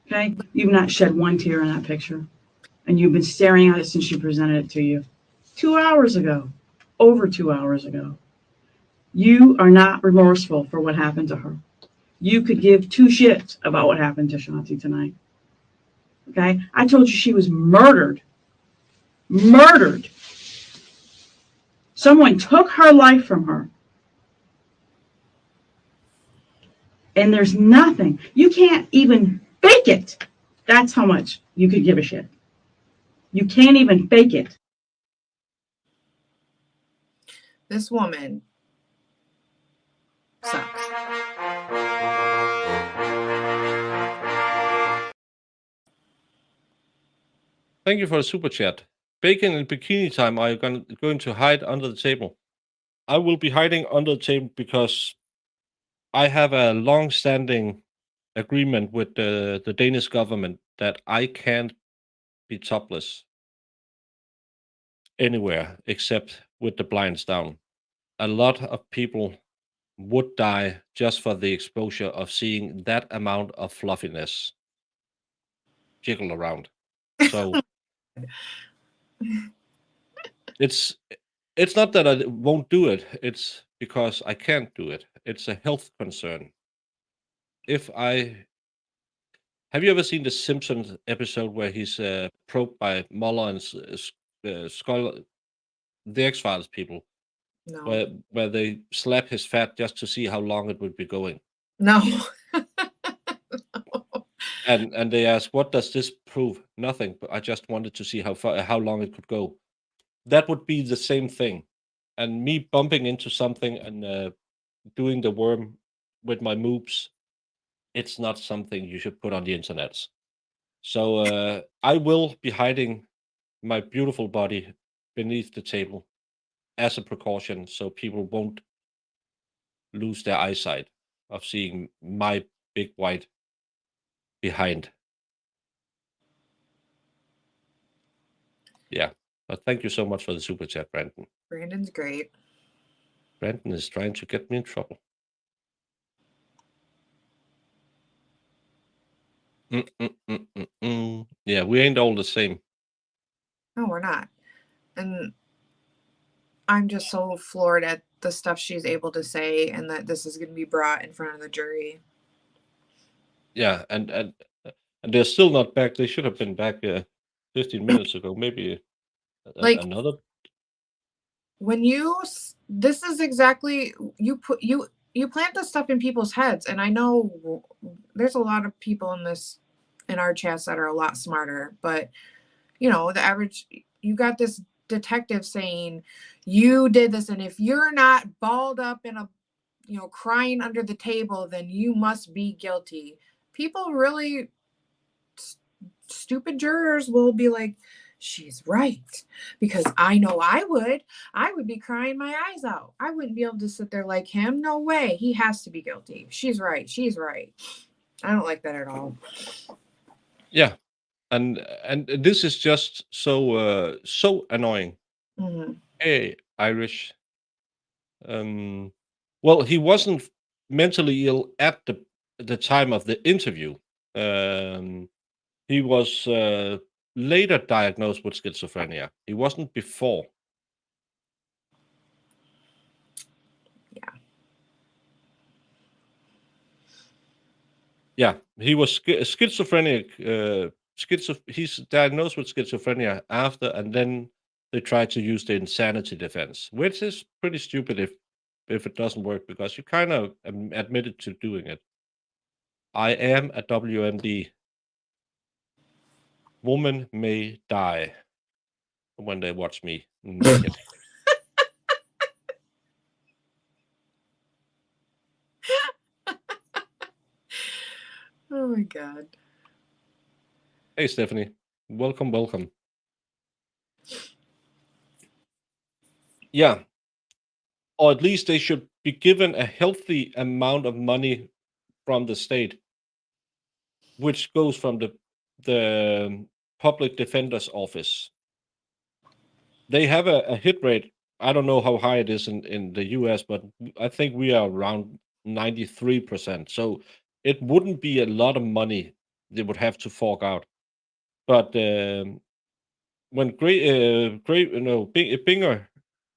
Okay? You've not shed one tear in that picture. And you've been staring at it since she presented it to you 2 hours ago, over 2 hours ago. You are not remorseful for what happened to her. You could give two shits about what happened to Shanti tonight. Okay? I told you she was murdered. Murdered. Someone took her life from her. And there's nothing. You can't even fake it. That's how much you could give a shit. You can't even fake it. This woman sucks. Thank you for the super chat. Bacon and bikini time. Are you going to hide under the table? I will be hiding under the table because I have a long-standing agreement with the Danish government that I can't be topless anywhere except with the blinds down. A lot of people would die just for the exposure of seeing that amount of fluffiness jiggle around. So it's not that I won't do it. It's because I can't do it. It's a health concern. Have you ever seen the Simpsons episode where he's probed by Mueller and Skull, the X-Files people, No. where they slap his fat just to see how long it would be going? No. And they ask, what does this prove? Nothing, but I just wanted to see how long it could go. That would be the same thing. And me bumping into something and doing the worm with my moves, it's not something you should put on the internet. So I will be hiding my beautiful body beneath the table as a precaution so people won't lose their eyesight of seeing my big white behind. Yeah. But thank you so much for the super chat, Brandon. Brandon's great. Brandon is trying to get me in trouble. Yeah, we ain't all the same. No, we're not. And I'm just so floored at the stuff she's able to say and that this is going to be brought in front of the jury. Yeah, and they're still not back. They should have been back 15 minutes ago, maybe Like- another. When this is exactly, you plant this stuff in people's heads. And I know there's a lot of people in our chats that are a lot smarter, but you know, the average, you got this detective saying you did this, and if you're not balled up in crying under the table, then you must be guilty. People really, stupid jurors will be like, she's right, because I know I would be crying my eyes out. I wouldn't be able to sit there like him. No way. He has to be guilty. She's right. I don't like that at all. Yeah, and this is just so annoying. Mm-hmm. Hey, Irish. Well, he wasn't mentally ill at the time of the interview. He was later diagnosed with schizophrenia. He wasn't before. Yeah, he was schizophrenic. He's diagnosed with schizophrenia after, and then they tried to use the insanity defense, which is pretty stupid if it doesn't work, because you kind of admitted to doing it. I am a WMD. Woman may die when they watch me naked. Oh my God. Hey, Stephanie. Welcome. Yeah. Or at least they should be given a healthy amount of money from the state, which goes from the public defender's office. They have a hit rate. I don't know how high it is in the US, but I think we are around 93%. So it wouldn't be a lot of money they would have to fork out. But when Binger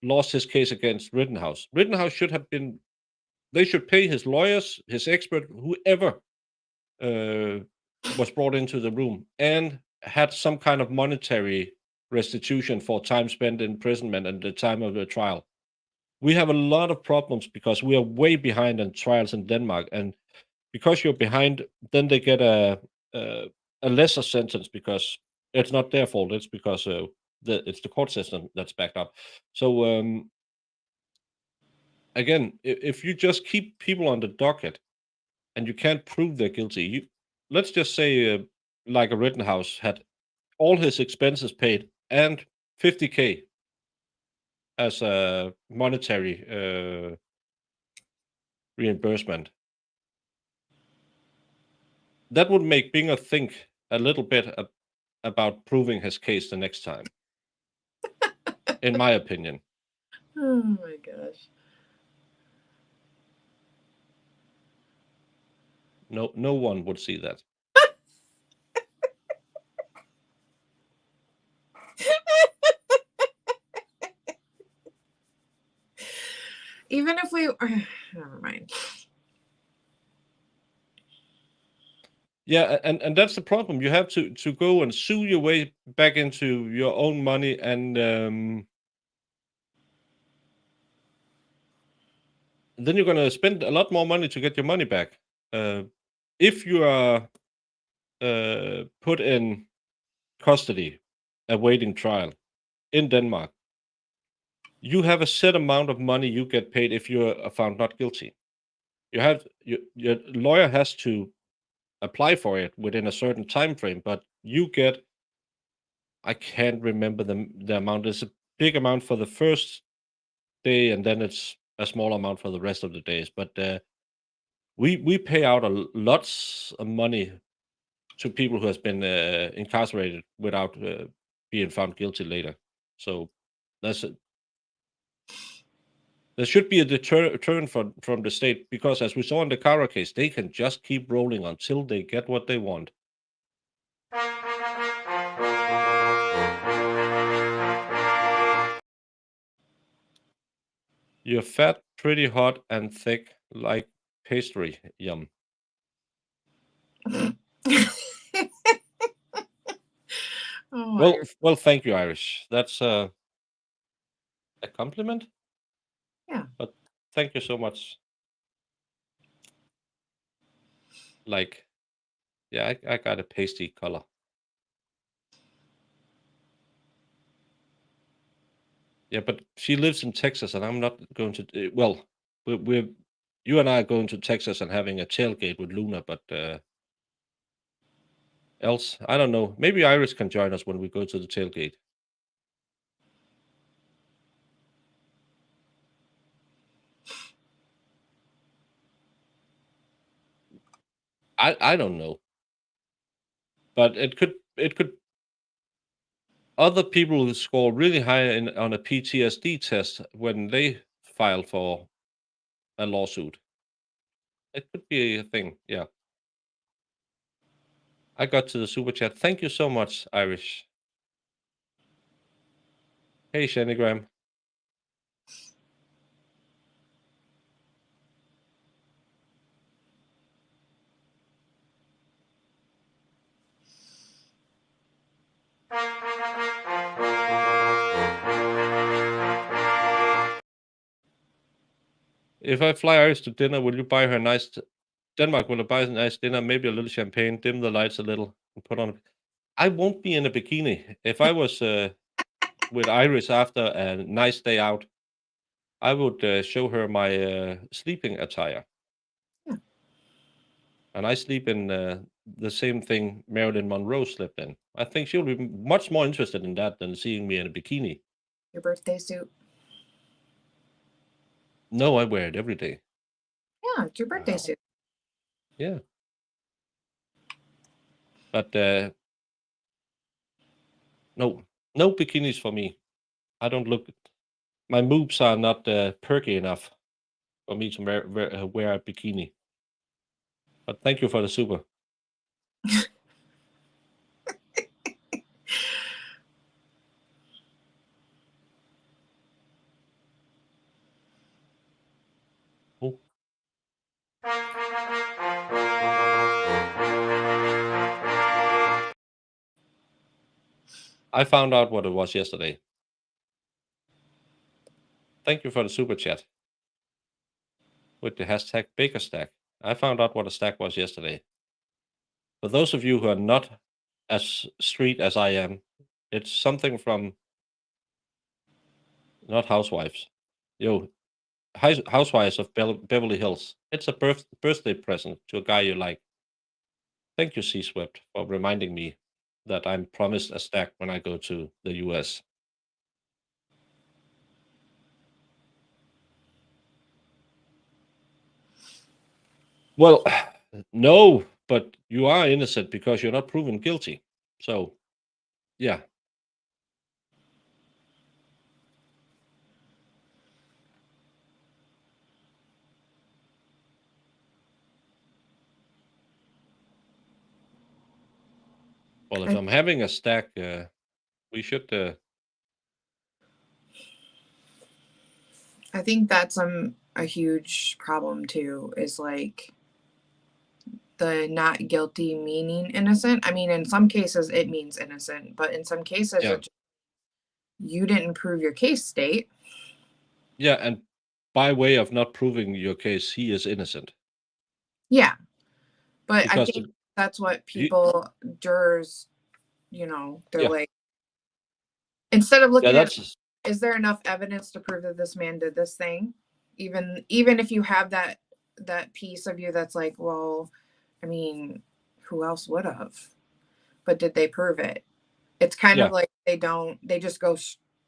lost his case against Rittenhouse should have been. They should pay his lawyers, his expert, whoever was brought into the room, and had some kind of monetary restitution for time spent in imprisonment and the time of the trial. We have a lot of problems because we are way behind in trials in Denmark, and because you're behind, then they get a lesser sentence because it's not their fault. It's because it's the court system that's backed up. So again, if you just keep people on the docket and you can't prove they're guilty, let's just say, like a Rittenhouse had all his expenses paid and 50K as a monetary reimbursement. That would make Binger think a little bit about proving his case the next time, in my opinion. Oh my gosh. No one would see that. Even if we, never mind. Yeah, and that's the problem. You have to go and sue your way back into your own money, and then you're gonna spend a lot more money to get your money back. If you are put in custody, awaiting trial in Denmark, you have a set amount of money you get paid if you're found not guilty. Your lawyer has to apply for it within a certain time frame, but you get, I can't remember the amount. It's a big amount for the first day, and then it's a small amount for the rest of the days. But we pay out lots of money to people who has been incarcerated without being found guilty later. So that's it. There should be a deterrent from the state, because as we saw in the Cara case, they can just keep rolling until they get what they want. You're fat, pretty hot, and thick like pastry. Yum. Oh, Well, thank you, Irish. That's a compliment. Yeah. But thank you so much. Like, yeah, I got a pasty color. Yeah, but she lives in Texas, and I'm not going to. Well, we're you and I are going to Texas and having a tailgate with Luna, but else, I don't know. Maybe Iris can join us when we go to the tailgate. I don't know, but it could other people who score really high on a PTSD test when they file for a lawsuit. It could be a thing. Yeah. I got to the super chat. Thank you so much, Irish. Hey, Shanigram. If I fly Iris to dinner, will you buy her a nice Denmark? Will I buy a nice dinner? Maybe a little champagne, dim the lights a little, and put on. I won't be in a bikini. If I was with Iris after a nice day out, I would show her my sleeping attire. Yeah. And I sleep in the same thing Marilyn Monroe slept in. I think she'll be much more interested in that than seeing me in a bikini. your birthday suit. No, I wear it every day. Yeah, it's your birthday suit. Yeah. But no bikinis for me. I don't look. My moves are not perky enough for me to wear a bikini. But thank you for the super. Oh. I found out what it was yesterday. Thank you for the super chat with the hashtag BakerStack. I found out what a stack was yesterday. For those of you who are not as street as I am, it's something from not Housewives. Yo, Housewives of Beverly Hills. It's a birthday present to a guy you like. Thank you, C-Swept, for reminding me that I'm promised a stack when I go to the US. Well, no, but you are innocent because you're not proven guilty. So, yeah. Well, if I'm having a stack, we should. I think that's a huge problem too, is like the not guilty meaning innocent. I mean, in some cases it means innocent, but in some cases Yeah. you didn't prove your case, state. Yeah, and by way of not proving your case, he is innocent. Yeah. But Because I think that's what people, jurors, they're Yeah. like, instead of Yeah, looking at, that's is there enough evidence to prove that this man did this thing? Even if you have that piece of you that's like, well, I mean, who else would have? But did they prove it? It's kind of Yeah. like they just go,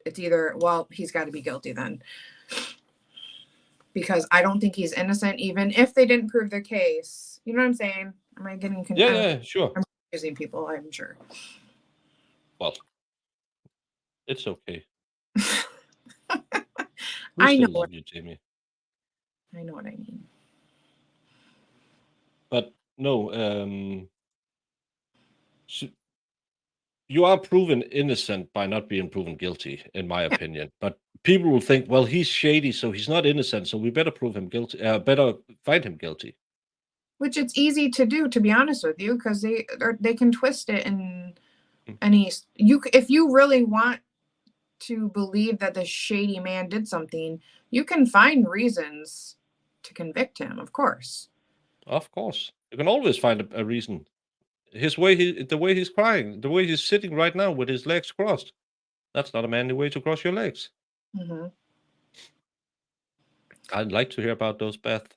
it's either, well, he's got to be guilty then. Because I don't think he's innocent, even if they didn't prove their case. You know what I'm saying? Am I getting confused? Yeah, sure. I'm confusing people, I'm sure. Well, it's okay. We I still know love you, Jamie. I know what I mean. But no, you are proven innocent by not being proven guilty, in my opinion. But people will think, well, he's shady, so he's not innocent, so we better prove him guilty. Better find him guilty. Which it's easy to do, to be honest with you, because they can twist it in any if you really want to believe that the shady man did something, you can find reasons to convict him, of course. Of course, you can always find a reason. The way he's crying, the way he's sitting right now with his legs crossed. That's not a manly way to cross your legs. Mm-hmm. I'd like to hear about those bath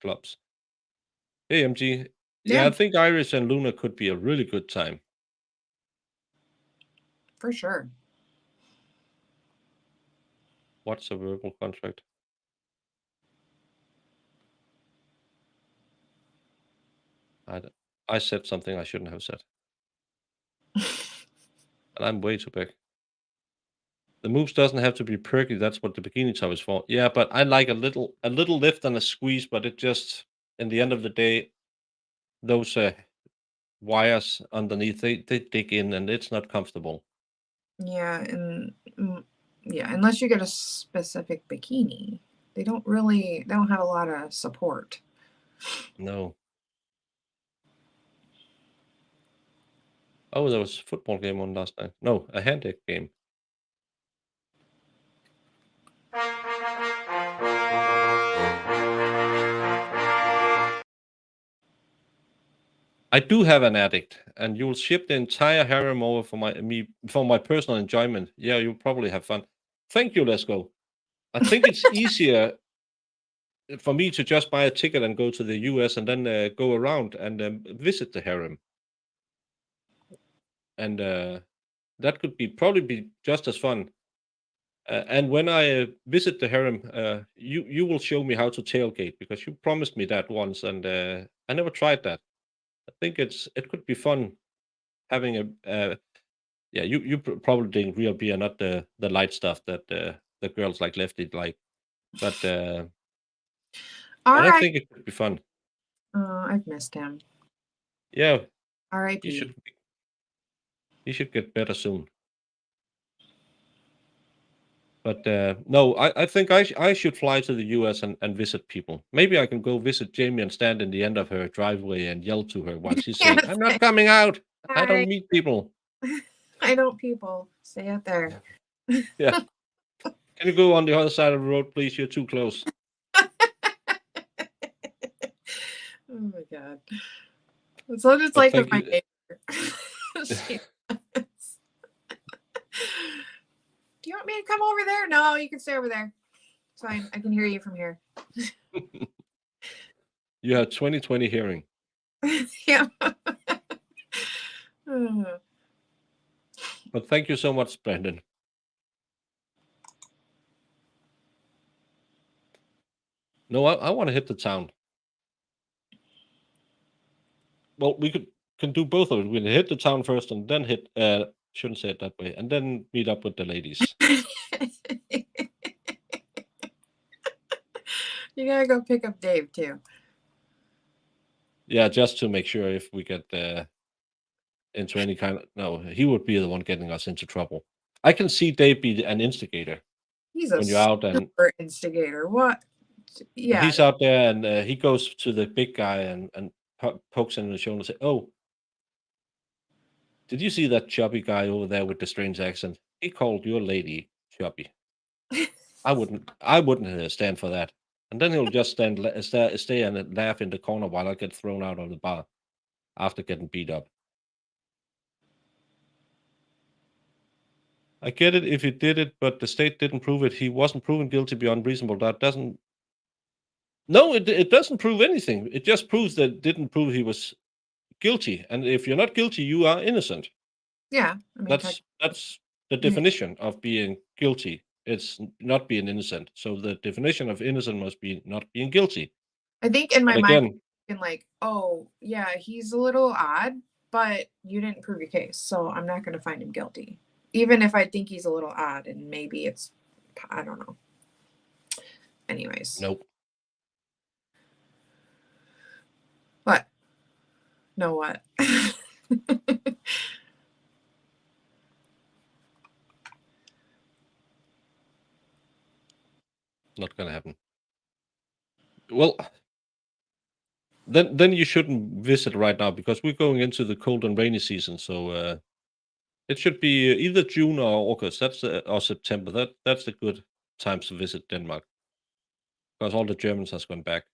clubs. Hey, MG. Yeah. Yeah, I think Iris and Luna could be a really good time. For sure. What's a verbal contract? I said something I shouldn't have said. And I'm way too big. The moves doesn't have to be perky. That's what the bikini top is for. Yeah, but I like a little lift and a squeeze, but it just, in the end of the day, those wires underneath, they dig in and it's not comfortable. Yeah, and unless you get a specific bikini, they don't have a lot of support. No. Oh, there was a football game on last night. No, a hand-egg game. I do have an addict, and you'll ship the entire harem over for my personal enjoyment. Yeah, you'll probably have fun. Thank you, let's go. I think it's easier for me to just buy a ticket and go to the US and then go around and visit the harem. And that could probably be just as fun. And when I visit the harem, you will show me how to tailgate, because you promised me that once, and I never tried that. I think it could be fun having yeah, you probably drink real beer, not the light stuff that the girls like Lefty like, but All I right. think it could be fun. I've missed him. Yeah, you R.I.P. should get better soon. But no, I think I should fly to the US and visit people. Maybe I can go visit Jamie and stand in the end of her driveway and yell to her while she's saying, Yes. "I'm not coming out. I Hi. don't meet people." I don't people. Stay out there. Yeah. Can you go on the other side of the road, please? You're too close. Oh my god. That's what it's But like with thank my you. neighbor. Do you want me to come over there? No, you can stay over there. It's fine. I can hear you from here. You have 20/20 hearing. Yeah. But thank you so much, Brandon. No, I want to hit the town. Well, we can do both of it. We'll hit the town first and then hit, shouldn't say it that way, and then meet up with the ladies. You gotta go pick up Dave too. Yeah, just to make sure if we get into any kind of, no, he would be the one getting us into trouble. I can see Dave be an instigator He's a when you're out and super instigator. What? Yeah. he's out there and he goes to the big guy and pokes him in the shoulder and say, "Oh, did you see that chubby guy over there with the strange accent? He called your lady chubby. I wouldn't stand for that." And then he'll just stay and laugh in the corner while I get thrown out of the bar after getting beat up. I get it if he did it, but the state didn't prove it. He wasn't proven guilty beyond reasonable doubt. Doesn't. No, it doesn't prove anything. It just proves that it didn't prove he was guilty. And if you're not guilty, you are innocent. Yeah. I mean, That's the definition of being guilty. It's not being innocent. So the definition of innocent must be not being guilty. I think in my But mind, again, I'm like, oh yeah, he's a little odd, but you didn't prove your case, so I'm not going to find him guilty, even if I think he's a little odd and maybe it's, I don't know. Anyways. nope. What? No, what? Not gonna happen. Well, then you shouldn't visit right now because we're going into the cold and rainy season. So it should be either June or August. That's or September. That's a good times to visit Denmark because all the Germans has gone back.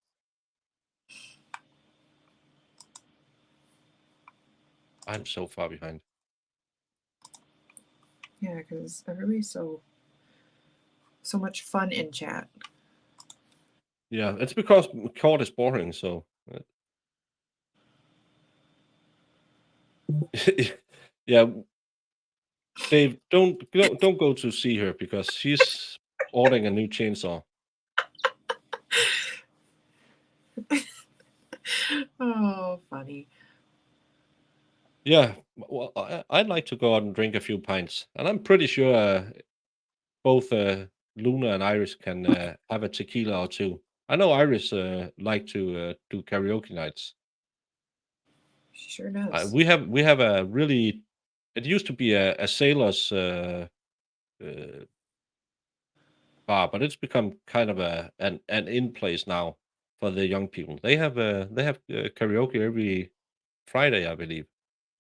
I'm so far behind. Yeah, because everybody's so much fun in chat. Yeah, it's because court is boring. So yeah, Dave, don't go to see her because she's ordering a new chainsaw. Oh, funny. Yeah, well, I'd like to go out and drink a few pints, and I'm pretty sure both Luna and Iris can have a tequila or two. I know Iris like to do karaoke nights. She sure does. We have a really. It used to be a sailor's bar, but it's become kind of an in place now for the young people. They have karaoke every Friday, I believe.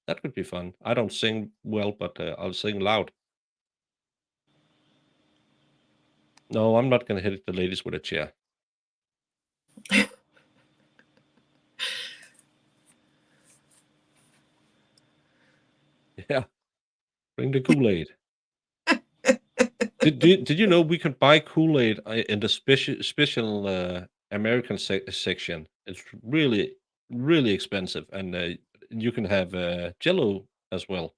That would be fun. I don't sing well, but I'll sing loud. No, I'm not going to hit the ladies with a chair. Yeah, bring the Kool-Aid. Did you know we can buy Kool-Aid in the special American section? It's really expensive, and you can have Jello as well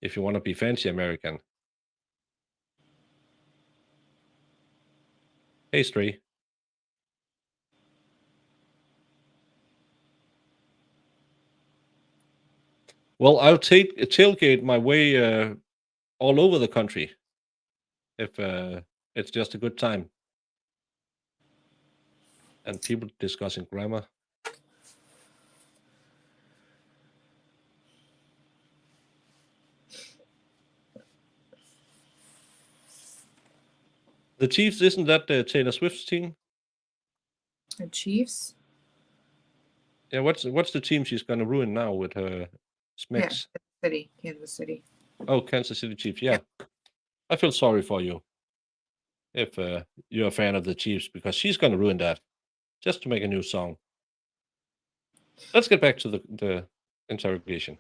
if you want to be fancy American. Hey, Stray. Well, I'll tailgate my way all over the country if it's just a good time and people discussing grammar. The Chiefs, isn't that Taylor Swift's team? The Chiefs? Yeah, what's the team she's gonna ruin now with her Smecks? Yeah, Kansas City. Oh, Kansas City Chiefs. Yeah, I feel sorry for you if you're a fan of the Chiefs because she's gonna ruin that just to make a new song. Let's get back to the interrogation.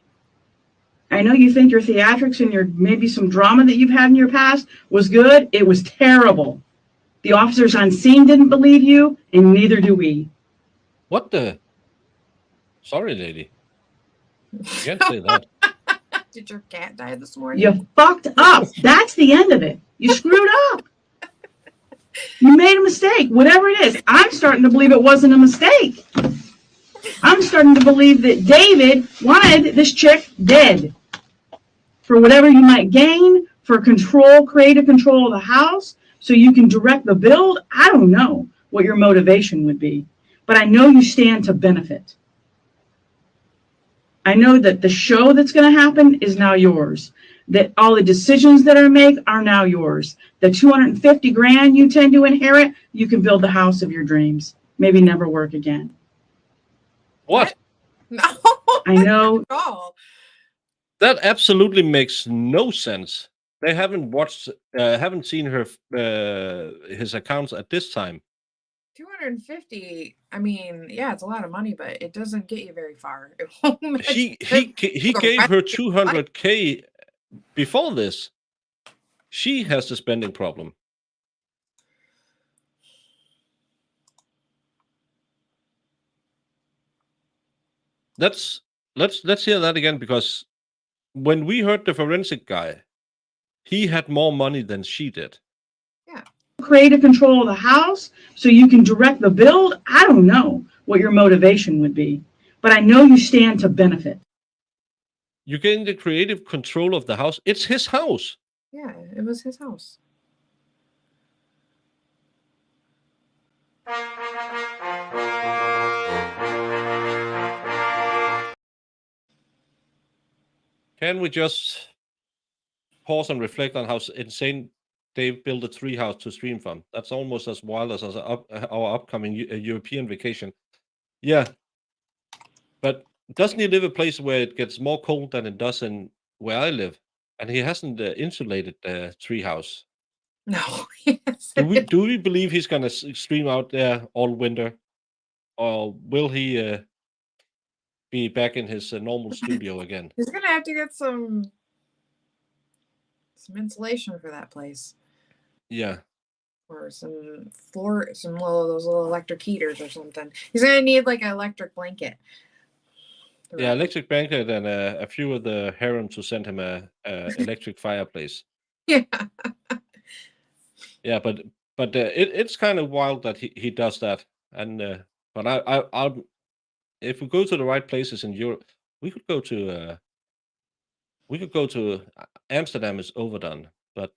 I know you think your theatrics and your maybe some drama that you've had in your past was good. It was terrible. The officers on scene didn't believe you, and neither do we. What the? Sorry, lady. You can't say that. Did your cat die this morning? You fucked up. That's the end of it. You screwed up. You made a mistake, whatever it is. I'm starting to believe it wasn't a mistake. I'm starting to believe that David wanted this chick dead for whatever you might gain, for control, creative control of the house, so you can direct the build. I don't know what your motivation would be, but I know you stand to benefit. I know that the show that's going to happen is now yours, that all the decisions that are made are now yours. The 250 grand you tend to inherit, you can build the house of your dreams, maybe never work again. What? No. I know. Not at all. That absolutely makes no sense. They haven't watched, haven't seen her his accounts at this time. 250. I mean, yeah, it's a lot of money, but it doesn't get you very far. It won't match He the gave rest her of your life. 200K before this. She has the spending problem. Let's hear that again, because when we heard the forensic guy, he had more money than she did. Creative control of the house, so you can direct the build. I don't know what your motivation would be, but I know you stand to benefit. You're getting the creative control of the house. It's his house. Yeah, it was his house. Can we just pause and reflect on how insane they built a tree house to stream from? That's almost as wild as our upcoming European vacation. Yeah. But doesn't he live a place where it gets more cold than it does in where I live? And he hasn't insulated the tree house. No. Yes. Do we believe he's going to stream out there all winter? Or will he be back in his normal studio again? He's gonna have to get some insulation for that place, Yeah. or some those little electric heaters or something. He's gonna need like an electric blanket. Yeah, electric blanket and a few of the harem to send him a electric fireplace. Yeah. Yeah, but it's kind of wild that he does that. And but I'll if we go to the right places in Europe, we could go to Amsterdam is overdone, but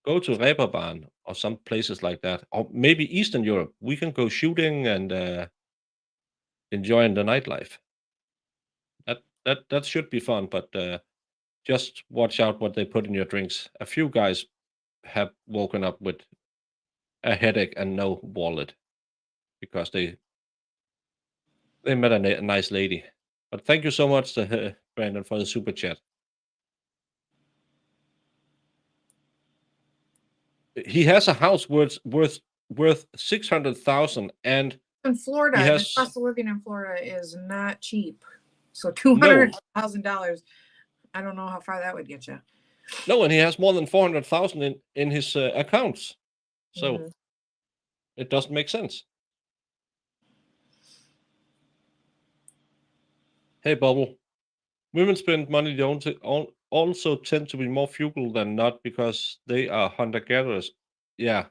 go to Reeperbahn or some places like that, or maybe Eastern Europe. We can go shooting and enjoying the nightlife. That should be fun, but just watch out what they put in your drinks. A few guys have woken up with a headache and no wallet because they met a nice lady. But thank you so much, Brandon, for the super chat. He has a house worth 600,000, and In Florida, he the has cost of living in Florida is not cheap. So $200,000. I don't know how far that would get you. no, and he has more than 400,000 in his accounts, so Mhm. it doesn't make sense. Hey, Bubble. Women spend money they also tend to be more frugal than not because they are hunter-gatherers. Yeah,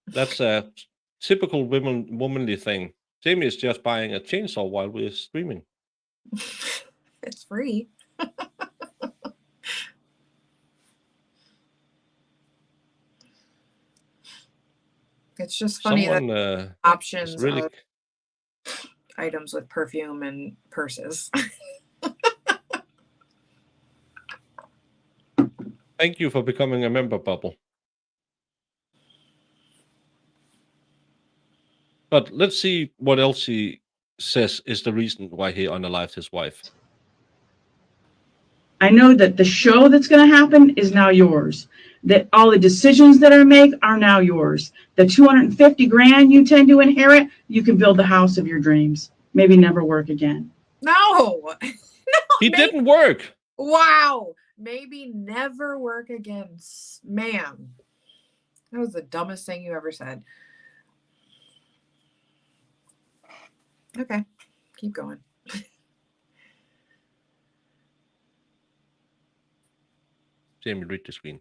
that's a typical womanly thing. Jamie is just buying a chainsaw while we're streaming. It's free. It's just funny that Someone options is really. of items with perfume and purses. Thank you for becoming a member, Bubble. But let's see what else he says is the reason why he unalived his wife. I know that the show that's going to happen is now yours, that all the decisions that are made are now yours. The 250 grand you tend to inherit, you can build the house of your dreams, maybe never work again. No. He maybe- didn't work. Wow. Maybe never work again, ma'am. That was the dumbest thing you ever said. Okay, keep going. Jamie, read the screen.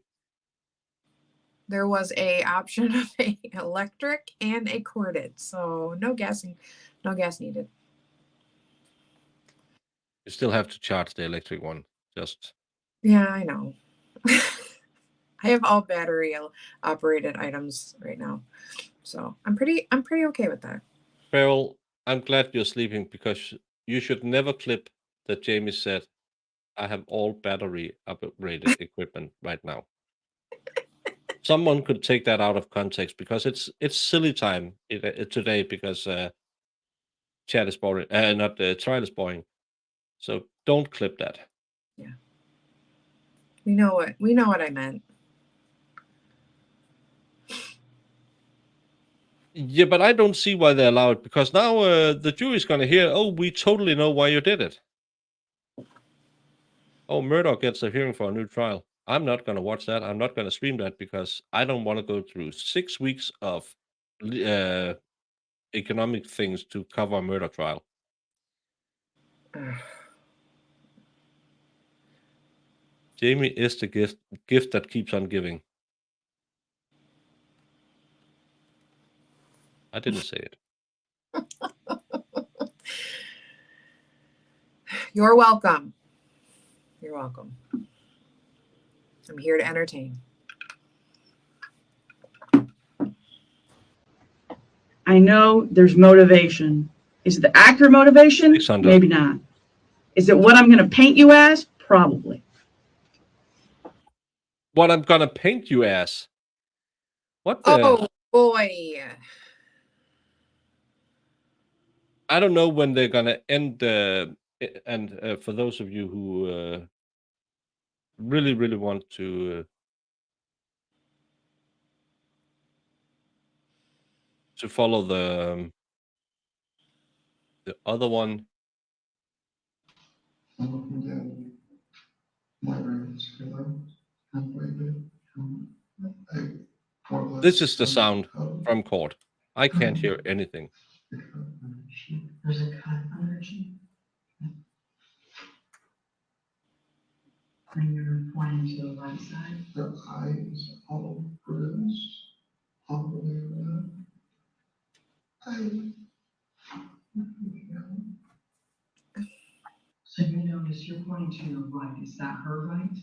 There was a option of a electric and a corded, so no gas needed. You still have to charge the electric one. Just Yeah, I know. I have all battery operated items right now, so I'm pretty okay with that. Farrell, I'm glad you're sleeping because you should never clip that Jamie said, I have all battery operated equipment right now. Someone could take that out of context because it's silly time today because chat is boring, not trial is boring. So don't clip that. We know what I meant. Yeah, but I don't see why they allow it because now the jury's gonna hear, oh, we totally know why you did it. Oh, Murdoch gets a hearing for a new trial. I'm not gonna watch that. I'm not gonna stream that because I don't want to go through 6 weeks of economic things to cover a murder trial. Jamie is the gift that keeps on giving. I didn't say it. You're welcome. You're welcome. I'm here to entertain. I know there's motivation. Is it the actor motivation? 600. Maybe not. Is it what I'm going to paint you as? Probably. What I'm gonna paint you as? What the? Oh boy. I don't know when they're gonna end. And for those of you who really, really want to follow the other one, I'm looking at my range, halfway good. I more or less this is the come sound out from court. I can't hear anything. the cut energy. There's a cut energy. And you're pointing to the right side. The eyes all bruised, all the way around. So you notice you're pointing to your right. Is that her right?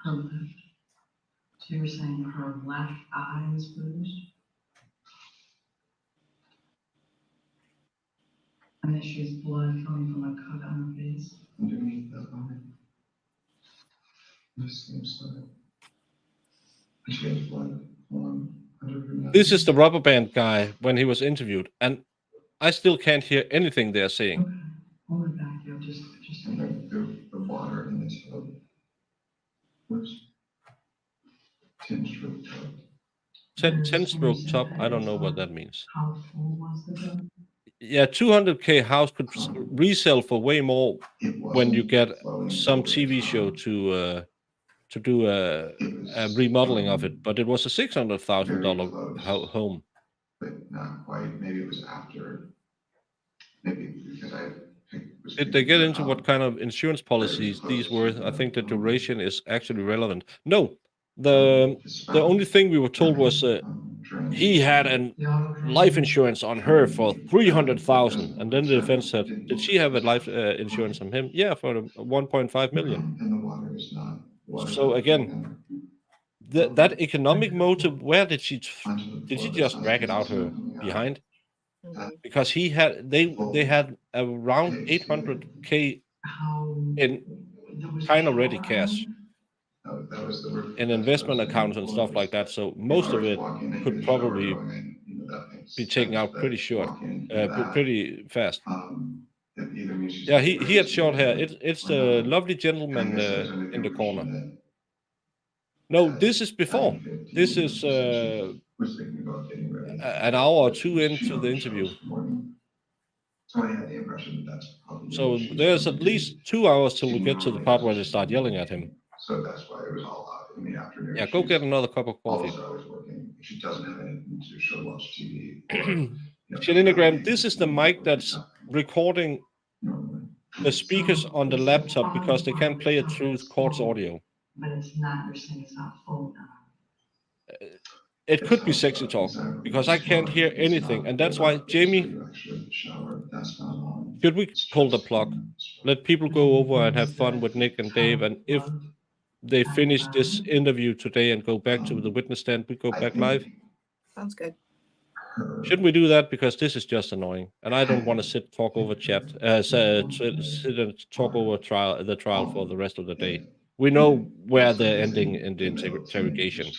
Her left. So you're saying her left eye is bruised? And that she has blood coming from a cut on her face? Underneath the eye. The same side. And she has blood on under her nose. This is the rubber band guy when he was interviewed, and I still can't hear anything they're saying. Okay, hold it back, yeah, just. And then the water in the tub was tinged with blood. 10-stroke top, I don't know what that means. How full was the tub? Yeah, 200K house could resell for way more It when you wasn't get flowing some over the TV top. show to do a remodeling of it, but it was a $600,000 home. But not quite. Maybe it was after. Maybe because I was. Did they get thinking into of what kind of insurance policies these were? I think the duration is actually relevant. No, the only thing we were told was he had a life insurance on her for $300,000, and then the defense said, "Did she have a life insurance on him?" Yeah, for $1.5 million. And the water is not. So again, that economic motive, where did she just drag it out her behind? Mhm. Because they had around 800K How? in there was kind of power ready cash No, that was the roof. in investment accounts and stuff like that. So most of it could probably be taken out pretty short, pretty fast. Yeah, he had short hair. It's the lovely gentleman in the corner. No, this is before. This is an hour or two into the interview. So I had the impression that that's probably. So what she's there's going at to do. least 2 hours till She we get to the normally part has where a they start yelling at him. So that's why it was all obvious. in the afternoon. Yeah, go get another cup of coffee. Almost always working. If she doesn't have anything to do, she'll watch TV or Shalinagram, this is the mic that's recording the speakers on the laptop because they can't play it through Quartz audio. But it's not, you're saying it's not full now. It could be sexy talk because I can't hear anything, and that's why, Jamie, should we pull the plug? Let people go over and have fun with Nick and Dave, and if they finish this interview today and go back to the witness stand, we go back live. Sounds good. Shouldn't we do that? Because this is just annoying, and I don't want to talk over chat, sit and talk over the trial for the rest of the day. We know where they're ending in the interrogation.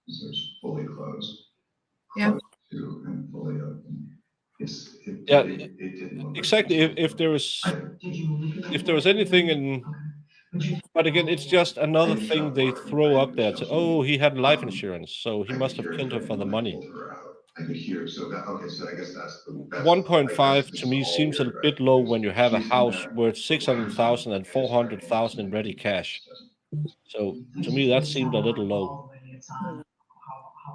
There's fully closed. Yeah. Closed to and fully open. Yeah, It didn't look exactly. like If there was anything in, but again, it's just another thing they throw up there. To, oh, he had life insurance, so he must have killed her for the money. I could hear. So that okay. So I guess that's the 1.5 to me seems a bit low when you have a house worth 600,000 and 400,000 in ready cash. So to me, that seemed a little low.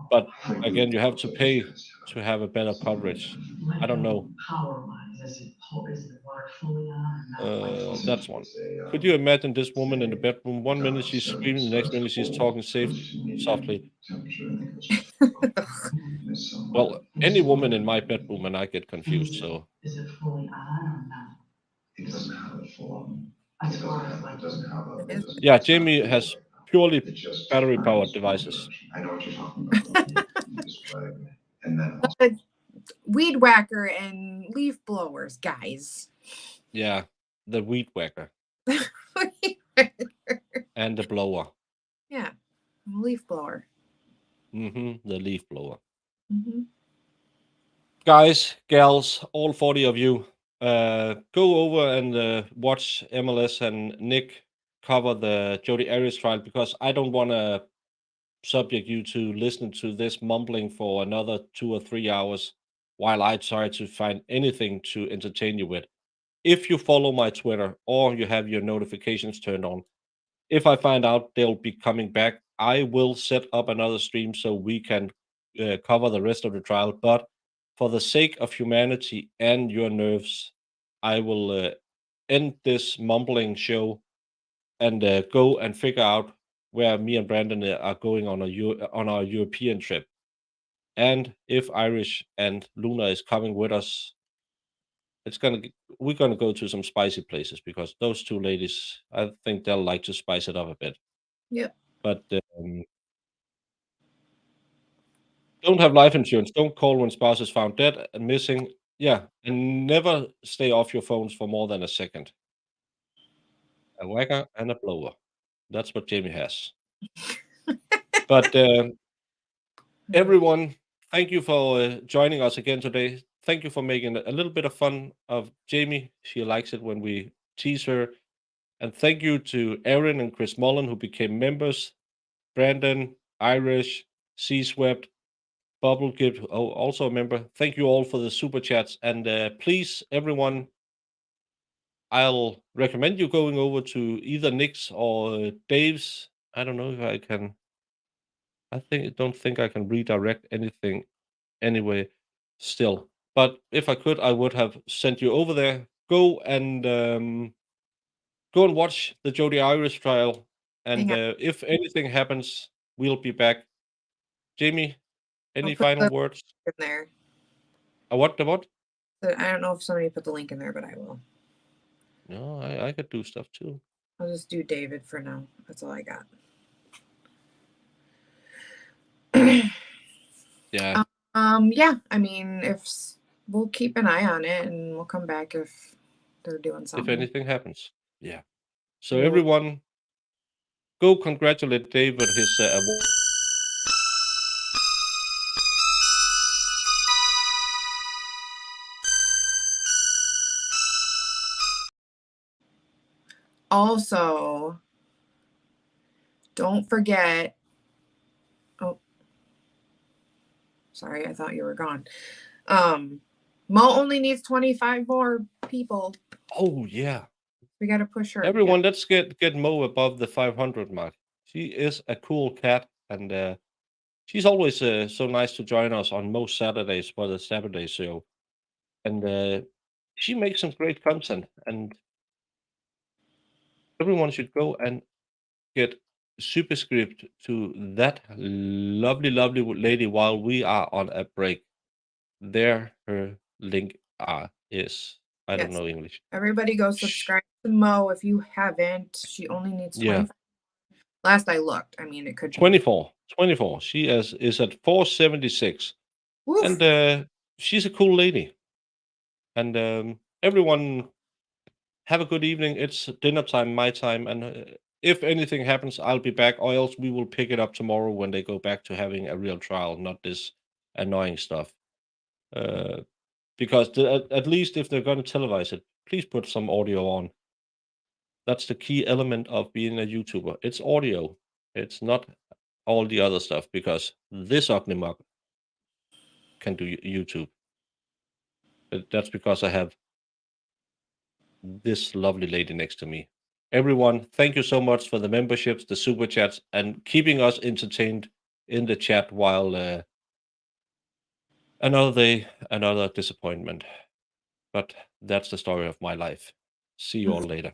But again, you have to pay to have a better coverage. I don't know. Is the water fully on? That's one. Could you imagine this woman in the bedroom? 1 minute she's screaming, the next minute she's talking softly. Well, any woman in my bedroom and I get confused. So is it fully on or not? It doesn't have a full on. As far as like, It doesn't have a. yeah, Jamie has purely battery powered devices. I know what you're talking about. Display. And then also, The weed whacker and leaf blowers, guys. Yeah, the weed whacker and the blower. Yeah, leaf blower. The leaf blower. Mm-hmm. Guys, gals, all 40 of you, go over and watch MLS and Nick cover the Jodi Arias trial, because I don't want to subject you to listening to this mumbling for another 2 or 3 hours while I try to find anything to entertain you with. If you follow my Twitter or you have your notifications turned on, if I find out they'll be coming back, I will set up another stream so we can cover the rest of the trial. But for the sake of humanity and your nerves, I will end this mumbling show and go and figure out where me and Brandon are going on our European trip. And if Irish and Luna is coming with us, we're gonna go to some spicy places, because those two ladies, I think they'll like to spice it up a bit. Yep. But don't have life insurance. Don't call when spouse is found dead and missing. Yeah, and never stay off your phones for more than a second. A whacker and a blower. That's what Jamie has. But everyone, thank you for joining us again today. Thank you for making a little bit of fun of Jamie. She likes it when we tease her. And thank you to Aaron and Chris Mullen, who became members. Brandon, Irish, C-Swept, Bubble Gift, also a member. Thank you all for the super chats. And please, everyone, I'll recommend you going over to either Nick's or Dave's. I don't know if I can. Don't think I can redirect anything anyway still. But if I could, I would have sent you over there. Go and watch the Jodi Arias trial. And if anything happens, we'll be back. Jamie, any final words? In there. What? The what? I don't know if somebody put the link in there, but I will. No, I could do stuff too. I'll just do David for now. That's all I got. Yeah. Yeah. I mean, we'll keep an eye on it, and we'll come back if they're doing something. If anything happens. Yeah. So everyone, go congratulate Dave with his award. Also, don't forget. Oh, sorry, I thought you were gone. Mo only needs 25 more people. Oh yeah. We got to push her. Everyone, let's get Mo above the 500 mark. She is a cool cat, and she's always so nice to join us on most Saturdays for the Saturday show. And she makes some great content, and everyone should go and get superscript to that lovely, lovely lady while we are on a break. There, her link is. I don't Yes. know English. Everybody go subscribe to Mo if you haven't. She only needs Yeah. 25. Last I looked. I mean, it could be. 24. She is at 476, Woof. and she's a cool lady. And everyone, have a good evening. It's dinner time, my time, and if anything happens, I'll be back, or else we will pick it up tomorrow when they go back to having a real trial, not this annoying stuff. Because at least if they're going to televise it, please put some audio on. That's the key element of being a YouTuber. It's audio. It's not all the other stuff, because this ugly mug can do YouTube. That's because I have this lovely lady next to me. Everyone, thank you so much for the memberships, the super chats, and keeping us entertained in the chat while another day, another disappointment. But that's the story of my life. See you all later.